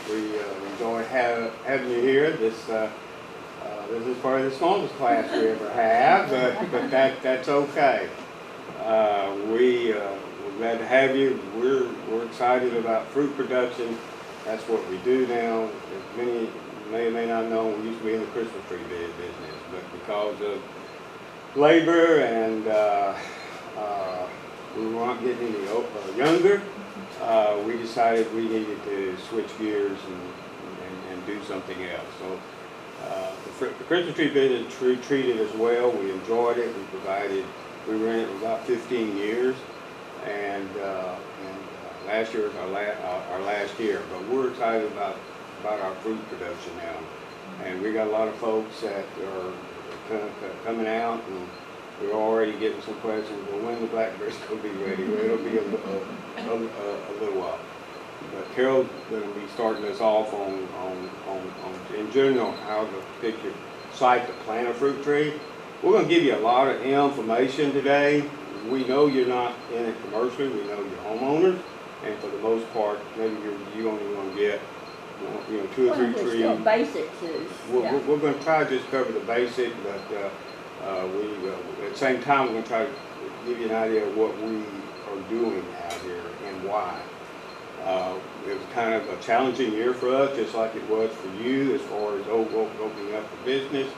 We enjoy having you here. This is probably the smallest class we ever have, but that's okay. We're glad to have you. We're excited about fruit production. That's what we do now. As many may or may not know, we used to be in the Christmas tree business, but because of labor and we weren't getting any younger, we decided we needed to switch gears and do something else. So the Christmas tree business treated us well. We enjoyed it. We were in it for about 15 years, and last year was our last year. But we're excited about our fruit production now, and we got a lot of folks that are coming out, and we're already getting some questions. Well, when the blackberries going to be ready? Well, it'll be a little while. But Carole's going to be starting us off on in general how to pick your site to plant a fruit tree. We're going to give you a lot of information today. We know you're not in it commercially. We know you're homeowners, and for the most part, maybe you only want to get 2 or 3 trees. Still basics is. We're going to try to just cover the basic, but at the same time, we're going to try to give you an idea of what we are doing out here and why. It was kind of a challenging year for us, just like it was for you as far as opening up the business.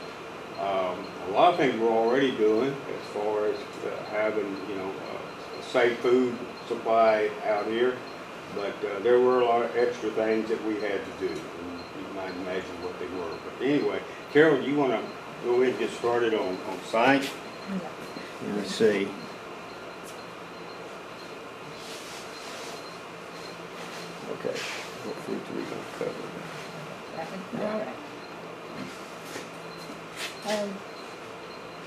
A lot of things we're already doing as far as having a safe food supply out here, but there were a lot of extra things that we had to do. And you might imagine what they were. But anyway, Carole, you want to go ahead and get started on site? Yeah. Let's see. Okay, what fruits are we going to cover? All right.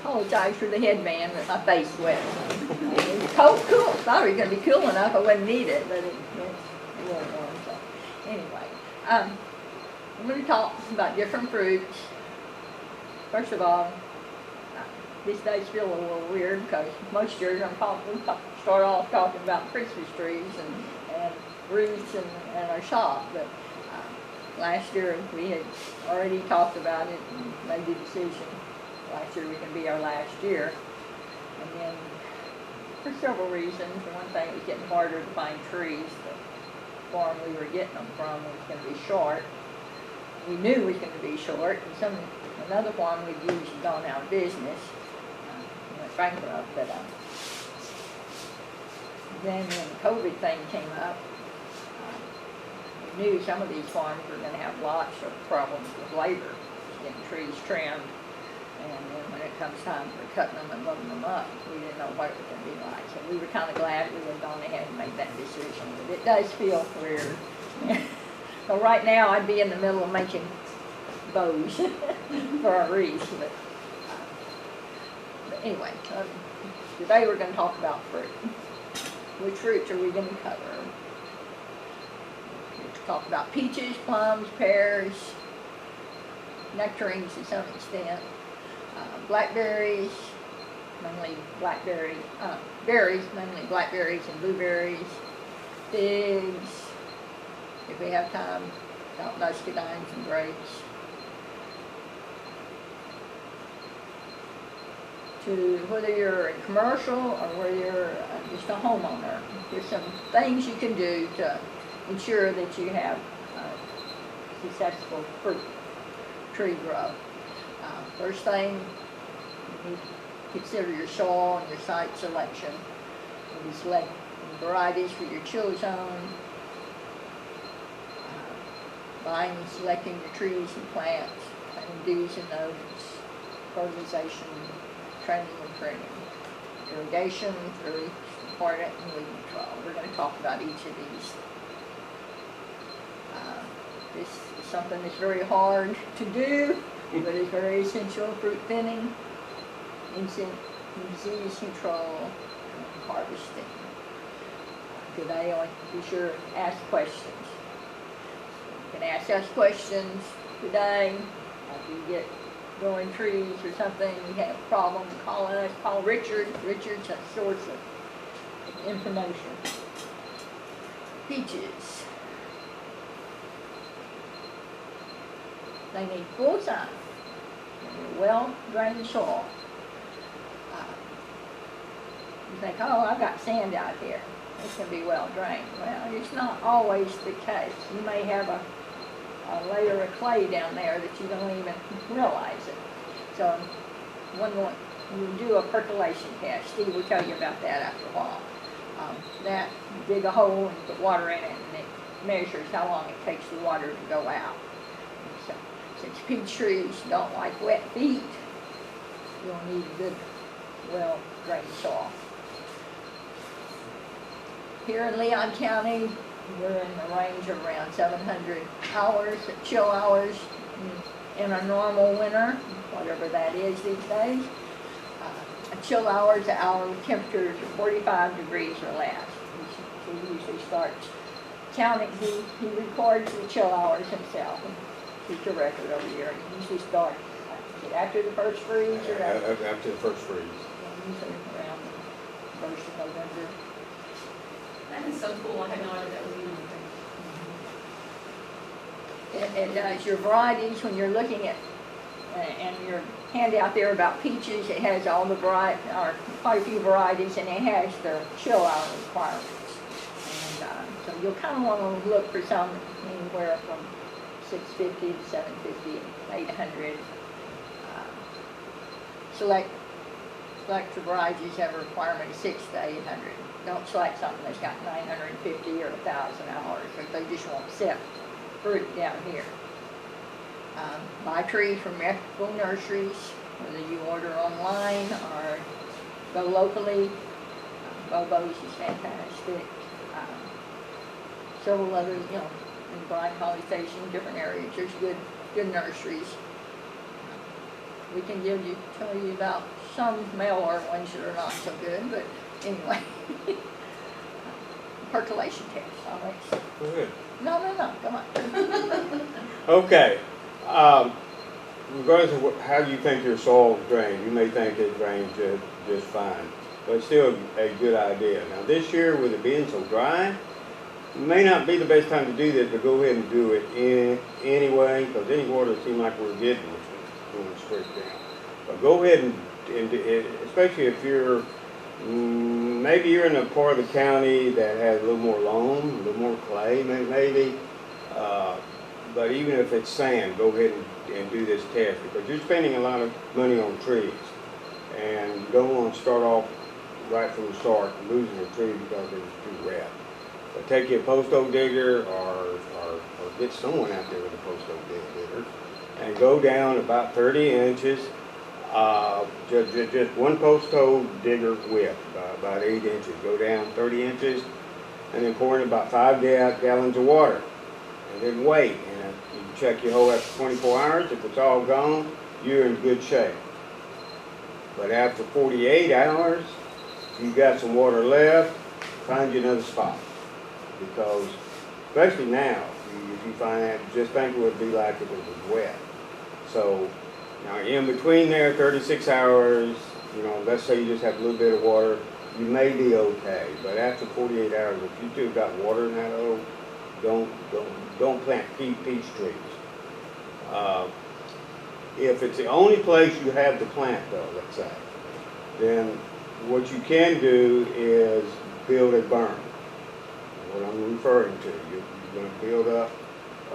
Apologize for the headband, but my face wet. It was cool. I thought it was going to be cool enough I wouldn't need it, but it wasn't warm. So anyway, I'm going to talk about different fruits. First of all, these days feel a little weird because most years we start off talking about Christmas trees and wreaths and our shop, but last year we had already talked about it and made the decision. Last year was going to be our last year, and then for several reasons. One thing, it was getting harder to find trees. The farm we were getting them from was going to be short. We knew it was going to be short, and another farm we'd used had gone out of business. Went bankrupt, but then when the COVID thing came up, we knew some of these farms were going to have lots of problems with labor, getting trees trimmed. And then when it comes time for cutting them and loading them up, we didn't know what it was going to be like. So we were kind of glad we had gone ahead and made that decision. But it does feel weird. So right now I'd be in the middle of making bows for our wreaths. But anyway, today we're going to talk about fruit. Which fruits are we going to cover? We're going to talk about peaches, plums, pears, nectarines to some extent. Blackberries, mainly berries, mainly blackberries and blueberries, figs, if we have time, about muscadines and grapes. To whether you're a commercial or whether you're just a homeowner, there's some things you can do to ensure that you have successful fruit tree growth. First thing, you need to consider your soil and your site selection. Maybe select varieties for your chill zone. Buying and selecting your trees and plants, and do's and don'ts, fertilization, training and pruning. Irrigation is really important, and weed control. We're going to talk about each of these. This is something that's very hard to do, but it's very essential: fruit thinning, disease control, and harvesting. Today, I want to be sure to ask questions. You can ask us questions today. If you get growing trees or something, you have a problem, call us. Call Richard. Richard's a source of information. Peaches. They need full sun, well-drained soil. You think, oh, I've got sand out here. It's going to be well-drained. Well, it's not always the case. You may have a layer of clay down there that you don't even realize it. So when you do a percolation test, Steve will tell you about that after a while. That you dig a hole and put water in it, and it measures how long it takes the water to go out. So, since peach trees don't like wet feet, you'll need good, well-drained soil. Here in Leon County, we're in the range of around 700 hours, chill hours in a normal winter, whatever that is these days. Chill hours, our temperatures are 45 degrees or less. He usually starts counting, he records the chill hours himself and keeps a record over here. He usually starts after the first freeze or after the first freeze. Usually around the 1st of November. That is so cool. I had no idea that was even a thing. It does. Your varieties, when you're looking at, and your handout there about peaches, it has all the variety, or quite a few varieties, and it has their chill hour requirements. And so you'll kind of want to look for some anywhere from 650 to 750 and 800. Select your varieties have a requirement of 600 to 800. Don't select something that's got 950 or 1,000 hours, if they just won't sip fruit down here. Buy trees from reputable nurseries, whether you order online or go locally. Bobo's is fantastic. Several others, in Bryan, College Station, different areas, there's good nurseries. We can tell you about some mail-order ones that are not so good, but anyway. Percolation test. Go ahead. No, come on. Okay. Regardless of how you think your soil is drained, you may think it drains just fine, but it's still a good idea. Now this year, with it being so dry, it may not be the best time to do this, but go ahead and do it anyway, because any water it seems like we're getting is going straight down. But go ahead and especially if you're, maybe you're in a part of the county that has a little more loam, a little more clay, maybe. But even if it's sand, go ahead and do this test, because you're spending a lot of money on trees, and you don't want to start off right from the start losing a tree because it's too wet. But take your post-hole digger or get someone out there with a post-hole digger and go down about 30 inches, just one post-hole digger width, about 8 inches. Go down 30 inches and then pour in about 5 gallons of water. And then wait, and you check your hole after 24 hours. If it's all gone, you're in good shape. But after 48 hours, if you've got some water left, find you another spot. Because, especially now, if you find that, just think it would be like if it was wet. So, now in between there, 36 hours, let's say you just have a little bit of water, you may be okay. But after 48 hours, if you still got water in that hole, don't plant peach trees. If it's the only place you have to plant, though, let's say, then what you can do is build a berm. What I'm referring to, you're going to build up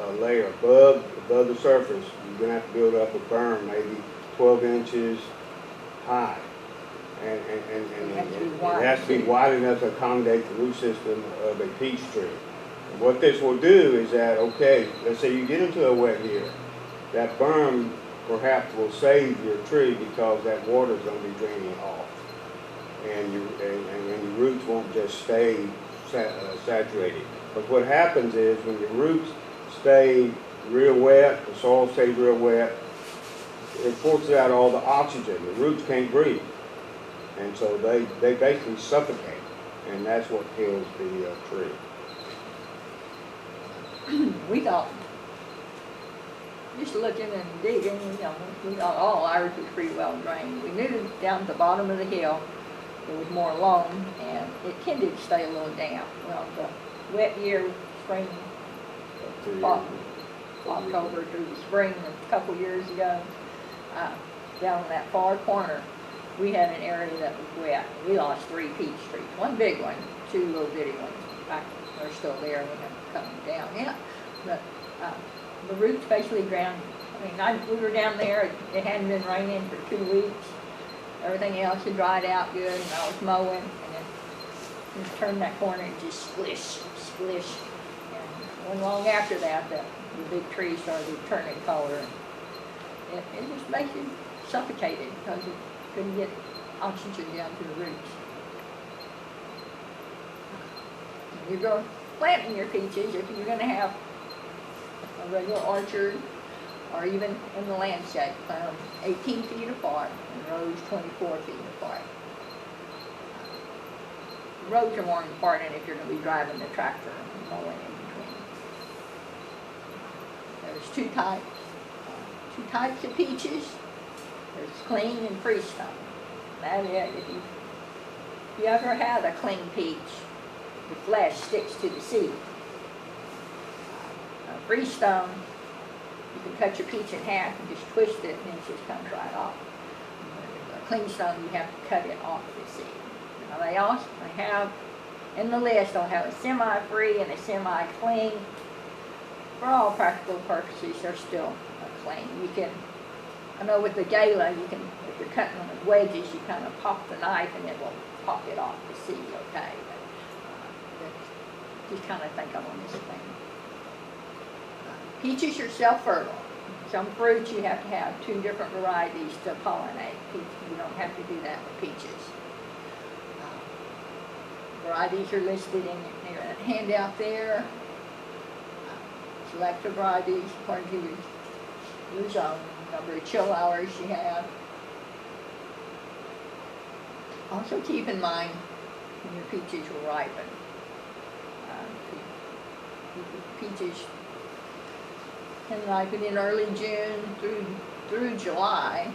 a layer above the surface. You're going to have to build up a berm, maybe 12 inches high, and it has to be wide enough to accommodate the root system of a peach tree. What this will do is that, okay, let's say you get into a wet year, that berm perhaps will save your tree because that water is going to be draining off, and your roots won't just stay saturated. But what happens is when your roots stay real wet, the soil stays real wet, it forces out all the oxygen. The roots can't breathe, and so they basically suffocate, and that's what kills the tree. We thought, just looking and digging, we thought all ours was pretty well drained. We knew down at the bottom of the hill there was more loam, and it tended to stay a little damp. Well, the wet year, spring, October through the spring a couple years ago. Down in that far corner, we had an area that was wet. We lost 3 peach trees, one big one, 2 little bitty ones. They're still there, we haven't cut them down yet. But the roots basically drowned. I mean, we were down there, it hadn't been raining for 2 weeks. Everything else had dried out good, and I was mowing, and then just turned that corner and just splish, splish. And when long after that, the big trees started turning color. And it just makes you suffocated because it couldn't get oxygen down to the roots. You're going planting your peaches, if you're going to have a regular orchard, or even in the landscape, plant them 18 feet apart, and rows 24 feet apart. The rows are more important if you're going to be driving the tractor and mowing in between. There's two types of peaches. There's cling and freestone. That is, if you ever had a cling peach, the flesh sticks to the seed. Freestone, you can cut your peach in half and just twist it and it just comes right off. A clingstone, you have to cut it off the seed. Now they have, in the list, they'll have a semi-free and a semi-cling. For all practical purposes, they're still a cling. You can, I know with the gala, you can, if you're cutting them with wedges, you kind of pop the knife and it will pop it off the seed, okay? But just kind of think of them as a thing. Peaches are self-fertile. Some fruits you have to have 2 different varieties to pollinate. You don't have to do that with peaches. Varieties are listed in your handout there. Select the varieties according to your zone, number of chill hours you have. Also keep in mind when your peaches will ripen. Peaches can ripen in early June through July,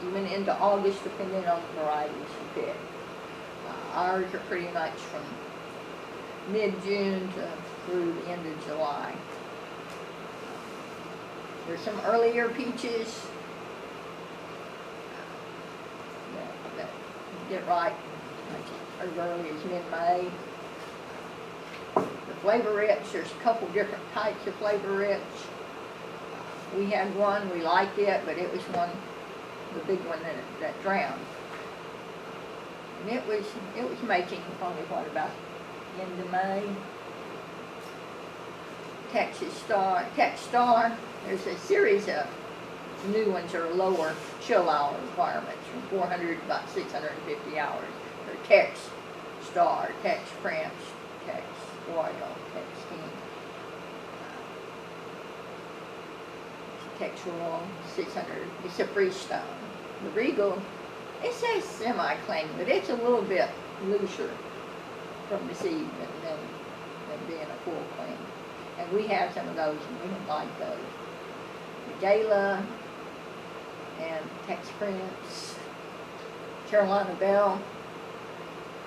even into August, depending on the varieties you pick. Ours are pretty much from mid-June through the end of July. There's some earlier peaches that get ripe as early as mid-May. The flavor rich, there's a couple different types of flavor rich. We had one, we liked it, but it was the big one that drowned. And it was making probably about end of May. Texas Star, there's a series of new ones that are lower chill hour requirements, from 400 to about 650 hours. They're Tex Star, Tex Prince, Tex Royal, Tex King. Tex Royal, 600, it's a freestone. The Regal, it says semi-cling, but it's a little bit looser from the seed than being a full cling. And we have some of those, and we didn't like those. The Gala and Tex Prince, Carolina Belle.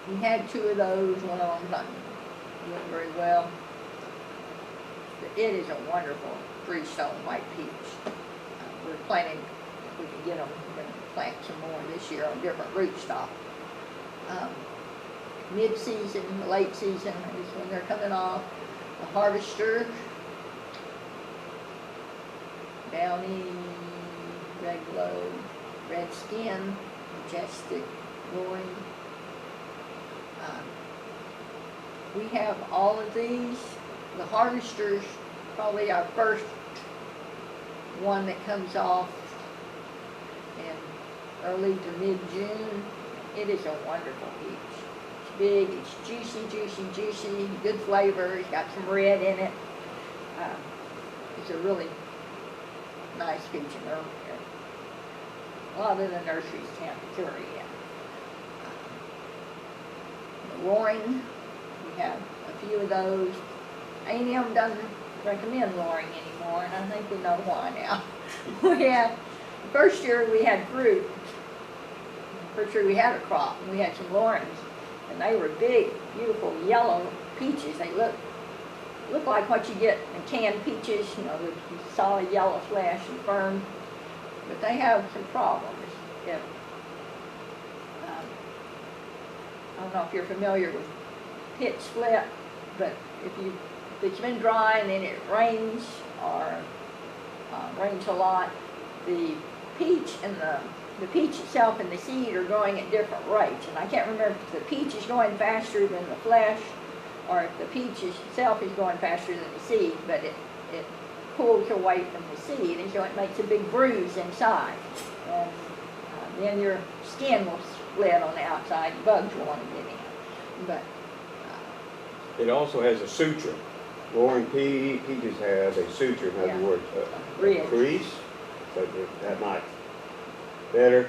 We had 2 of those, one of them's not doing very well. But it is a wonderful freestone white peach. We're planning, if we can get them, we're going to plant some more this year on different rootstock. Mid-season, late season is when they're coming off. The Harvester, Bounty, Red Glow, Red Skin, Majestic, Roaring. We have all of these. The Harvester's probably our first one that comes off in early to mid-June. It is a wonderful peach. It's big, it's juicy, juicy, juicy, good flavor. It's got some red in it. It's a really nice peach, and a lot of the nurseries can't carry it. The Roaring, we have a few of those. A&M doesn't recommend Roaring anymore, and I think we know why now. The first year we had fruit. First year we had a crop, and we had some Roarings, and they were big, beautiful yellow peaches. They looked look like what you get in canned peaches, you know, with solid yellow flesh and firm, but they have some problems. If, I don't know if you're familiar with pitch split, but if it's been dry and then it rains or rains a lot, the peach and the peach itself and the seed are growing at different rates. And I can't remember if the peach is growing faster than the flesh or if the peach itself is growing faster than the seed, but it pulls away from the seed, and so it makes a big bruise inside. And then your skin will split on the outside, bugs will want to get in. But It also has a suture. Roaring peaches has a suture, in Yeah. other words, a Ridge. crease, so that might better.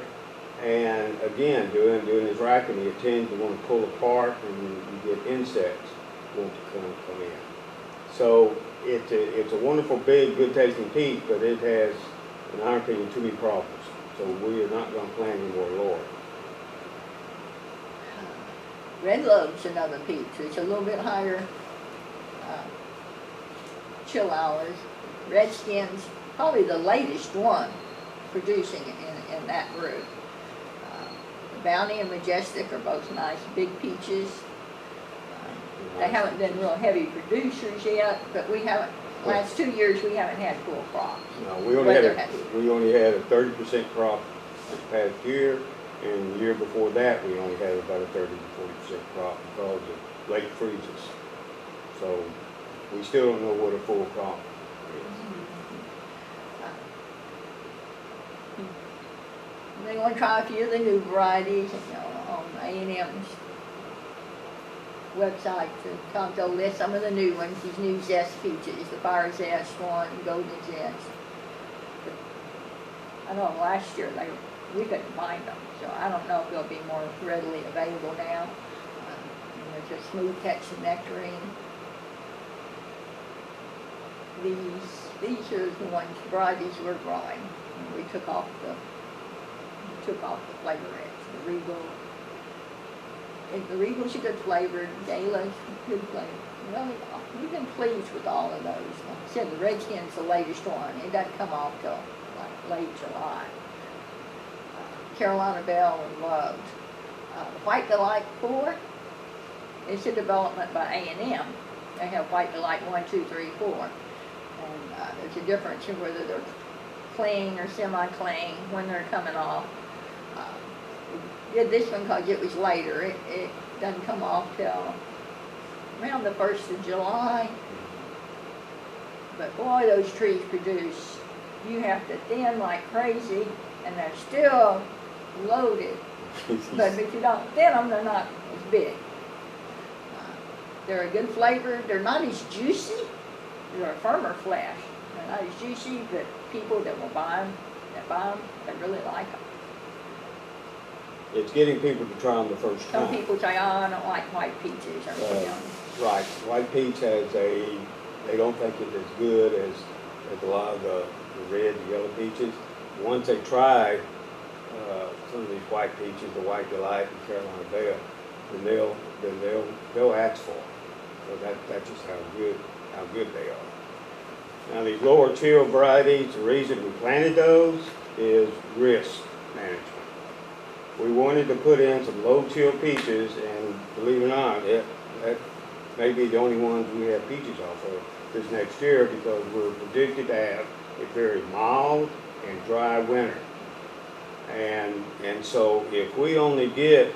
And again, doing this ripening, it tends to want to pull apart, and you get insects want to come in. So it's a wonderful, big, good tasting peach, but it has, in our opinion, too many problems. So we are not going to plant any more Laura. Red Love's another peach. It's a little bit higher chill hours. Redskins, probably the latest one producing in that group. The Bounty and Majestic are both nice big peaches. They haven't been real heavy producers yet, but we haven't, last 2 years we haven't had full crops. No, we only had a 30% crop this past year, and the year before that we only had about a 30 to 40% crop because of late freezes. So we still don't know what a full crop is. They're going to try a few of the new varieties, you know, on A&M's website to come to list some of the new ones, these new zest peaches, the Fire Zest one, Golden Zest. But I know last year we couldn't find them, so I don't know if they'll be more readily available now. And there's a Smooth Catch and Nectarine. These are the ones, varieties we're growing. And we took off the flavorants, the Regal. And the Regal's a good flavored, Gala's good flavor. Well, we've been pleased with all of those. Like I said, the Redskin's the latest one. It doesn't come off till like late July. Carolina Belle and loved. The White Delight 4, it's a development by A&M. They have White Delight 1, 2, 3, 4. And there's a difference in whether they're cling or semi-cling when they're coming off. We did this one because it was later. It doesn't come off till around the 1st of July. But boy, those trees produce. You have to thin like crazy, and they're still loaded. But if you don't thin them, they're not as big. They're a good flavor. They're not as juicy. They're a firmer flesh. They're not as juicy, but people that will buy them, they really like them. It's getting people to try them the first time. Some people say, oh, I don't like white peaches or something. Right. White peach they don't think it's as good as a lot of the red and yellow peaches. Once they try some of these white peaches, the White Delight and Carolina Belle, then they'll ask for it. So that's just how good they are. Now these lower chill varieties, the reason we planted those is risk management. We wanted to put in some low chill peaches, and believe it or not, that may be the only ones we have peaches off of this next year because we're predicted to have a very mild and dry winter. And so if we only get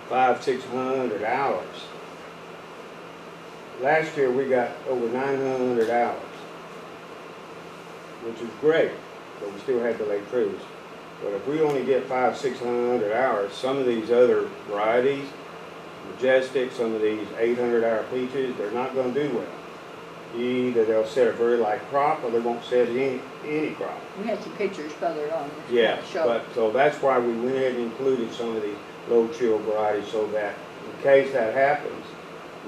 500-600 hours, last year we got over 900 hours, which is great, but we still had the late freeze. But if we only get 500-600 hours, some of these other varieties, Majestic, some of these 800-hour peaches, they're not going to do well. Either they'll set a very light crop, or they won't set any crop. We had some pictures further on. Yeah, so that's why we went ahead and included some of these low chill varieties, so that in case that happens,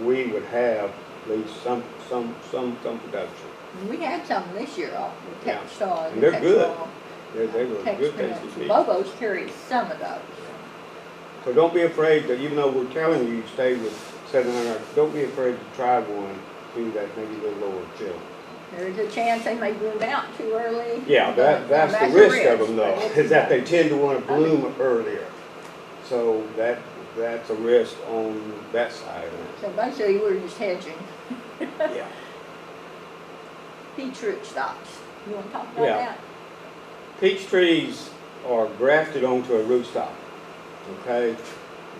we would have at least some production. We had some this year off the Yeah. Texstar. And they're good. They were good tasting peaches. Bobo's carried some of those. So don't be afraid that even though we're telling you to stay with 700, don't be afraid to try one to that maybe a little lower chill. There's a chance they may bloom out too early. Yeah, but, that's a the risk of them but though, it's is that they not- tend to want to bloom earlier. So that's a risk on that side of it. So basically, we're just hedging. Yeah. Peach rootstocks. You want to talk about Yeah. that? Peach trees are grafted onto a rootstock, okay?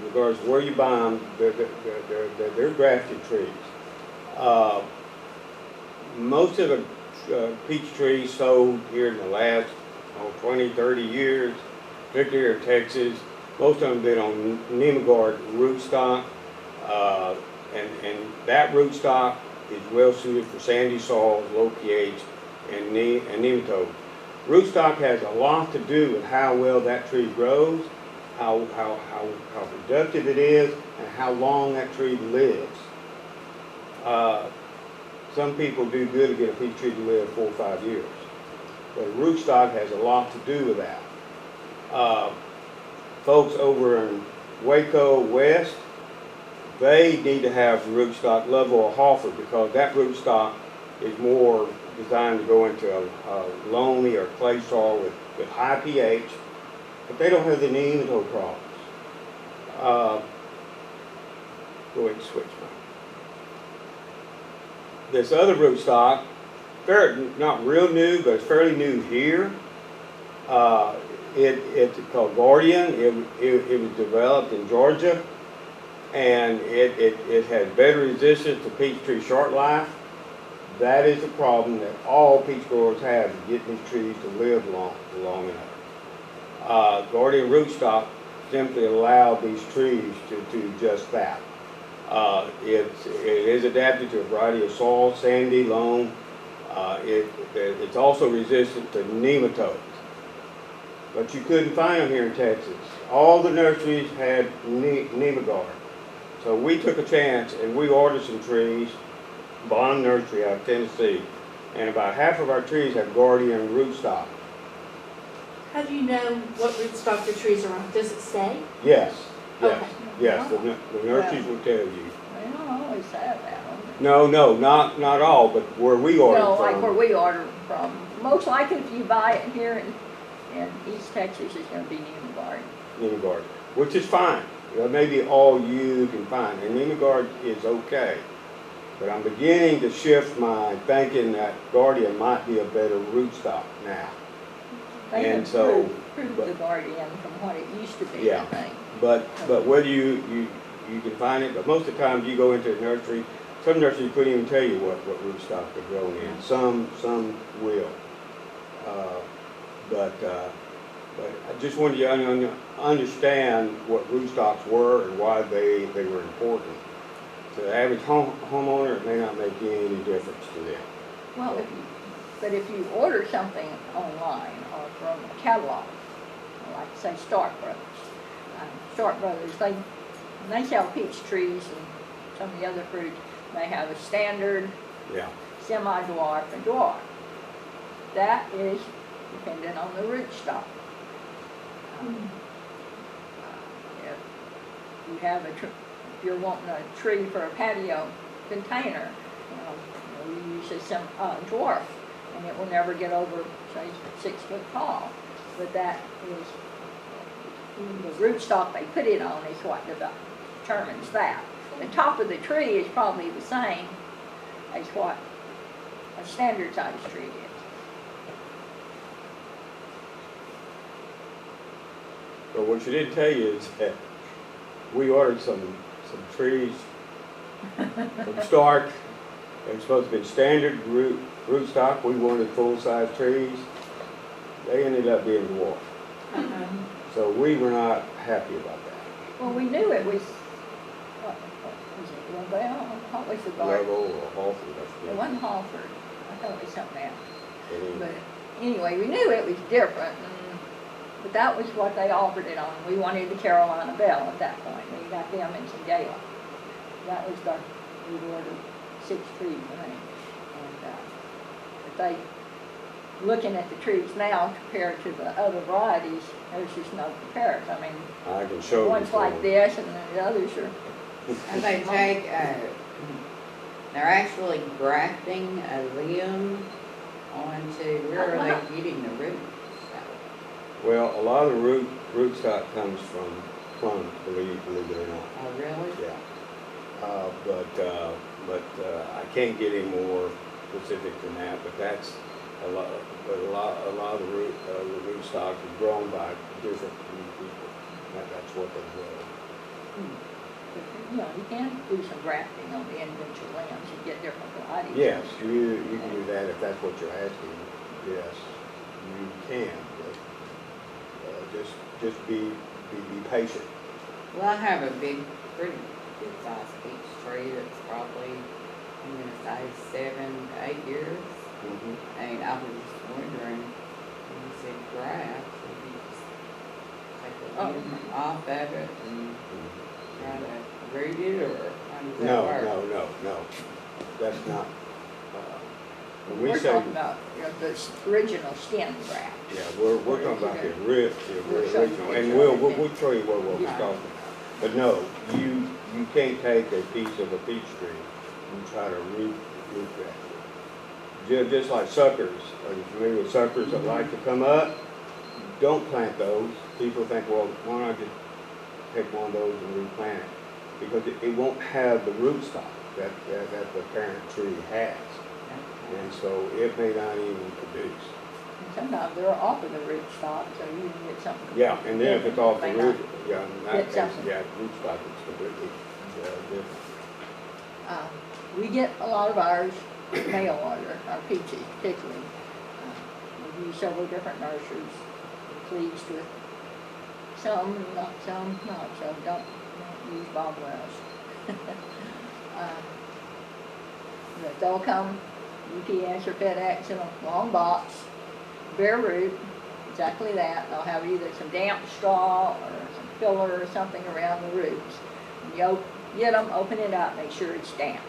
Regardless of where you buy them, they're grafted trees. Most of the peach trees sold here in the last 20, 30 years, particularly here in Texas, most of them been on Nemagard rootstock, and that rootstock is well suited for sandy soils, low pH, and nematodes. Rootstock has a lot to do with how well that tree grows, how productive it is, and how long that tree lives. Some people do good to get a peach tree to live 4 or 5 years, but rootstock has a lot to do with that. Folks over in Waco West, they need to have rootstock level or Hoffer because that rootstock is more designed to go into a loamy or clay soil with high pH, but they don't have the nematode problems. Go ahead and switch now. This other rootstock, they're not real new, but it's fairly new here. It's called Guardian. It was developed in Georgia, and it has better resistance to peach tree short life. That is a problem that all peach growers have, is getting these trees to live long enough. Guardian rootstock simply allow these trees to do just that. It is adapted to a variety of soils, sandy, loam. It's also resistant to nematodes. But you couldn't find them here in Texas. All the nurseries had Nemagard. So we took a chance and we ordered some trees, Bond Nursery out of Tennessee, and about half of our trees have Guardian rootstock. How do you know what rootstock the trees are on? Does it say? Yes, Okay. yes, the nurseries will tell you. They don't always have that on No, not all, but where we ordered No, from. like where we order from. Most likely if you buy it here in East Texas, it's going to be Nemagard. Nemagard, which is fine. That may be all you can find, and Nemagard is okay. But I'm beginning to shift my thinking that Guardian might be a better rootstock now. They And have so, improved the Guardian from what it used to be, Yeah. I think. but whether you can find it, but most of the time you go into a nursery, some nurseries couldn't even tell you what rootstock they're growing in. Some will. But I just wanted you to understand what rootstocks were and why they were important. To the average homeowner, it may not make any difference to them. Well, if you order something online or from a catalog, like say Stark Brothers, they sell peach trees and some of the other fruits. They have a standard, Yeah. semi-dwarf, and dwarf. That is dependent on the rootstock. If you have if you're wanting a tree for a patio container, you use a dwarf, and it will never get over, say, 6 foot tall. But that is, the rootstock they put it on is what determines that. The top of the tree is probably the same as what a standard size tree is. But what she didn't tell you is that we ordered some trees from Stark. They were supposed to be standard rootstock. We wanted full-size trees. They ended up being dwarf. So we were not happy about that. Well, we knew it was, what was it, Lavelle? What was the garden? Level or Halford, It wasn't Halford. I thought it was something else. And But anyway, we knew it was different, but that was what they offered it on. We wanted the Carolina Belle at that point. We got them in some gala. That was we ordered 6 trees, I think. But looking at the trees now compared to the other varieties, there's just no comparison. I mean, I can show you. one's like this and the others are. And they take They're actually grafting a limb onto, where are they getting the roots? Well, a lot of the rootstock comes from plums, believe it or not. Oh, really? Yeah. But I can't get any more specific than that, but that's a lot of the rootstock is grown by different people. That's what they grow. You know, you can do some grafting on the individual limbs and get different varieties. Yes, you can do that if that's what you're asking. Yes, you can, but just be patient. Well, I have a pretty good sized peach tree that's probably, I'm gonna say 7 to 8 years. Mm-hmm. And I was just wondering, when you said graft, if you just take a limb off of it and try to root it, or how does that work? No. That's not. When we We're say, talking about, you know, the original stem graft. yeah, we're talking about the We'll show you original, the and picture we'll of it. show you what we're Yeah. talking about. But no, you can't take a piece of a peach tree and try to root that. Just like suckers. Are you familiar with suckers that like to come up? Don't plant those. People think, well, why don't I just take one of those and replant it? Because it won't have the rootstock that the parent tree has. And so it may not even produce. And sometimes they're off of the rootstock, so you can get something. Yeah, and then if it's off the May root, not. yeah, in that Get case, something. yeah, rootstock is completely different. We get a lot of ours mail order, our peaches particularly. We use several different nurseries. We're pleased with some, not some, not so. Don't use Bob Wells. But they'll come UPS or FedEx in a long box, bare root, exactly that. They'll have either some damp straw or some filler or something around the roots. And you get them, open it up, make sure it's damp.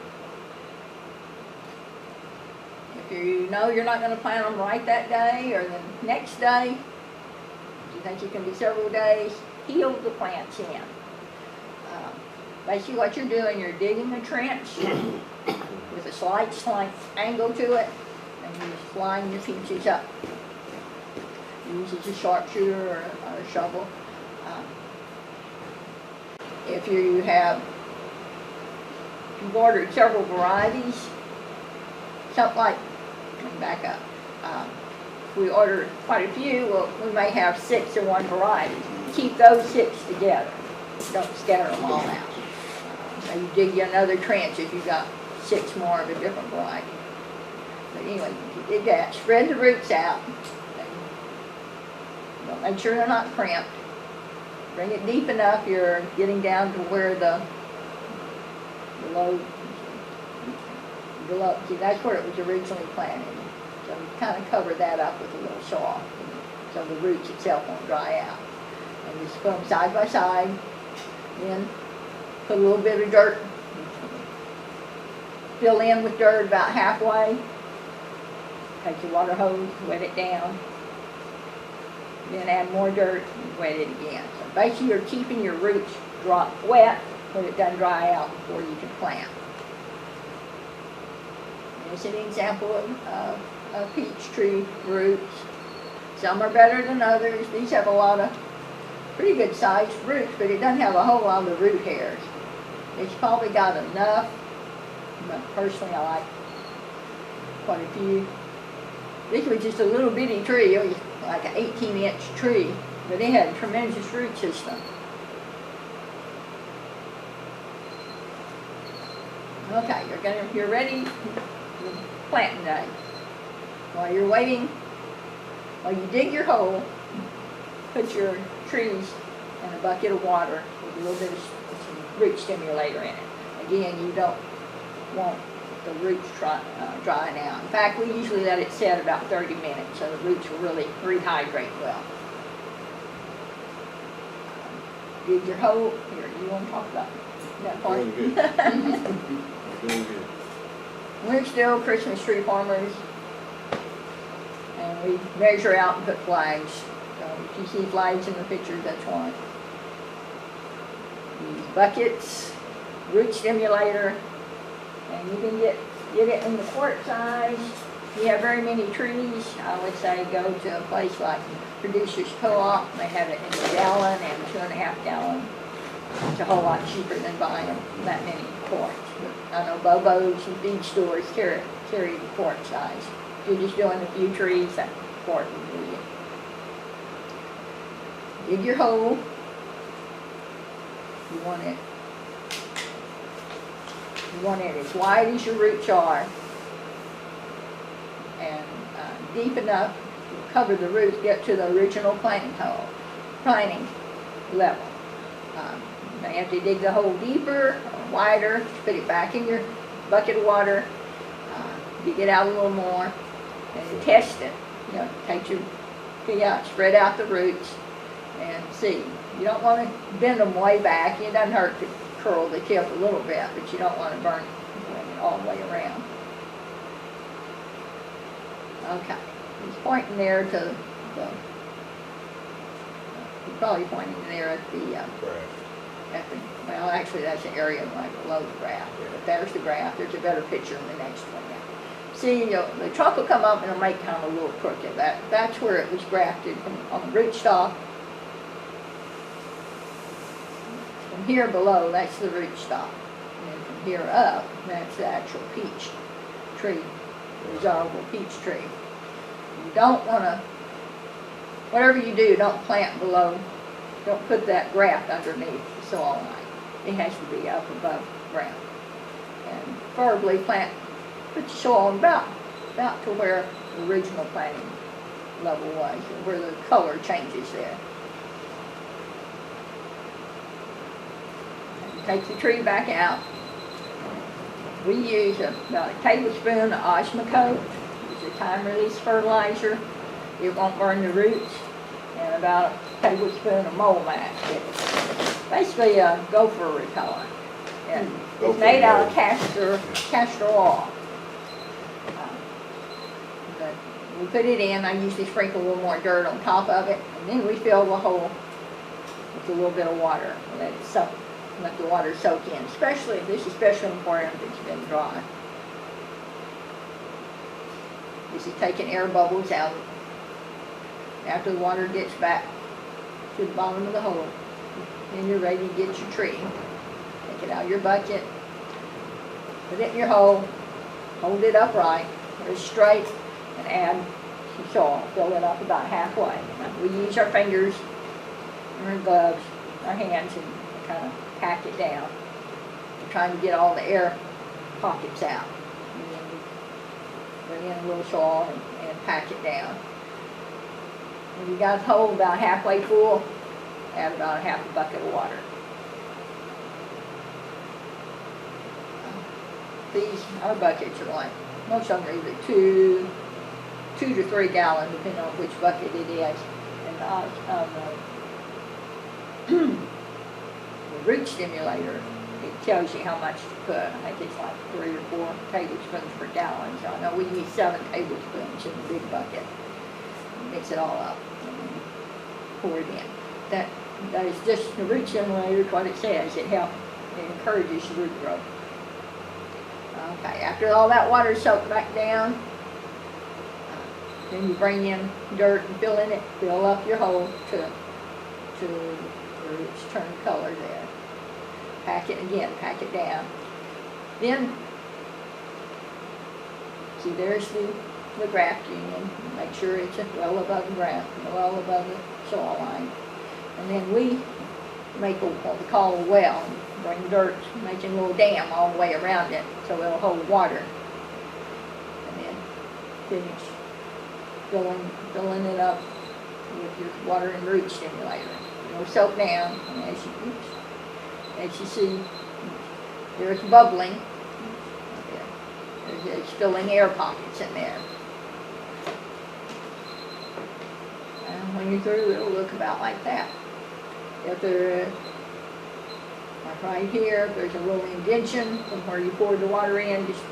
If you know you're not going to plant them right that day or the next day, if you think it can be several days, heel the plants in. Basically what you're doing, you're digging a trench with a slight angle to it, and you're just line your peaches up. Use it as a sharpshooter or a shovel. If you've ordered several varieties, something like, let me back up. If we order quite a few, well, we may have 6 of one variety. Keep those 6 together. Don't scatter them all out. You dig you another trench if you've got 6 more of a different variety. But anyway, you dig that, spread the roots out. Make sure they're not cramped. Bring it deep enough you're getting down to where the below, see, that's where it was originally planted. So you kind of cover that up with a little straw so the roots itself won't dry out. And just put them side by side. Then put a little bit of dirt, fill in with dirt about halfway. Take your water hose, wet it down. Then add more dirt and wet it again. So basically you're keeping your roots wet when it doesn't dry out before you can plant. Here's an example of peach tree roots. Some are better than others. These have a lot of pretty good sized roots, but it doesn't have a whole lot of root hairs. It's probably got enough, but personally I like quite a few. This was just a little bitty tree. It was like an 18-inch tree, but it had a tremendous root system. Okay, you're ready for planting day. While you're waiting, while you dig your hole, put your trees in a bucket of water with a little bit of some root stimulator in it. Again, you don't want the roots drying out. In fact, we usually let it set about 30 minutes so the roots will really rehydrate well. Dig your hole. Here, you want to talk about that part? Doing good. We're still Christmas tree farmers, and we measure out and put flags. So if you see flags in the picture, that's why. Use buckets, root stimulator, And you can get it in the quart size. If you have very many trees, I would say go to a place like Producers Co-op. They have it in a gallon and 2.5 gallon. It's a whole lot cheaper than buying that many quarts. But I know Bobo's and feed stores carry the quart size. If you're just doing a few trees, that quart will do you. Dig your hole. You want it as wide as your roots are, and deep enough to cover the roots, get to the original planting level. You may have to dig the hole deeper or wider, put it back in your bucket of water, dig it out a little more, and test it. You know, spread out the roots and see. You don't want to bend them way back. It doesn't hurt to curl the tip a little bit, but you don't want to bring it all the way around. Okay, he's pointing there to he's probably pointing there at the well, actually that's the area right below the graft. But there's the graft. There's a better picture in the next one now. See, the trunk will come up and it'll make kind of a little crooked. That's where it was grafted on the rootstock. From here below, that's the rootstock. And from here up, that's the actual peach tree, desirable peach tree. You don't want to, whatever you do, don't plant below, don't put that graft underneath the soil line. It has to be up above ground. And preferably put the soil about to where the original planting level was, where the color changes there. Take the tree back out. We use about a tablespoon of Osmocote, which is a time-release fertilizer. It won't burn the roots, and about a tablespoon of mold mask. It's basically a gopher repellent. And it's made out of castor oil. But we put it in. I usually sprinkle a little more dirt on top of it, and then we fill the hole with a little bit of water. Let the water soak in. This is especially important if it's been dry. This is taking air bubbles out. After the water gets back to the bottom of the hole, then you're ready to get your tree. Take it out of your bucket, put it in your hole, hold it upright, or straight, and add some soil. Fill it up about halfway. Now, we use our fingers, our gloves, our hands, and kind of pack it down. We're trying to get all the air pockets out. And then we bring in a little soil and pack it down. When you got the hole about halfway full, add about half a bucket of water. Our buckets are like, most of them are either 2 to 3 gallons, depending on which bucket it is. And the root stimulator, it tells you how much to put. I think it's like 3 or 4 tablespoons per gallon. So I know we use 7 tablespoons in the big bucket. Mix it all up and then pour it in. That is just the root stimulator, what it says. It encourages the root growth. Okay, after all that water is soaked back down, then you bring in dirt and fill in it, fill up your hole to where it's turned color there. Pack it again, pack it down. Then, see there's the graft union. Make sure it's well above the ground, well above the soil line. And then we make what we call a well. Bring dirt, making a little dam all the way around it so it'll hold water. And then finish filling it up with your water and root stimulator. It'll soak down, and as you see, there's bubbling. There's filling air pockets in there. And when you're through, it'll look about like that. If there, like right here, if there's a little indention from where you poured the water in, just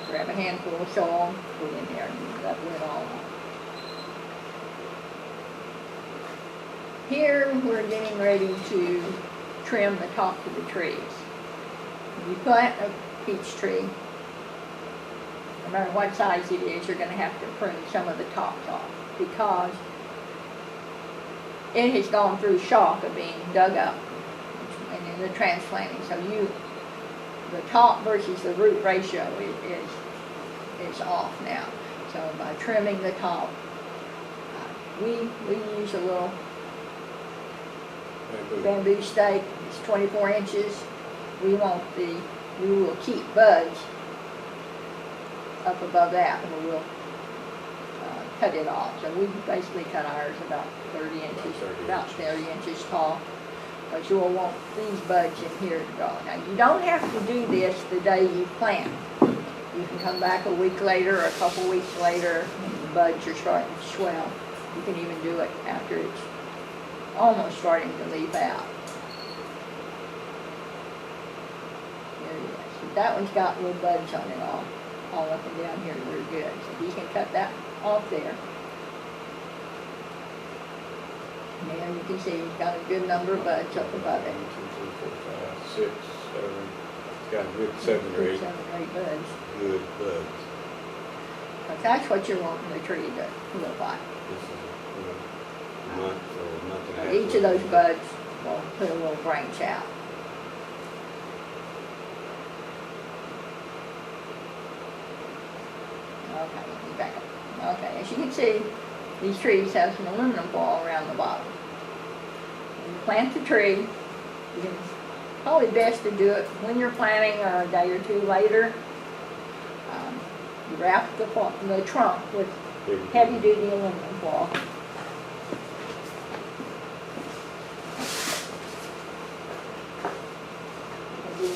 grab a handful of soil, put it in there, and level it all up. Here, we're getting ready to trim the tops of the trees. When you plant a peach tree, no matter what size it is, you're gonna have to prune some of the tops off, because it has gone through shock of being dug up and in the transplanting. So the top versus the root ratio is off now. So by trimming the top, we use a little bamboo stake. It's 24 inches. We will keep buds up above that, and we'll cut it off. So we basically cut ours about 30 inches, about 30 inches tall. But you'll want these buds in here to go. Now you don't have to do this the day you plant. You can come back a week later or a couple weeks later, and the buds are starting to swell. You can even do it after it's almost starting to leaf out. There it is. That one's got little buds on it all up and down here. They're good. So you can cut that off there. There you can see it's got a good number of buds up above it. 1, 2, 3, 4, 5, 6, 7. It's got a good 7 or 8 7 or 8 buds. good buds. Because that's what you're wanting the tree to look like. This is a month or a month and a half. Each of those buds will put a little branch out. Okay, let me back up. Okay, as you can see, these trees have some aluminum foil around the bottom. When you plant the tree, you can, probably best to do it when you're planting or a day or two later. You wrap the trunk with heavy-duty aluminum foil. Maybe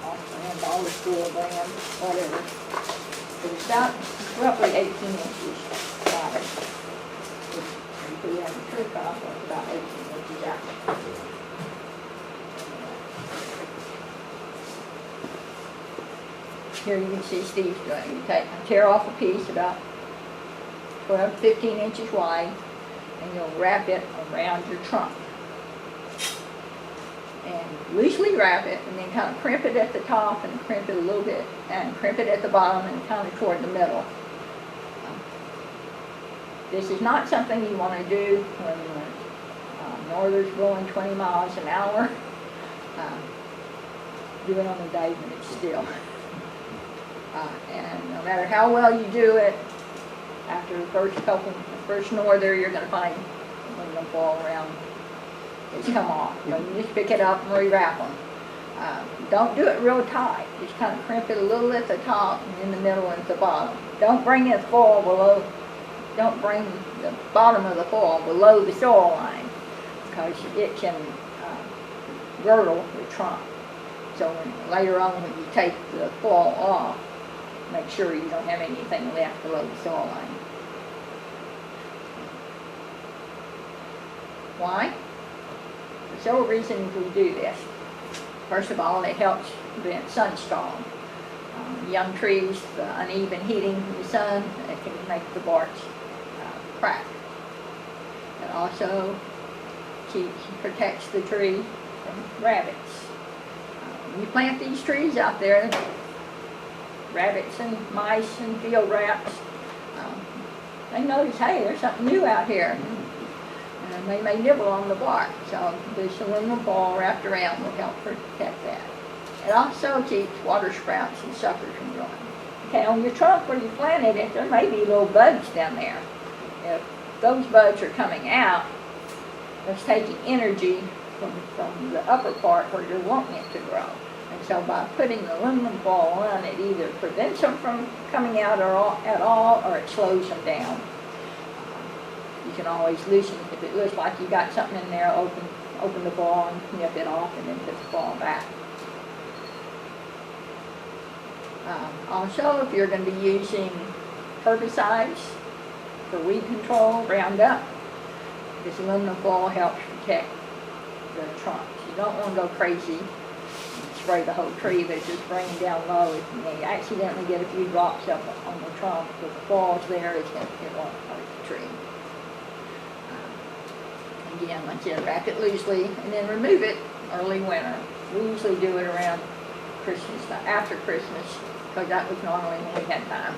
off-brand, dollar store brand, whatever. But it's about roughly 18 inches wide. If you have a tree top, it's about 18 inches out. Here you can see Steve's doing. You tear off a piece about 12 to 15 inches wide, and you'll wrap it around your trunk. And loosely wrap it, and then kind of crimp it at the top, and crimp it a little bit, and crimp it at the bottom, and kind of toward the middle. This is not something you want to do when the norther's blowing 20 miles an hour. Do it on the day when it's still. And no matter how well you do it, after the first norther, you're going to find aluminum foil around. It's come off. So you just pick it up and rewrap them. Don't do it real tight. Just kind of crimp it a little at the top and in the middle and at the bottom. Don't bring the foil below. Don't bring the bottom of the foil below the soil line, because it can girdle the trunk. So later on, when you take the foil off, make sure you don't have anything left below the soil line. Why? For several reasons we do this. First of all, it helps prevent sun scald. Young trees, the uneven heating from the sun, it can make the bark crack. It also protects the tree from rabbits. When you plant these trees out there, rabbits and mice and field rats, they notice, hey, there's something new out here. And they may nibble on the bark. So this aluminum foil wrapped around will help protect that. It also keeps water sprouts and suckers from growing. Okay, on your trunk where you planted it, there may be little buds down there. If those buds are coming out, it's taking energy from the upper part where you're wanting it to grow. And so by putting the aluminum foil on, it either prevents them from coming out at all, or it slows them down. You can always loosen, if it looks like you got something in there, open the foil and nip it off, and then put the foil back. Also, if you're going to be using herbicides for weed control, Roundup, this aluminum foil helps protect the trunks. You don't want to go crazy and spray the whole tree, but just bring it down low. If you accidentally get a few drops up on the trunk, if the foil's there, it won't hurt the tree. Again, like I said, wrap it loosely and then remove it early winter. We usually do it around Christmas, after Christmas, because that was normally when we had time.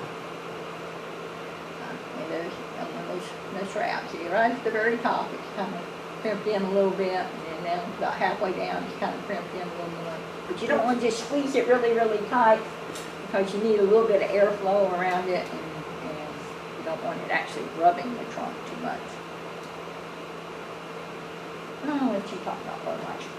And there's, those trouts here, right at the very top, it's kind of crimped in a little bit, and then about halfway down, it's kind of crimped in a little more. But you don't want to just squeeze it really, really tight, because you need a little bit of airflow around it, and you don't want it actually rubbing the trunk too much. I'll let you talk about fertilizer.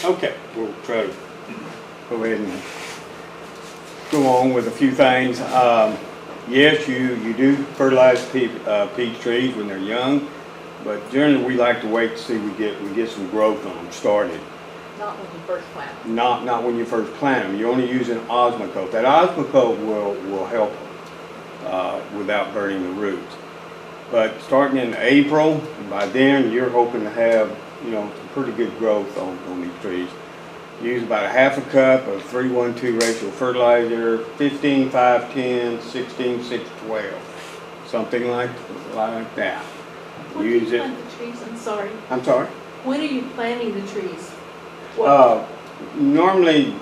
Okay, we'll try to go ahead and go on with a few things. Yes, you do fertilize peach trees when they're young, but generally we like to wait to see we get some growth on them started. Not when you first plant them. Not when you first plant them. You're only using osmocote. That osmocote will help without burning the roots. But starting in April, by then you're hoping to have some pretty good growth on these trees. Use about a half a cup of 3:1:2 ratio fertilizer, 15:5:10, 16:6:12, something like that. When do Use you it. plant the trees? I'm sorry. I'm sorry. When are you planting the trees? Normally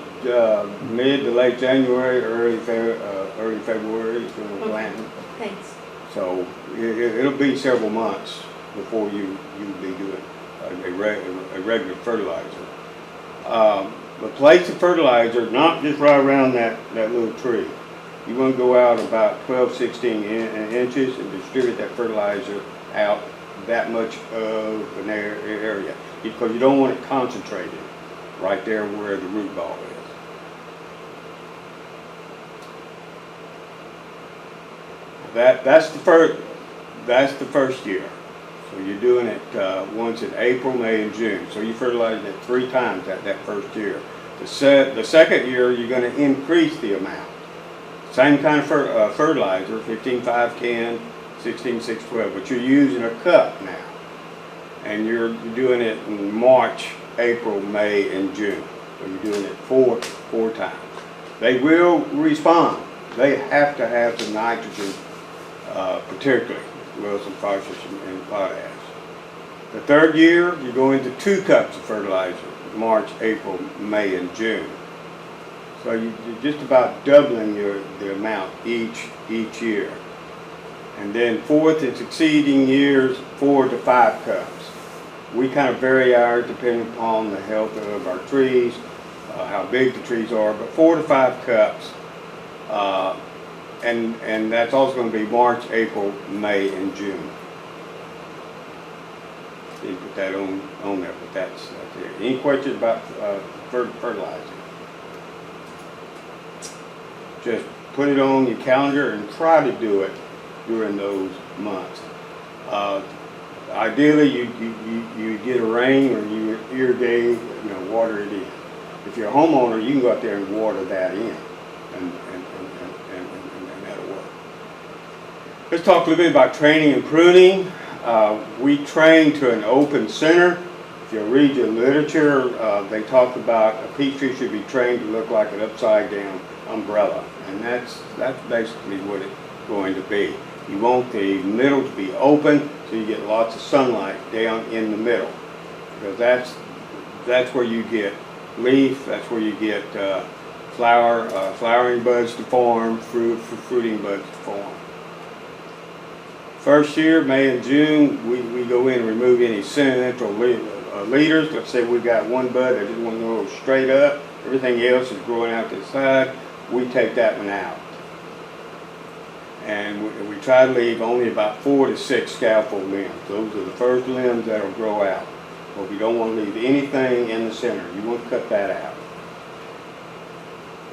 mid to late January, early February is when we're planting. Thanks. So it'll be several months before you'll be doing a regular fertilizer. The place of fertilizer, not just right around that little tree. You want to go out about 12-16 inches and distribute that fertilizer out that much of an area, because you don't want it concentrated right there where the root ball is. That's the first year. So you're doing it once in April, May, and June. So you fertilize it 3 times that first year. The second year, you're going to increase the amount. Same kind of fertilizer, 15:5:10, 16:6:12, but you're using a cup now. And you're doing it in March, April, May, and June. So you're doing it four times. They will respond. They have to have some nitrogen, particularly, well, some phosphorus and potash. The third year, you're going to 2 cups of fertilizer, March, April, May, and June. So you're just about doubling the amount each year. And then fourth and succeeding years, 4 to 5 cups. We kind of vary ours depending upon the health of our trees, how big the trees are, but 4 to 5 cups. And that's also going to be March, April, May, and June. You put that on there, but that's it. Any questions about fertilizing? Just put it on your calendar and try to do it during those months. Ideally, you get a rain or you irrigate, water it in. If you're a homeowner, you can go out there and water that in, and that'll work. Let's talk a little bit about training and pruning. We train to an open center. If you read your literature, they talk about a peach tree should be trained to look like an upside down umbrella, and that's basically what it's going to be. You want the middle to be open so you get lots of sunlight down in the middle, because that's where you get leaf, that's where you get flowering buds to form, fruiting buds to form. First year, May and June, we go in and remove any central leaders. Let's say we've got one bud that just want to go straight up, everything else is growing out to the side. We take that one out. And we try to leave only about 4 to 6 scaffold limbs. Those are the first limbs that will grow out. But we don't want to leave anything in the center. You want to cut that out,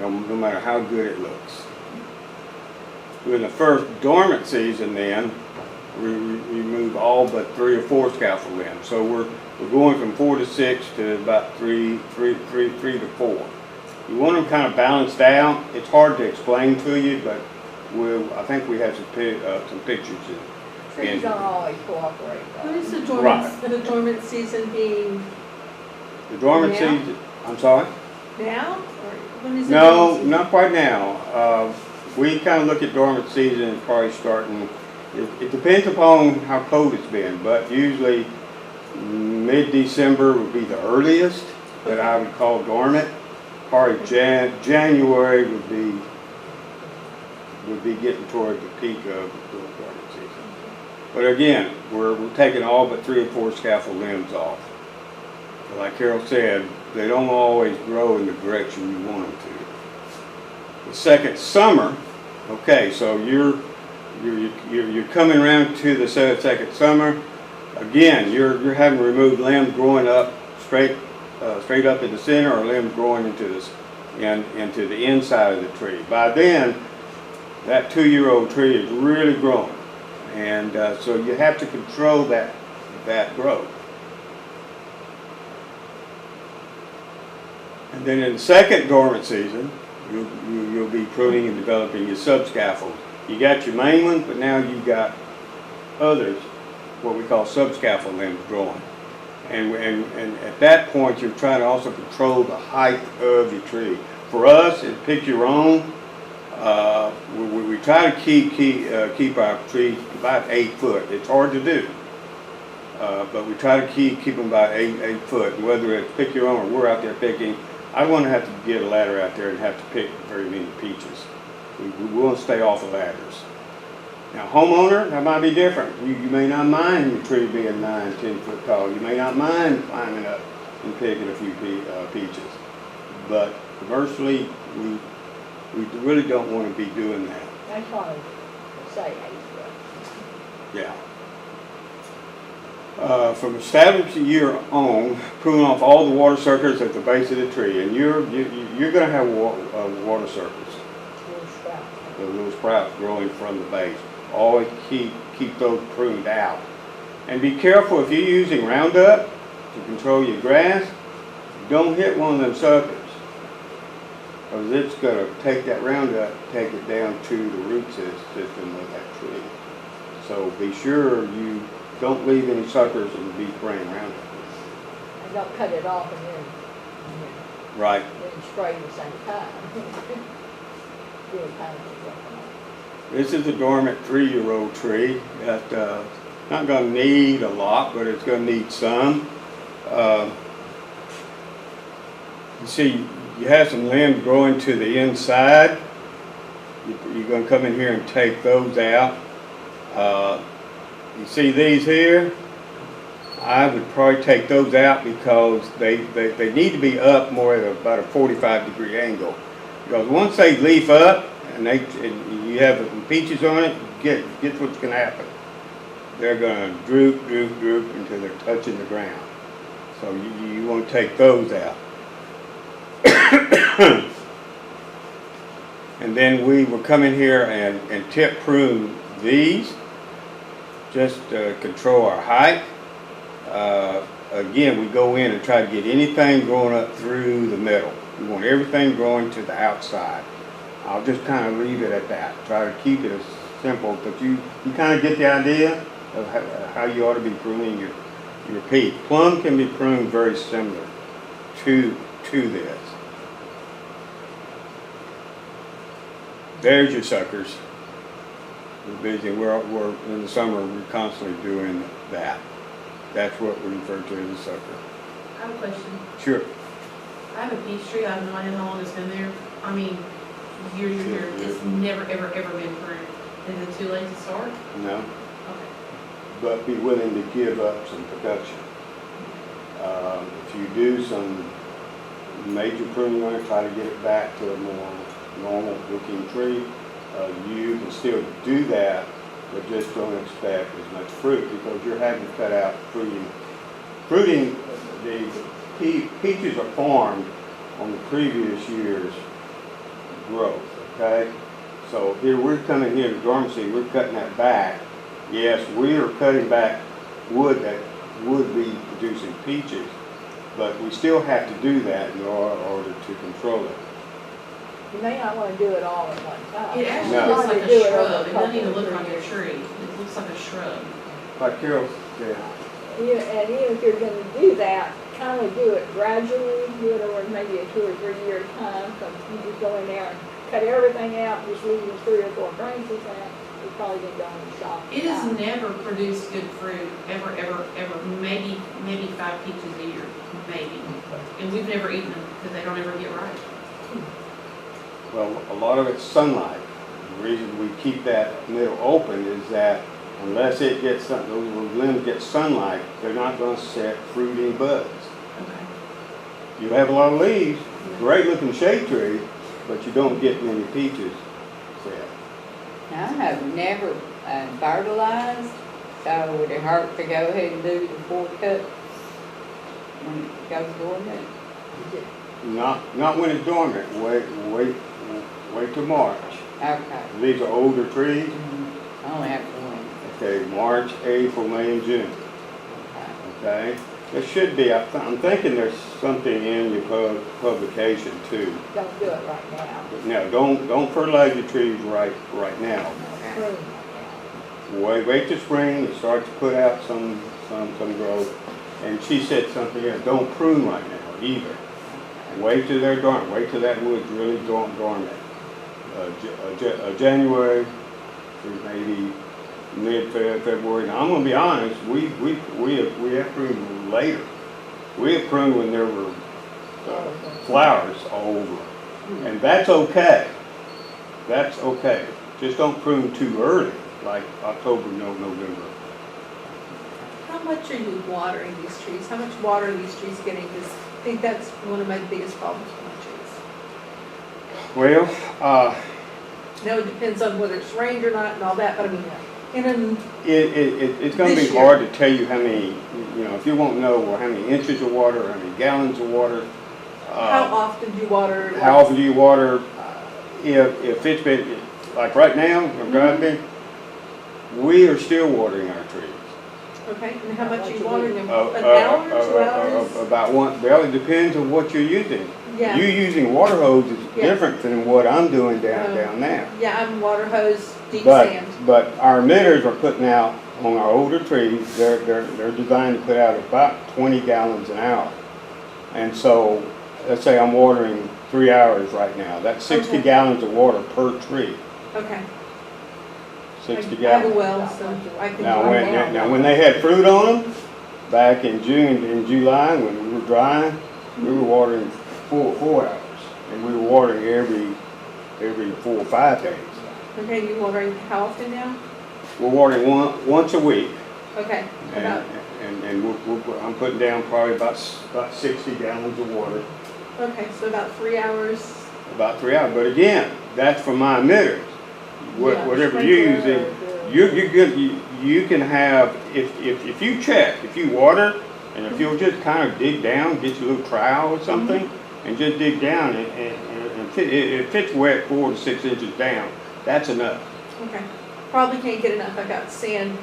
no matter how good it looks. During the first dormant season then, we remove all but 3 or 4 scaffold limbs. So we're going from 4 to 6 to about 3 to 4. You want them kind of balanced out. It's hard to explain to you, but I think we have some pictures. Trees don't always cooperate. When is the Right. dormant season being The dormant Now? season, I'm sorry? now? Or when is the No, dormant season? not quite now. We kind of look at dormant season as probably starting, it depends upon how cold it's been, but usually mid-December would be the earliest that I would call dormant. Probably January would be getting toward the peak of the dormant season. But again, we're taking all but 3 or 4 scaffold limbs off. Like Carol said, they don't always grow in the direction you want them to. The second summer, okay, so you're coming around to the second summer. Again, you're having removed limbs growing up straight up in the center, or limbs growing into the inside of the tree. By then, that 2-year-old tree is really growing, and so you have to control that growth. And then in the second dormant season, you'll be pruning and developing your subscaffolds. You got your main ones, but now you got others, what we call subscaffold limbs growing. And at that point, you're trying to also control the height of your tree. For us, it's pick your own. We try to keep our trees about 8 foot. It's hard to do, but we try to keep them about 8 foot. And whether it's pick your own or we're out there picking, I don't want to have to get a ladder out there and have to pick very many peaches. We want to stay off the ladders. Now, homeowner, that might be different. You may not mind your tree being 9, 10 foot tall. You may not mind climbing up and picking a few peaches. But commercially, we really don't want to be doing that. That's why I say 8 foot. Yeah. From establishing your own, prune off all the water circles at the base of the tree, and you're going to have water circles, the little sprouts growing from the base. Always keep those pruned out, and be careful if you're using Roundup to control your grass. Don't hit one of them suckers, because it's going to take that Roundup, take it down to the root system of that tree. So be sure you don't leave any suckers and be spraying Roundup. And don't cut it off and then Right. spray at the same time. Really kind of This is a dormant 3-year-old tree that not going to need a lot, but it's going to need some. You see, you have some limbs growing to the inside. You're going to come in here and take those out. You see these here? I would probably take those out because they need to be up more at about a 45-degree angle. Because once they leaf up and you have the peaches on it, guess what's going to happen? They're going to droop until they're touching the ground. So you want to take those out. And then we will come in here and tip prune these, just to control our height. Again, we go in and try to get anything growing up through the middle. We want everything growing to the outside. I'll just kind of leave it at that. Try to keep it as simple, but you kind of get the idea of how you ought to be pruning your peach. Plum can be pruned very similar to this. There's your suckers. We're busy. We're in the summer. We're constantly doing that. That's what we refer to as a sucker. I have a question. Sure. I have a peach tree. I have no idea how long it's been there. I mean, years. It's never, ever been pruned. Is it too late to start? No. Okay. But be willing to give up some production. If you do some major pruning on it, try to get it back to a more normal looking tree. You can still do that, but just don't expect as much fruit because you're having to cut out fruiting. Fruiting, the peaches are formed on the previous year's growth, okay? So here we're coming here to dormancy, we're cutting that back. Yes, we are cutting back wood that would be producing peaches, but we still have to do that in order to control it. You may not want to do it all at one time. It actually No. looks like You do a it over shrub. It doesn't even couple look of like a years. tree. It looks like a shrub. Like Carol said, And even if you're going to do that, kind of do it gradually, do it over maybe a 2 or 3 year time, because you just go in there and cut everything out, just leave the 3 or 4 branches out. It probably didn't go in the shop. It has never produced good fruit, ever, ever, ever. Maybe 5 peaches a year, maybe. And we've never eaten them because they don't ever get ripe. Well, a lot of it's sunlight. The reason we keep that middle open is that unless it gets something, those limbs get sunlight, they're not going to set fruiting buds. Okay. You have a lot of leaves, great looking shade tree, but you don't get many peaches set. I have never fertilized, so would it hurt to go ahead and do the 4 cups when it goes dormant? Not when it's dormant. Wait till March. Okay. These are older trees. I only have 1. Okay, March, April, May, and June. Okay. Okay. There should be. I'm thinking there's something in your publication too. Don't do it right now. But no, don't fertilize your trees right now. Prune right Wait till spring and start to put out some growth. And she said something else. Don't prune right now either. Wait till they're dormant. Wait till that wood's really dormant. January through maybe mid-February. Now I'm gonna be honest. We have pruned later. We have pruned when there were flowers all over, and that's okay. That's okay. Just don't prune too early, like October, November. How much are you watering these trees? How much water are these trees getting? Because I think that's one of my biggest problems with my trees. Well, Now, it depends on whether it's rained or not and all that, but I mean, it's going to be This year. hard to tell you how many, if you won't know well, how many inches of water or how many gallons of water. how often do you water? How often do you water? If it's been, like right now, where God's been, we are still watering our trees. Okay, and how much are you watering them? Uh, An hour, 2 hours? About one, well, it depends on what you're using. Yeah. You using water hose is Yeah. different than what I'm doing down there. Yeah, I'm water hose, deep But, sand. but our emitters are putting out, on our older trees, they're designed to put out about 20 gallons an hour. And so, let's say I'm watering 3 hours right now. That's 60 Okay. gallons of water per tree. Okay. 60 I have a gallons. well, so I can. Now, draw down. when they had fruit on them, back in June and July, when we were drying, we were watering 4 hours. And we were watering every 4 or 5 days. Okay, you watering how often now? We're watering once a week. Okay, And, about, I'm putting down probably about 60 gallons of water, okay, so about 3 hours. about 3 hours. But again, that's for my emitters. Yeah, Whatever you're sprinkler using, you can have, if you check, if you water, and if you'll just kind of dig down, get your little trowel or something, and just dig down, and if it's wet 4 to 6 inches down, that's enough. Okay, probably can't get enough. I got sand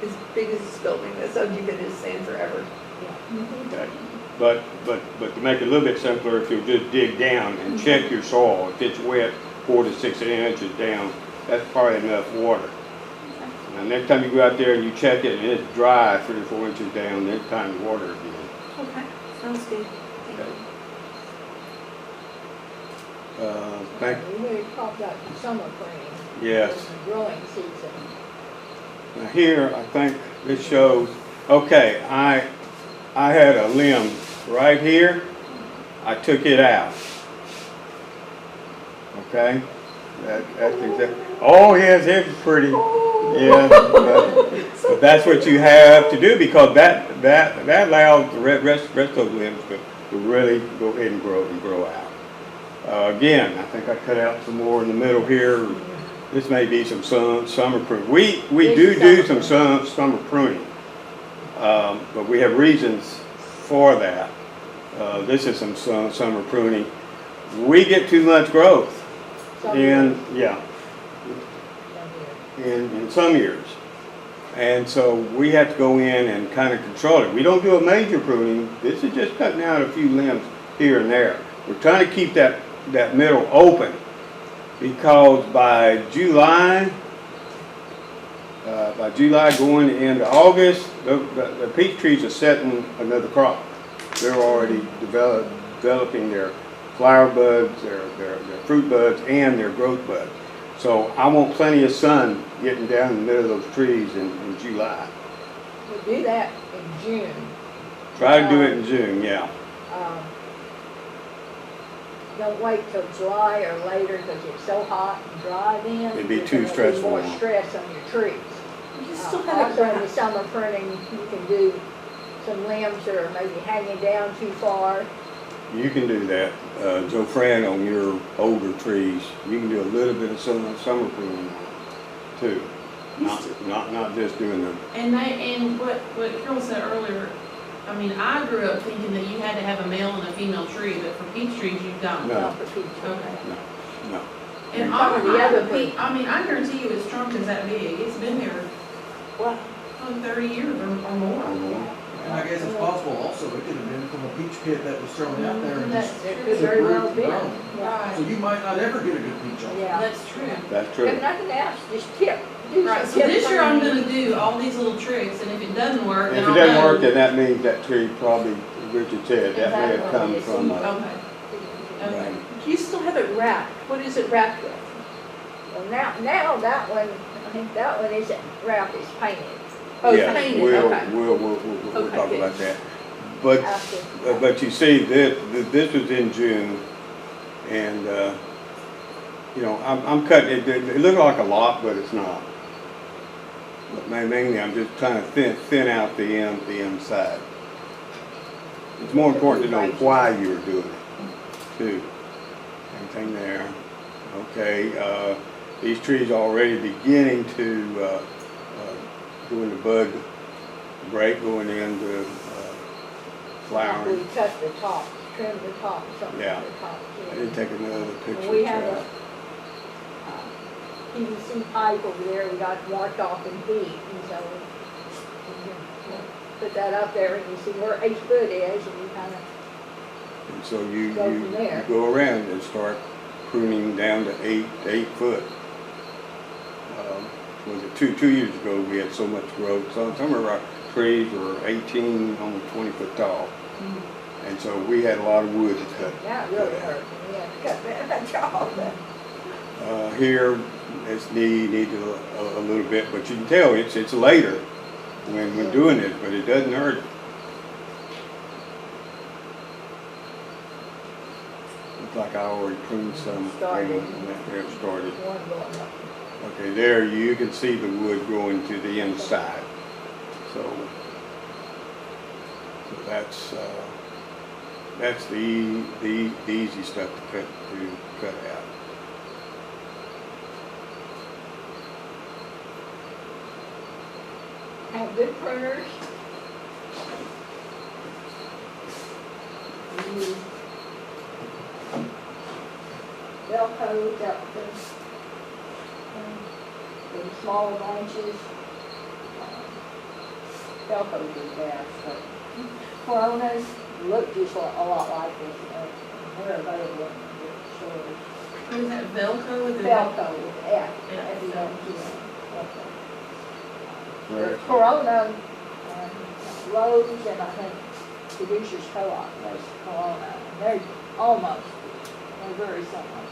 as big as this building. That's how deep it is, sand forever. Okay. But to make it a little bit simpler, if you'll just dig down and check your soil, if it's wet 4 to 6 inches down, that's probably enough water. Now, next time you go out there and you check it and it's dry 3 or 4 inches down, next time you water again. Okay, sounds good. Thank Okay. you. Thank We really called that summer pruning. Yes. It's the growing season. Now here, I think this shows, okay, I had a limb right here. I took it out. Okay? That's exactly. Oh yes, it's pretty. Yeah, but that's what you have to do, because that allows the rest of those limbs to really go ahead and grow out. Again, I think I cut out some more in the middle here. This may be some summer pruning. We do some summer pruning, but we have reasons for that. This is some summer pruning. We get too much growth in some years, and so we have to go in and kind of control it. We don't do a major pruning. This is just cutting out a few limbs here and there. We're trying to keep that middle open, because by July going into August, the peach trees are setting another crop. They're already developing their flower buds, their fruit buds, and their growth buds. So I want plenty of sun getting down in the middle of those trees in July. We do that in June. Try to do it in June, yeah. Um, Don't wait till July or later because it's so hot and dry then. It'd be you're too gonna stressful More on 'em. stress on your trees. You still have it Also in the wrapped. summer pruning, you can do some limbs that are maybe hanging down too far. You can do that. Joe Fran, on your older trees, you can do a little bit of summer pruning on it too. Not just doing the, And what Carol said earlier, I mean, I grew up thinking that you had to have a male and a female tree, but for peach trees, you don't. No. Not for peach. Okay. no. And Some of the I other have a peach, I mean, I guarantee you its trunk is that big. It's been there Well, probably 30 years or more. And I guess it's possible also, it could have been from a peach pit that was thrown out there and just it could very well root be. and grown. Yeah. So you might not ever get a good peach off. Yeah. That's true. That's true. Have nothing else, just tip. Do Right, some so tip this year I'm pruning. gonna do all these little tricks, and if it doesn't work, then If I'll it doesn't know. work, then that means that tree probably, Richard said, that may have come from, Okay, okay. You still have it wrapped. What is it wrapped with? Well, now that one, I think that one isn't wrapped, it's painted. Oh, yeah, painted, we'll okay. we'll Okay, talk good. about that. But But you see, this was in June, and, you know, I'm cutting, it looked like a lot, but it's not. But mainly, I'm just trying to thin out the inside. It's more important to know why you're doing it, too. Anything there? Okay, these trees are already beginning to, doing the bud break, going into, flowering. We cut the top, trim the top, something Yeah. to the top. I too. didn't take another picture. And we have Trav. a PVC pipe over there, we got marked off in feet, and so we put that up there, and you see where 8 foot is, and you kind of, And so you Go from there. go around and start pruning down to 8 foot. Was it two years ago, we had so much growth, so some of our trees were 18, almost 20 foot tall. And so we had a lot of wood to cut. that really hurt, we had to cut that job, but Here, it's need a little bit, but you can tell it's later when doing it, but it doesn't hurt it. Looks like I already pruned some. Started. And that there started. one going up. Okay, there you can see the wood going to the inside. So that's the easy stuff to cut out. Have good pruners. We use Velcros up the smaller branches. Velcros is best, but Coronas look just a lot like this. They're available in the stores. What is that, Velcro with the? Velcro with F. Yeah. Velcro. Right. Corona, Lowe's, and I think Producers Co-op, there's Corona, and they're almost, they're very similar.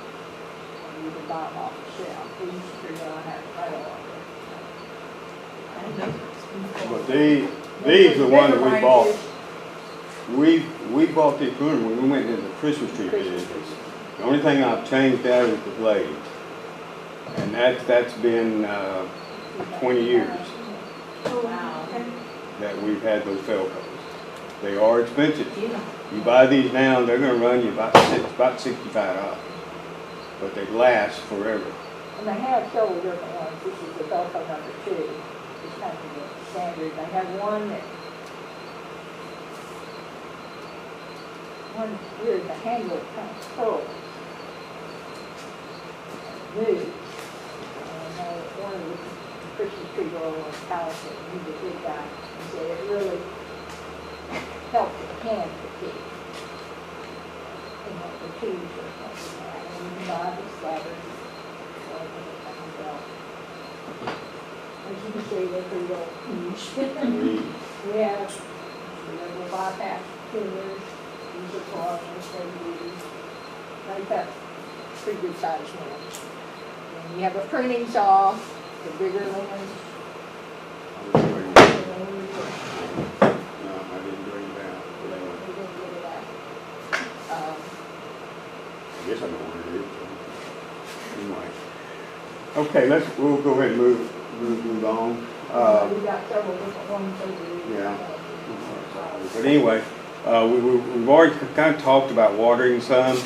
And you can buy them off the shelf, we used to figure out how to trail on But these are the ones that we bought. We bought these pruners when we went into the Christmas tree business. The only thing I've changed out is the blade. And that's been 20 years Wow. that we've had those Velcros. They are expensive. Yeah. You buy these now, they're gonna run you about $65. But they last forever. And they have several different ones, this is the Velcro number 2, it's kind of the standard, they have one here, the handle kind of curls. Moves. And one of the Christmas tree girl in Palestine, he's a big guy, he said it really helped the hand fatigue. You know, the tubes or something like that, and you can buy the slabbers. As you can see, they're pretty well huge. We have little bypass tuners, these are Coronas, they use. They cut pretty good sized ones. And You have a pruning saw, the bigger ones. No, I didn't bring that. We didn't get it out. I guess I know what it is. Anyway. Okay, we'll go ahead and move on. We got several different ones over there. Yeah. But anyway, we've already kind of talked about watering some.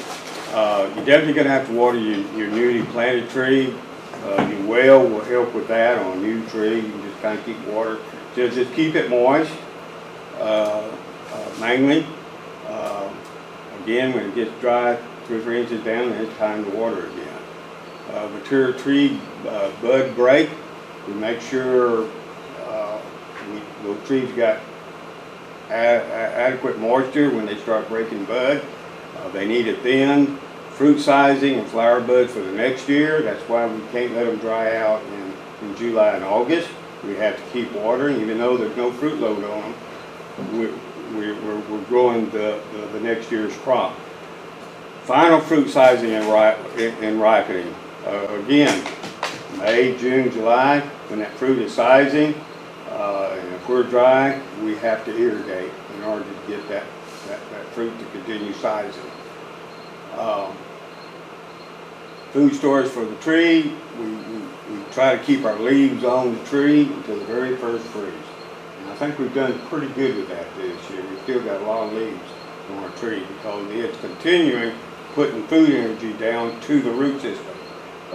You're definitely gonna have to water your newly planted tree. Your well will help with that on a new tree. You can just kind of keep water. Just keep it moist, mainly. Again, when it gets dry, 2 or 3 inches down, then it's time to water again. Mature tree bud break. We make sure those trees got adequate moisture when they start breaking bud. They need it then. Fruit sizing and flower buds for the next year. That's why we can't let them dry out in July and August. We have to keep watering, even though there's no fruit load on them. We're growing the next year's crop. Final fruit sizing and ripening. Again, May, June, July, when that fruit is sizing, and if we're dry, we have to irrigate in order to get that fruit to continue sizing. Food storage for the tree, we try to keep our leaves on the tree until the very first freeze. And I think we've done pretty good with that this year. We've still got a lot of leaves on our tree because it's continuing putting food energy down to the root system.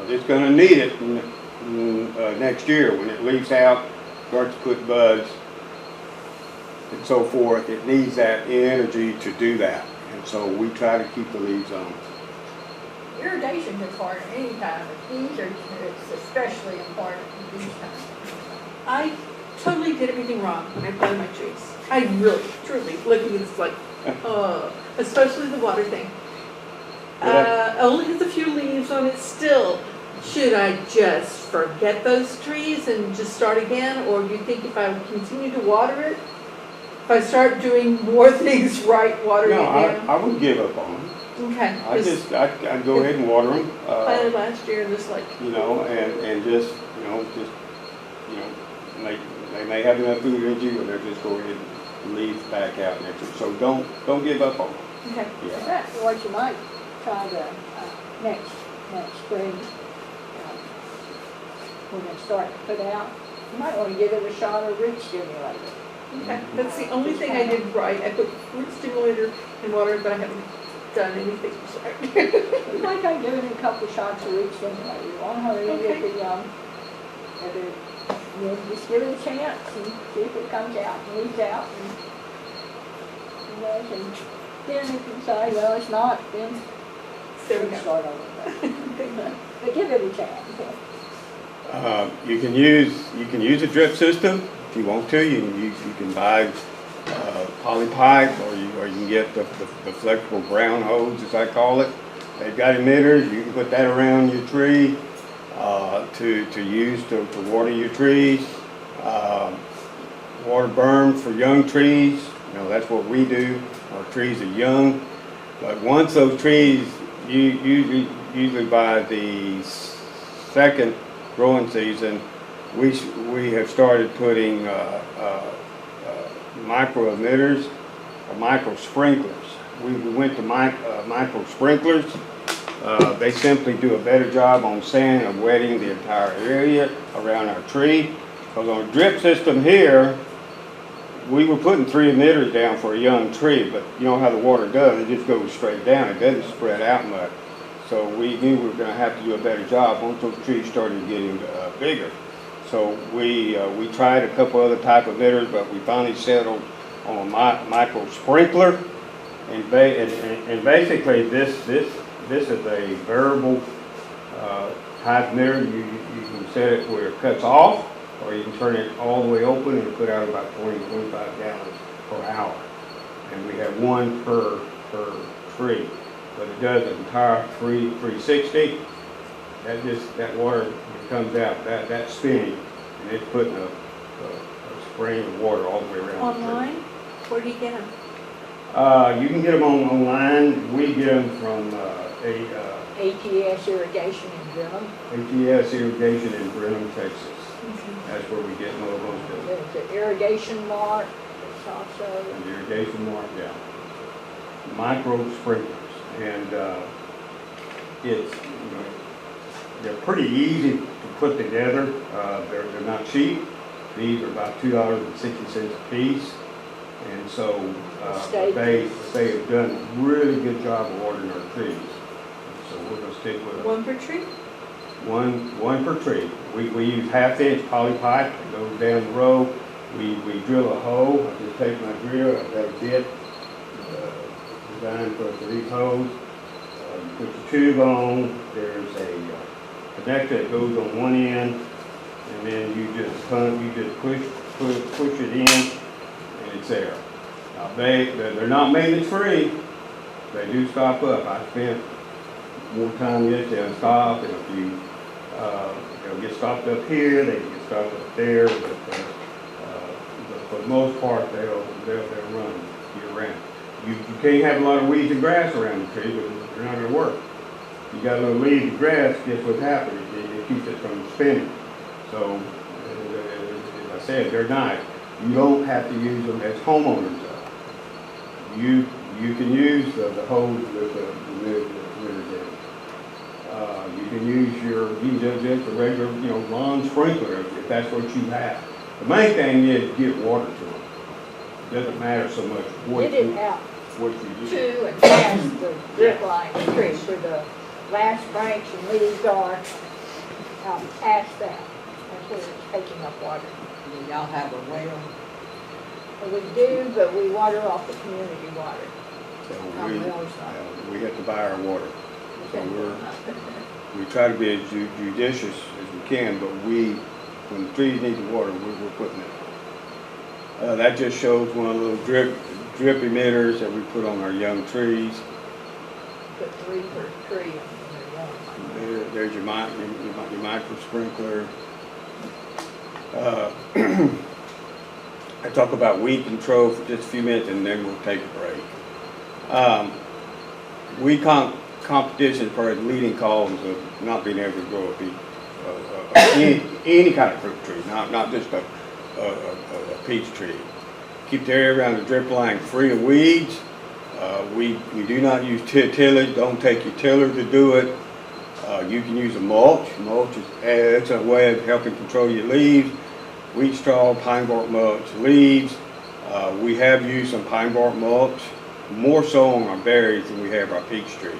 It's going to need it next year when it leaves out, starts to put buds and so forth. It needs that energy to do that. And so we try to keep the leaves on. Irrigation's important any time, but these are, it's especially important these times. I totally did everything wrong when I planted my trees. I really, truly, looking at this like, especially the water thing. Only has a few leaves on it still. Should I just forget those trees and just start again? Or do you think if I continue to water it, if I start doing more things right, watering No, it down? I wouldn't give up on them. Okay. I'd go ahead and water them. Planted last year and just like. And they may have enough food energy, but they'll just go ahead and leave back out next year. So don't give up on them. Okay. Yeah. That's what you might try to, next spring, when they start to put out, you might want to give it a shot of root stimulator. Okay. That's the only thing I did right. I put root stimulator in water, but I haven't done anything. You might try giving it a couple shots of root stimulator. You want to hurry and get the young. Just give it a chance and see if it comes out and leaves out. And then if you say, well, it's not, then There we we'll go. start over. But give it a chance. You can use a drip system if you want to. You can buy poly pipe, or you can get the flexible ground hose, as I call it. They've got emitters. You can put that around your tree to use to water your trees. Water berm for young trees. That's what we do. Our trees are young, but once those trees, usually by the second growing season, we have started putting micro emitters or micro sprinklers. We went to micro sprinklers. They simply do a better job on sanding and wetting the entire area around our tree. Because on a drip system here, we were putting 3 emitters down for a young tree, but you know how the water does, it just goes straight down, it doesn't spread out much. So we knew we were going to have to do a better job once those trees started getting bigger. So we tried a couple other type of emitters, but we finally settled on a micro sprinkler. And basically this is a variable type emitter. You can set it where it cuts off, or you can turn it all the way open and put out about 20-25 gallons per hour. And we have one per tree, but it does an entire 360. That water that comes out, that's spinning, and it's putting a spray of water all the way around Online? Where do you get them? the tree. You can get them online. We get them from a ATS Irrigation in Brenham. ATS Irrigation in Brenham, Texas. That's where we get most of those bills. There's the Irrigation Mart, it's also, And the irrigation mark, yeah. Micro sprinklers, and it's, you know, they're pretty easy to put together. They're not cheap. These are about $2.60 a piece, and so they have done a really good job of watering our trees. So we're gonna stick with them. One per tree? One per tree. We use 1/2-inch poly pipe that goes down the row. We drill a hole. I just take my drill, I've got a bit designed for these holes. You put the tube on, there's a connector that goes on one end, and then you just pump, you just push it in, and it's there. Now they're not maintenance free. They do stop up. I spent more time yesterday on stop, and if you they'll get stopped up here, they can get stopped up there, but for the most part, they'll run year round. You can't have a lot of weeds and grass around the tree, but they're not going to work. You got a little leaves and grass, guess what happens? It keeps it from spinning. So, as I said, they're nice. You don't have to use them as homeowners. You can use the hose with the lid in. You can use just a regular, lawn sprinkler if that's what you have. The main thing is get water to them. It doesn't matter so much get it out what you use. to and past the drip line tree where the last branch and leaves are, past that. That's where it's taking up water. Do y'all have a well? And we do, but we water off the community water. So Our well's not. we have to buy our water. So we try to be as judicious as we can, but when the trees need the water, we're putting it. That just shows one of the little drip emitters that we put on our young trees. Put 3 per tree in the young. There's your micro sprinkler. I talk about weed control for just a few minutes, and then we'll take a break. Weed competition for the leading cause of not being able to grow any kind of fruit tree, not just a peach tree. Keep the area around the drip line free of weeds. We do not use tillage. Don't take your tiller to do it. You can use a mulch. Mulch it's a way of helping control your leaves. Wheat straw, pine bark mulch, leaves. We have used some pine bark mulch, more so on our berries than we have our peach trees.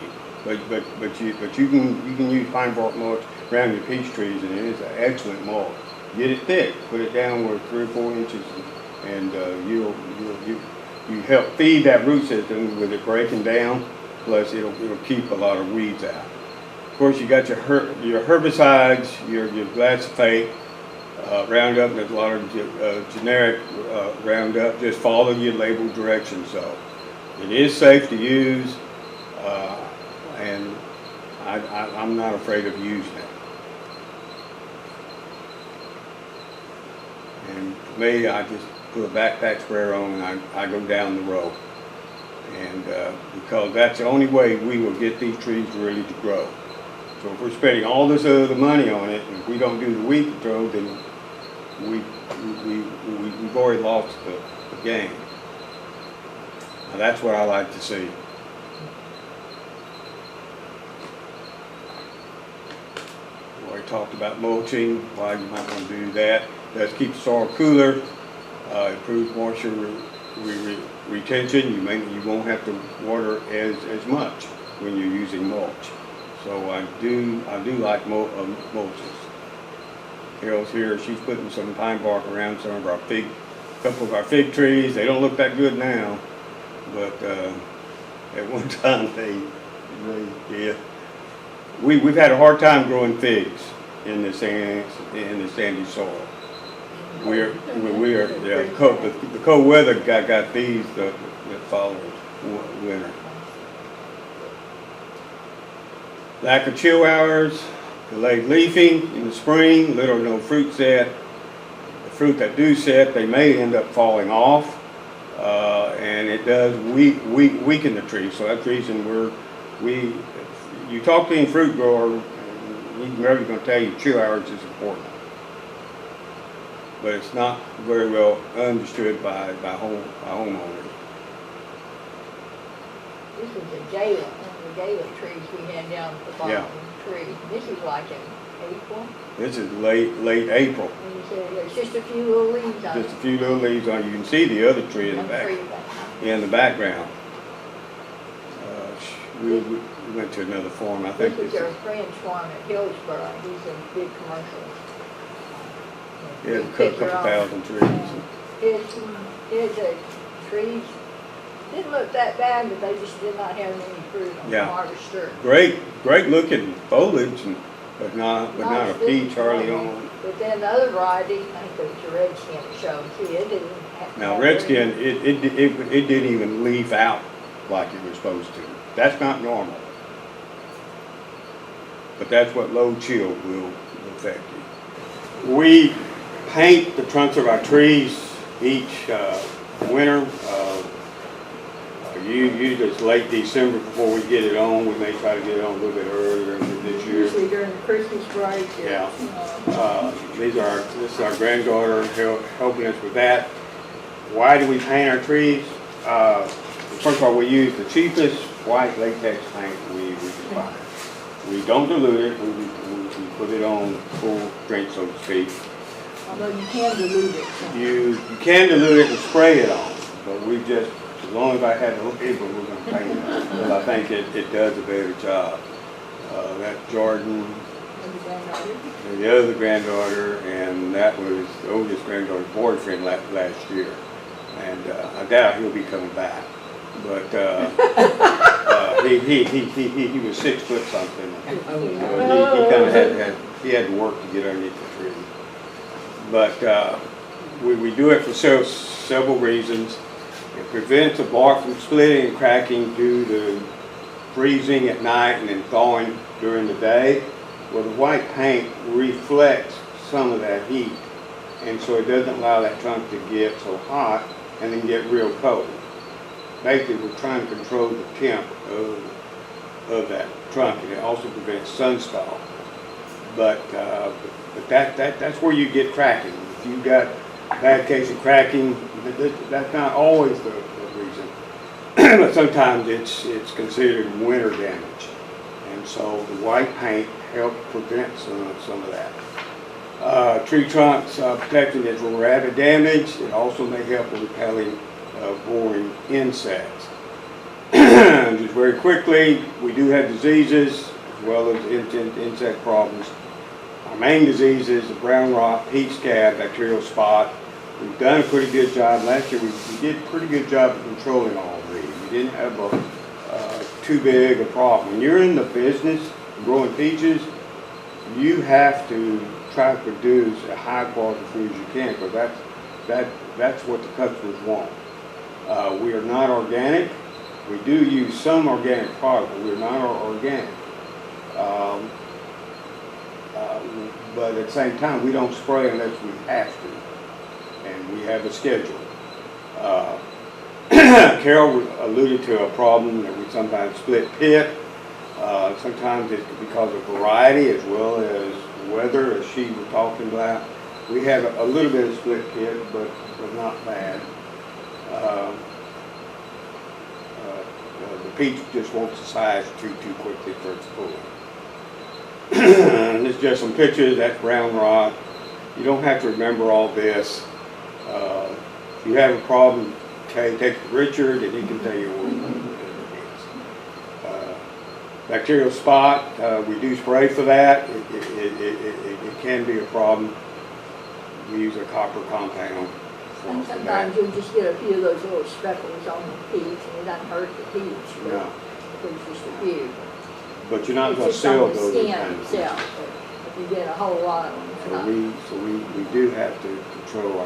But you can use pine bark mulch around your peach trees, and it is an excellent mulch. Get it thick, put it down where 3 or 4 inches, and you help feed that root system with it breaking down. Plus, it'll keep a lot of weeds out. Of course, you got your herbicides, your glyphosate, Roundup. There's a lot of generic Roundup. Just follow your label directions. So it is safe to use, and I'm not afraid of using it. And for me, I just put a backpack sprayer on and I go down the row. And because that's the only way we will get these trees ready to grow. So if we're spending all this other money on it, and if we don't do the weed control, then we've already lost the game. Now that's what I like to see. We already talked about mulching, why you might want to do that. It does keep the soil cooler, improves moisture retention. You won't have to water as much when you're using mulch. So I do like mulches. Carol's here. She's putting some pine bark around some of our couple of our fig trees. They don't look that good now, but at one time yeah. We've had a hard time growing figs in the sandy soil. The cold weather got these the following winter. Lack of chill hours, delayed leafing in the spring, little or no fruit set. The fruit that do set, they may end up falling off, and it does weaken the tree. So that's the reason we're you talk to any fruit grower, and they're gonna tell you chill hours is important. But it's not very well understood by homeowners. This was a gala, one of the gala trees we had down at the bottom Yeah. of the tree. This is like in April, This is late April. and you said there's just a few little leaves on it. Just a few little leaves on. You can see the other tree in the One back, tree back. in the background. We went to another farm. I think This this is our is. friend Swan at Hillsborough, he's a big commercial. Yeah, Big a picture couple on thousand trees. His trees didn't look that bad, but they just did not have any fruit on the Yeah. harvester. Great looking foliage, but not a Nice, peach big hardly one. on. But then the other variety, I think it was the Redskin it showed, see, it didn't have. Now Redskin, it didn't even leaf out like it was supposed to. That's not normal. But that's what low chill will affect you. We paint the trunks of our trees each winter. Usually it's late December before we get it on. We may try to get it on a little bit earlier this year. Usually during the Christmas break. Yeah. This is our granddaughter helping us with that. Why do we paint our trees? First of all, we use the cheapest white latex paint we can find. We don't dilute it. We put it on full strength, so to speak. Although you can dilute it. so. You can dilute it and spray it on, but we just, as long as I had the label, we're going to paint it. Because I think it does a better job. That's Jordan, And the granddaughter. and the other granddaughter, and that was the oldest granddaughter's boyfriend last year. And I doubt he'll be coming back. But he was 6 foot something. He kind of had to work to get underneath the tree. But we do it for several reasons. It prevents the bark from splitting and cracking due to freezing at night and then thawing during the day. Well, the white paint reflects some of that heat, and so it doesn't allow that trunk to get so hot and then get real cold. Basically, we're trying to control the temp of that trunk, and it also prevents sunspout. But that's where you get cracking. If you've got a bad case of cracking, that's not always the reason. But sometimes it's considered winter damage. And so the white paint helps prevent some of that. Tree trunks protecting it from rabbit damage. It also may help with repelling boring insects. Just very quickly, we do have diseases as well as insect problems. Our main diseases are brown rot, peach scab, bacterial spot. We've done a pretty good job. Last year we did a pretty good job of controlling all of these. We didn't have too big a problem. When you're in the business of growing peaches, you have to try to produce a high quality food as you can, because that's what the customers want. We are not organic. We do use some organic product, but we're not organic. But at the same time, we don't spray unless we have to, and we have a schedule. Carole alluded to a problem that we sometimes split pit. Sometimes it's because of variety as well as weather, as she was talking about. We have a little bit of split pit, but not bad. The peach just won't size too quickly for its full. And it's just some pictures. That's brown rot. You don't have to remember all this. If you have a problem, take it to Richard, and he can tell you what it is. Bacterial spot, we do spray for that. It can be a problem. We use a copper compound for And that. sometimes you'll just get a few of those little speckles on the peach, and it doesn't hurt the peach. but No. It's just a few. But you're not It's going to just sell on the those skin kinds of things. itself, but if you get a whole lot of them, it's not. So we do have to control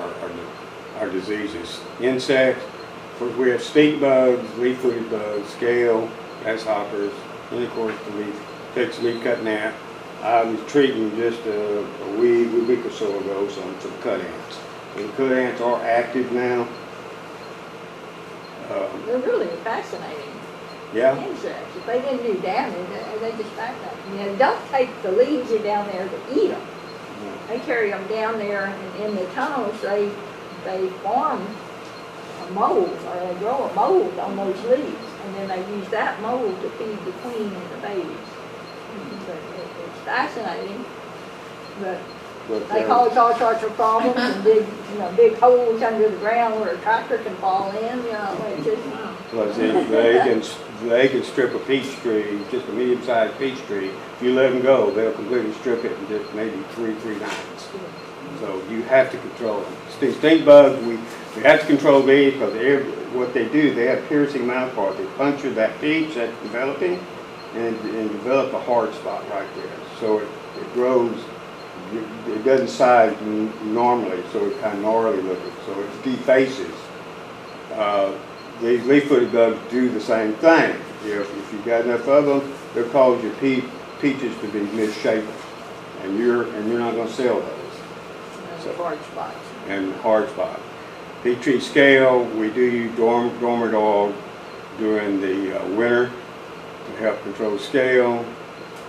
our diseases. Insects, of course, we have stink bugs, leaf-footed bugs, scale, grasshoppers, and of course the leaf cutting ant. I was treating just a week or so ago some cut ants. And the cut ants are active now. They're really fascinating. Yeah, insects. If they didn't do damage, they just back up. Don't take the leaves down there to eat them. They carry them down there, and in the tunnels, they form a mold, or they grow a mold on those leaves, and then they use that mold to feed the queen and the babies. But it's fascinating, but but they cause all sorts of problems and big holes under the ground where a tractor can fall in, it's just, plus they can strip a peach tree, just a medium-sized peach tree. If you let them go, they'll completely strip it in just maybe three nights. So you have to control them. Stink bugs, we have to control these because what they do, they have piercing mouth parts. They puncture that peach that's developing and develop a hard spot right there. So it grows, it doesn't size normally, so it's kind of gnarly looking. So it defaces. These leaf-footed bugs do the same thing. If you've got enough of them, they'll cause your peaches to be misshapen, and you're not going to sell those. and hard spots. And hard spot. Peach tree scale, we do use dormant oil during the winter to help control scale.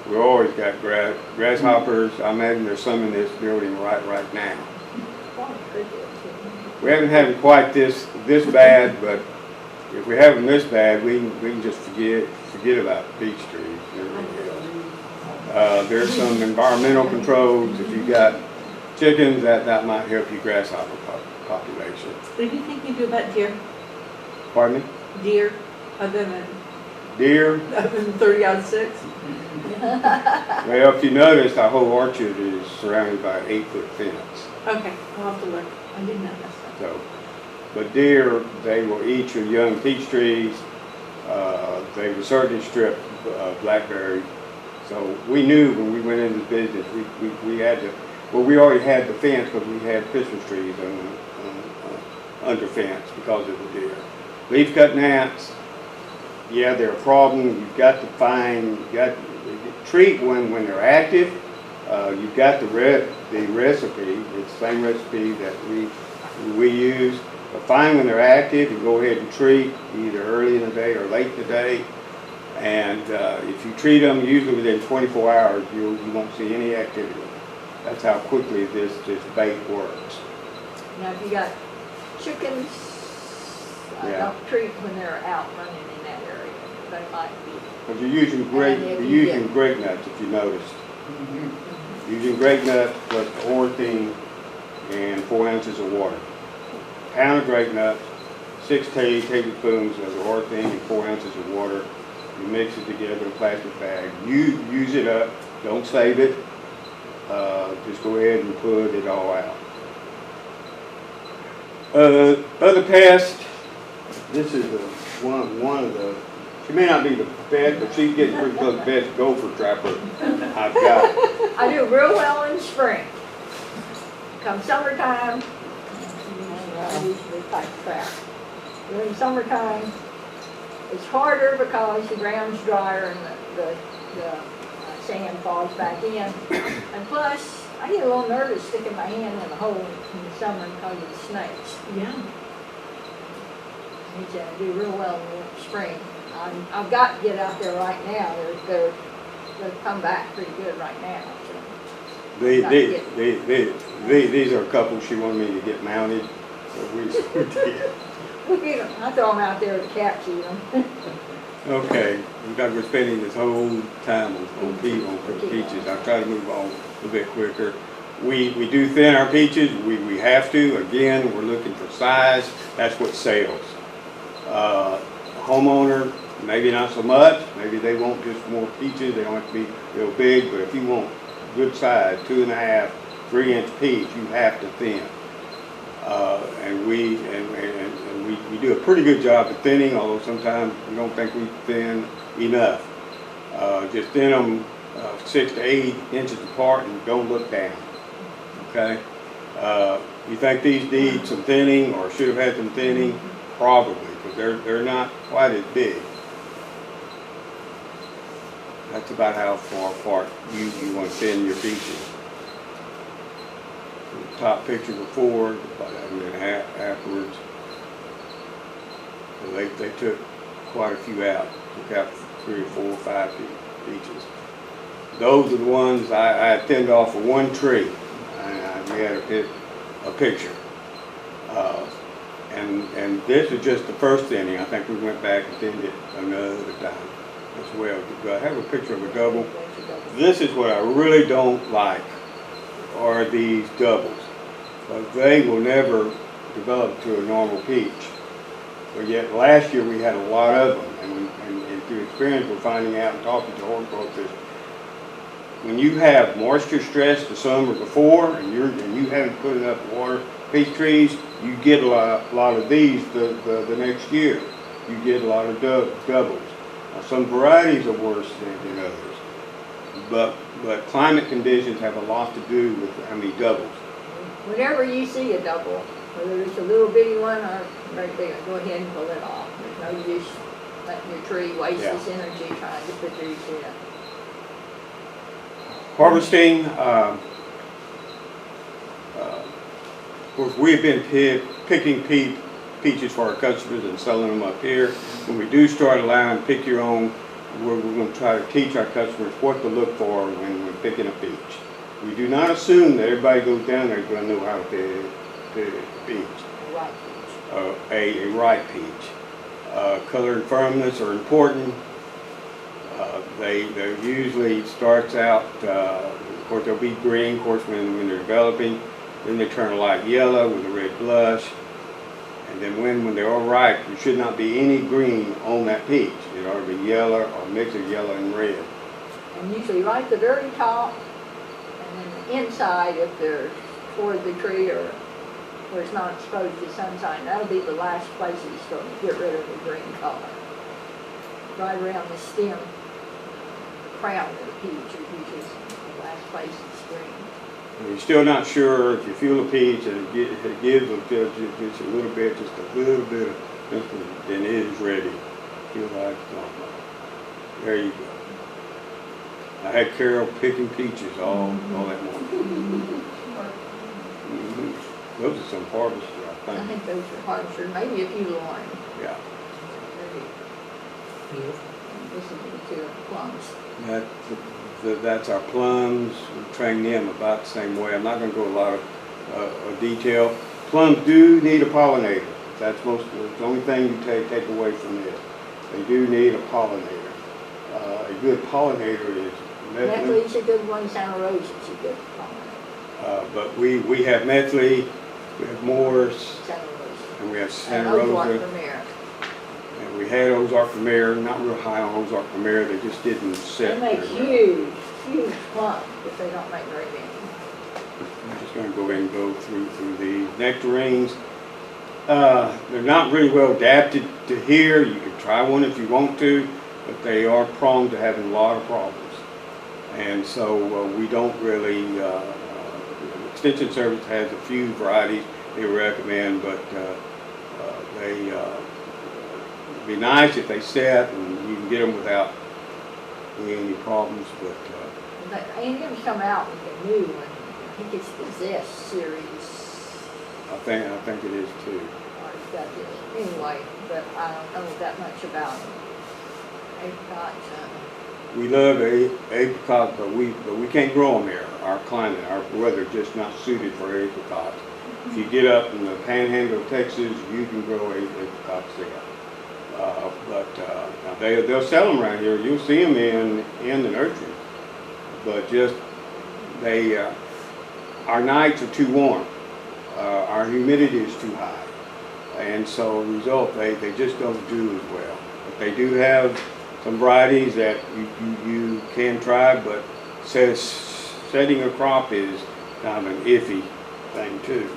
We always got grasshoppers. I imagine there's some in this building right now. We haven't had it quite this bad, but if we have them this bad, we can just forget about peach trees and everything else. There's some environmental controls. If you got chickens, that might help your grasshopper population. What do you think you do about deer? Pardon me? Deer, other than Deer? 30 out of 6? Well, if you notice, our whole orchard is surrounded by an 8-foot fence. Okay, I'll have to look. I didn't know that. So, but deer, they will eat your young peach trees. They will certainly strip blackberries. So we knew when we went into business, we had to. Well, we already had the fence because we had Christmas trees under fence because of the deer. Leaf cut gnats, yeah, they're a problem. You've got to treat when they're active. You've got the recipe. It's the same recipe that we use. But find when they're active and go ahead and treat either early in the day or late in the day. And if you treat them, usually within 24 hours, you won't see any activity. That's how quickly this bait works. Now, if you got chickens, Yeah. don't treat when they're out running in that area. They might be. But you're using grape nuts, if you noticed. Using grape nuts plus orthine and 4 ounces of water. Pound of grape nuts, 6 tablespoons of orthine and 4 ounces of water. You mix it together in a plastic bag. You use it up. Don't save it. Just go ahead and put it all out. Other pests. This is one of the. She may not be the best, but she's getting pretty close to the best gopher trapper I've got. I do real well in spring. Come summertime, I usually type trap. During summertime, it's harder because the ground's drier and the sand falls back in. And plus, I get a little nervous sticking my hand in the hole in the summer because of the snakes. Yeah. I do real well in the spring. I've got to get out there right now. They've come back pretty good right now. So. These are a couple she wanted me to get mounted, so we did. We get them. I throw them out there to cats eat them. Okay, we're spending this whole time on peaches. I'll try to move on a little bit quicker. We do thin our peaches. We have to. Again, we're looking for size. That's what sells. Homeowner, maybe not so much. Maybe they want just more peaches. They don't have to be real big. But if you want good size, 2.5, 3-inch peach, you have to thin. And we do a pretty good job of thinning, although sometimes we don't think we thin enough. Just thin them 6 to 8 inches apart and don't look down. Okay. You think these need some thinning or should have had some thinning? Probably, because they're not quite as big. That's about how far apart you want to thin your peaches. The top picture before, and then afterwards. They took quite a few out, took out 3 or 4 or 5 peaches. Those are the ones I thinned off of one tree, and we had a picture. And this is just the first thinning. I think we went back and thinned it another time as well. I have a picture of a double. This is what I really don't like, are these doubles. But they will never develop to a normal peach. But yet last year we had a lot of them, and through experience we're finding out and talking to horticulturists, when you have moisture stress the summer before and you haven't put enough water, peach trees, you get a lot of these the next year. You get a lot of doubles. Now, some varieties are worse than others, but climate conditions have a lot to do with how many doubles. Whenever you see a double, whether it's a little bitty one or right there, go ahead and pull it off. There's no use letting your tree waste its energy trying to produce it. Harvesting, of course, we've been picking peaches for our customers and selling them up here. When we do start allowing pick your own, we're going to try to teach our customers what to look for when we're picking a peach. We do not assume that everybody goes down there is going to know how to pick a peach. A ripe peach. Color and firmness are important. They usually starts out, of course they'll be green, of course when they're developing, then they turn a light yellow with a red blush, and then when they're all ripe, there should not be any green on that peach. It ought to be yellow or mix of yellow and red. And usually right at the very top, and then the inside, if they're toward the tree or where it's not exposed to sunshine, that'll be the last place you start to get rid of the green color. Right around the stem, crown of the peach, which is the last place it's green. And you're still not sure if you feel a peach and it gives just a little bit of something, then it is ready. Feel like there you go. I had Carol picking peaches all that morning. Those are some harvesters, I I think. think those are harvester, maybe a few Lauren. Yeah. This is the plums. That's our plums. We train them about the same way. I'm not going to go a lot of detail. Plums do need a pollinator. That's the only thing you take away from this. They do need a pollinator. A good pollinator is Methley's a good one, Santa Rosa's a good pollinator. but we have Methley, we have Morris, Santa Rosa. and we have Santa And Ozark Rosa. Premier. And we had Ozark Premier, not real high on Ozark Premier. They just didn't They set make very well. huge plums, but they don't make very many. I'm just going to go ahead and go through the nectarines. They're not really well adapted to here. You can try one if you want to, but they are prone to having a lot of problems. And so we don't really, Extension Service has a few varieties they recommend, but it'd be nice if they set and you can get them without any problems, but A&M's come out with a new one. I think it's the Zest series. I think it is too. Or it's got this. Anyway, but I don't know that much about them. Apricots, We love apricots, but we can't grow them here. Our climate, our weather, just not suited for apricots. If you get up in the panhandle of Texas, you can grow apricots there. Now they'll sell them around here. You'll see them in the nursery, but just our nights are too warm. Our humidity is too high, and so as a result, they just don't do as well. But they do have some varieties that you can try, but setting a crop is kind of an iffy thing too.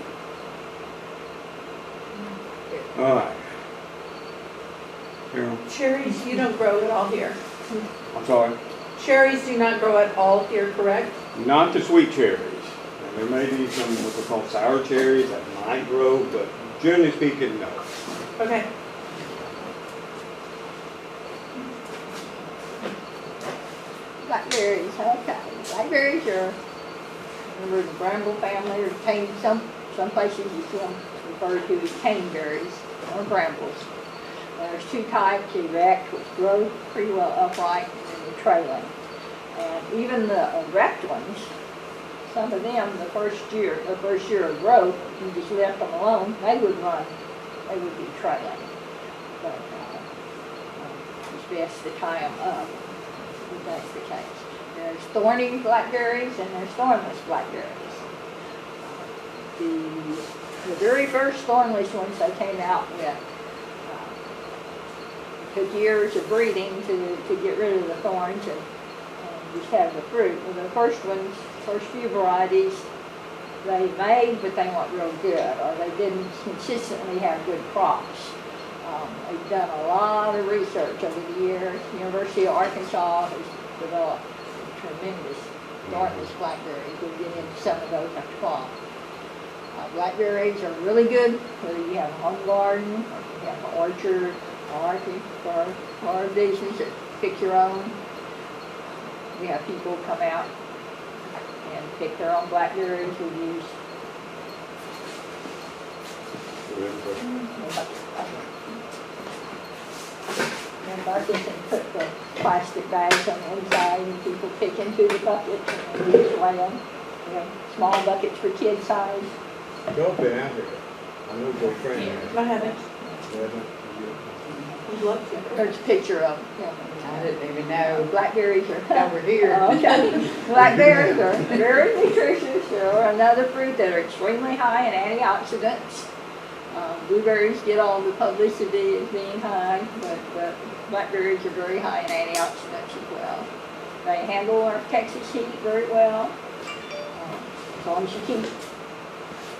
All right. Carol? Cherries, you don't grow at all here. I'm sorry. Cherries do not grow at all here, correct? Not the sweet cherries. Now, there may be some what they call sour cherries that might grow, but generally speaking, no. Okay. blackberries, okay. Blackberries are remember the bramble family, or cane, some places you see them referred to as caneberries or brambles. There's two types, the erect, which grow pretty well upright, and then the trailing. And even the erect ones, some of them, the first year of growth, you just left them alone, they would run, they would be trailing. But it's best to tie them up, if that's the case. There's thorny blackberries and there's thornless blackberries. The very first thornless ones they came out with took years of breeding to get rid of the thorns and just have the fruit. Well, the first few varieties, they made, but they weren't real good, or they didn't consistently have good crops. They've done a lot of research over the years. University of Arkansas has developed tremendous thornless blackberries. We'll get into some of those after fall. Blackberries are really good whether you have a home garden or you have an orchard, or if you for business that pick your own. We have people come out and pick their own blackberries. We use buckets and put the plastic bags on the inside, and people pick into the buckets and then just weigh them. We have small buckets for kid size. Y'all been out here. I know your friend. I haven't. I'd love to. There's a picture of them. I didn't even know Blackberries are over here. Okay. Blackberries are very nutritious. They're another fruit that are extremely high in antioxidants. Blueberries get all the publicity as being high, but blackberries are very high in antioxidants as well. They handle our Texas heat very well. As long as you keep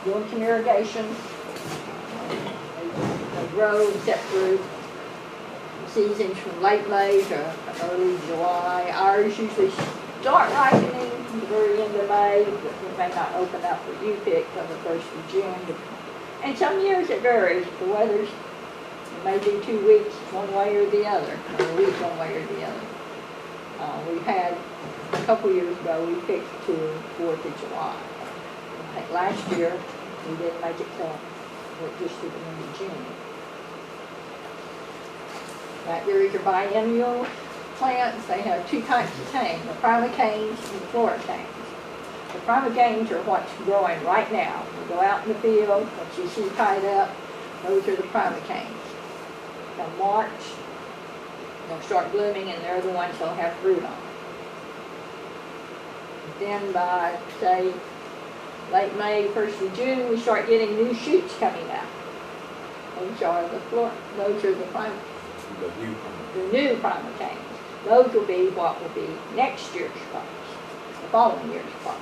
doing some irrigation, they grow and set fruit. Seasons from late May to early July. Ours usually start ripening at the very end of May, but we may not open up for you pick till the 1st of June. And some years it varies. The weather's, it may be 2 weeks one way or the other, or a week one way or the other. We had, a couple years ago, we picked to 4th of July. I think last year, we didn't make it till just to the end of June. Blackberries are biennial plants. They have two types of canes, the primocanes and the floricanes. The primocanes are what's growing right now. You go out in the field, what you see tied up, those are the primocanes. Come March, they'll start blooming and they're the ones that'll have fruit on. Then by, say, late May, 1st of June, we start getting new shoots coming out. Those are the new primocanes. Those will be what will be next year's crops, the following year's crops.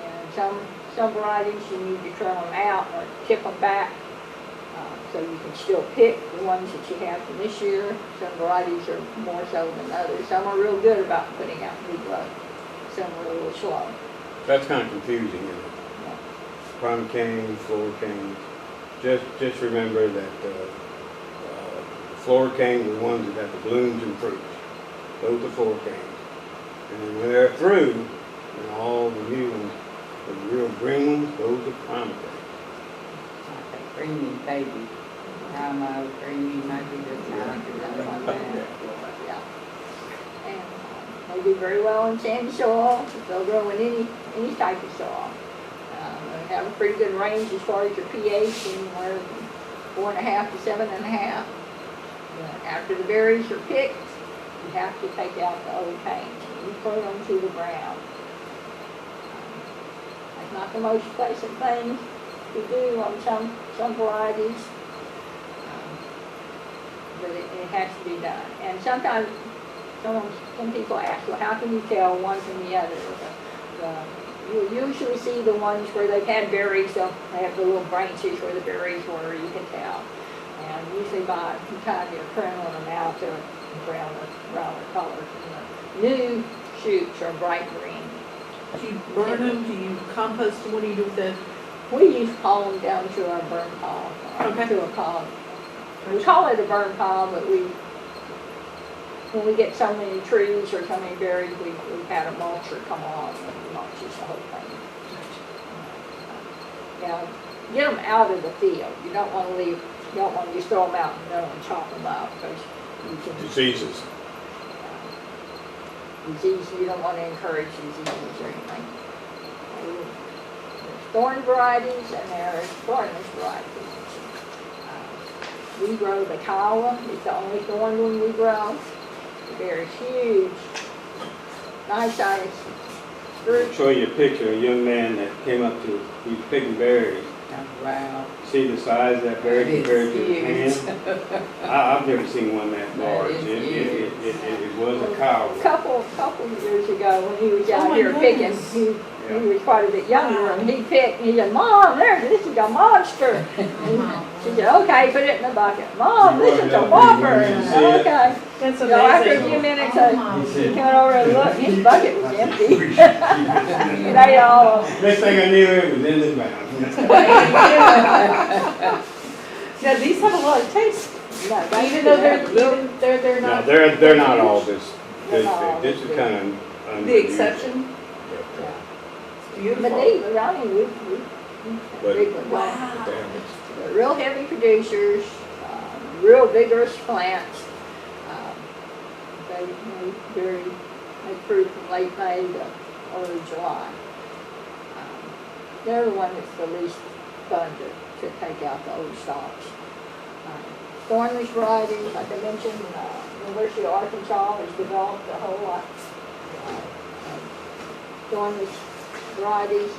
And some varieties you need to trim them out or tip them back so you can still pick the ones that you have from this year. Some varieties are more so than others. Some are real good about putting out new growth. Some are a little slow. That's kind of confusing, isn't it? Yeah. Primocane, floricane. Just remember that floricane are the ones that got the blooms and fruits. Those are floricanes. And then when they're through, and all the new ones, the real green ones, those are primocanes. Like a creamy baby. Primo, creamy, maybe just something like that. Yeah. And they do very well in sandy soil. They'll grow in any type of soil. They have a pretty good range as far as your pH, anywhere from 4.5 to 7.5. After the berries are picked, you have to take out the old canes and you put them to the ground. That's not the most pleasant thing to do on some varieties, but it has to be done. And sometimes some people ask, well, how can you tell one from the other? You'll usually see the ones where they've had berries, so they have the little branches where the berries were, you can tell. And usually by the time you're pruning them out, they're browner color. And the new shoots are bright green. Do you burn them? Do you compost them? What do you do with them? We used to haul them down to our burn pile, Okay. to a pile. We call it a burn pile, but when we get so many trees or so many berries, we've had a mulcher come along and mulches the whole thing. Now, get them out of the field. You don't want to leave don't want to just throw them out and don't chop them up, because you can, Diseases. disease, you don't want to encourage diseases or anything. There's thorn varieties and there's thornless varieties. We grow the Kiowa, it's the only thorn one we grow. They're huge, nice sized I'll fruit. show you a picture of a young man that came up to, he was picking berries. Wow. See the size of that berry compared to his hand? I've never seen one that That large. is It was a cow. Couple of years ago, when he was Oh out my here picking, goodness. he was quite a bit younger, and he picked, he said, "Mom, this is a monster." She said, "Okay, put it in the bucket." "Mom, this is a whopper." You see it? Okay. That's So after a amazing. few minutes, Oh, he came over and looked, his bucket was empty. He ate all of it. Next thing I knew, it was in his mouth. Now, these have a lot of taste, No, they even though didn't. they're No, not. they're not all this They're not all big. This is this kind of unusual. The exception. But, It's beautiful. But these, I mean, we But- big ones. Wow. They're real heavy producers, real vigorous plants. They fruit from late May to early July. They're the one that's the least fun to take out the old stalks. Thornless varieties, like I mentioned, University of Arkansas has developed a whole lot of thornless varieties.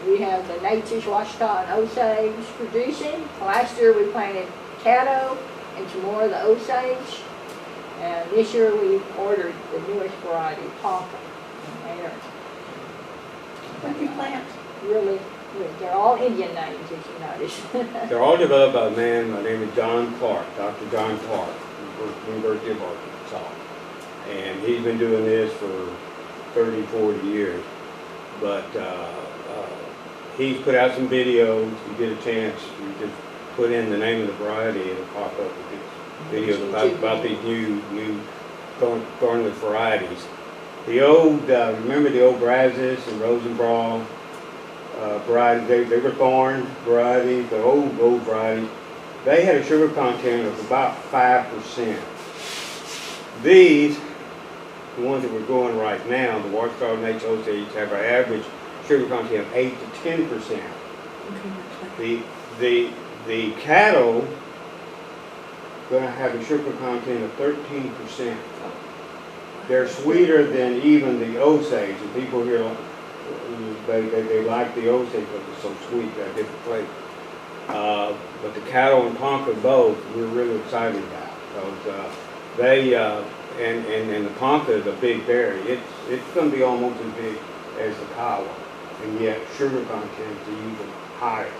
We have the Nature's Washita and Osage producing. Last year we planted Caddo and some more of the Osage. And this year we ordered the newest variety, Tonka. And they're What do you plant? really good. They're all Indian names, if you notice. They're all developed by a man by the name of John Clark, Dr. John Clark, from University of Arkansas. And he's been doing this for 30, 40 years. But he's put out some videos. You get a chance, you just put in the name of the variety and it'll pop up with these videos about these new thornless varieties. The old, remember the old Brazos and Rosenbral varieties? They were thorn varieties, the old varieties. They had a sugar content of about 5%. These, the ones that we're growing right now, the Washita and Osage, have an average sugar content of 8 to 10%. The cattle going to have a sugar content of 13%. They're sweeter than even the Osage. And people here, they like the Osage because it's so sweet, got a different flavor. But the cattle and Tonka both, we're really excited about because they and the Tonka is a big berry. It's going to be almost as big as the Kiowa, and yet sugar content is even higher.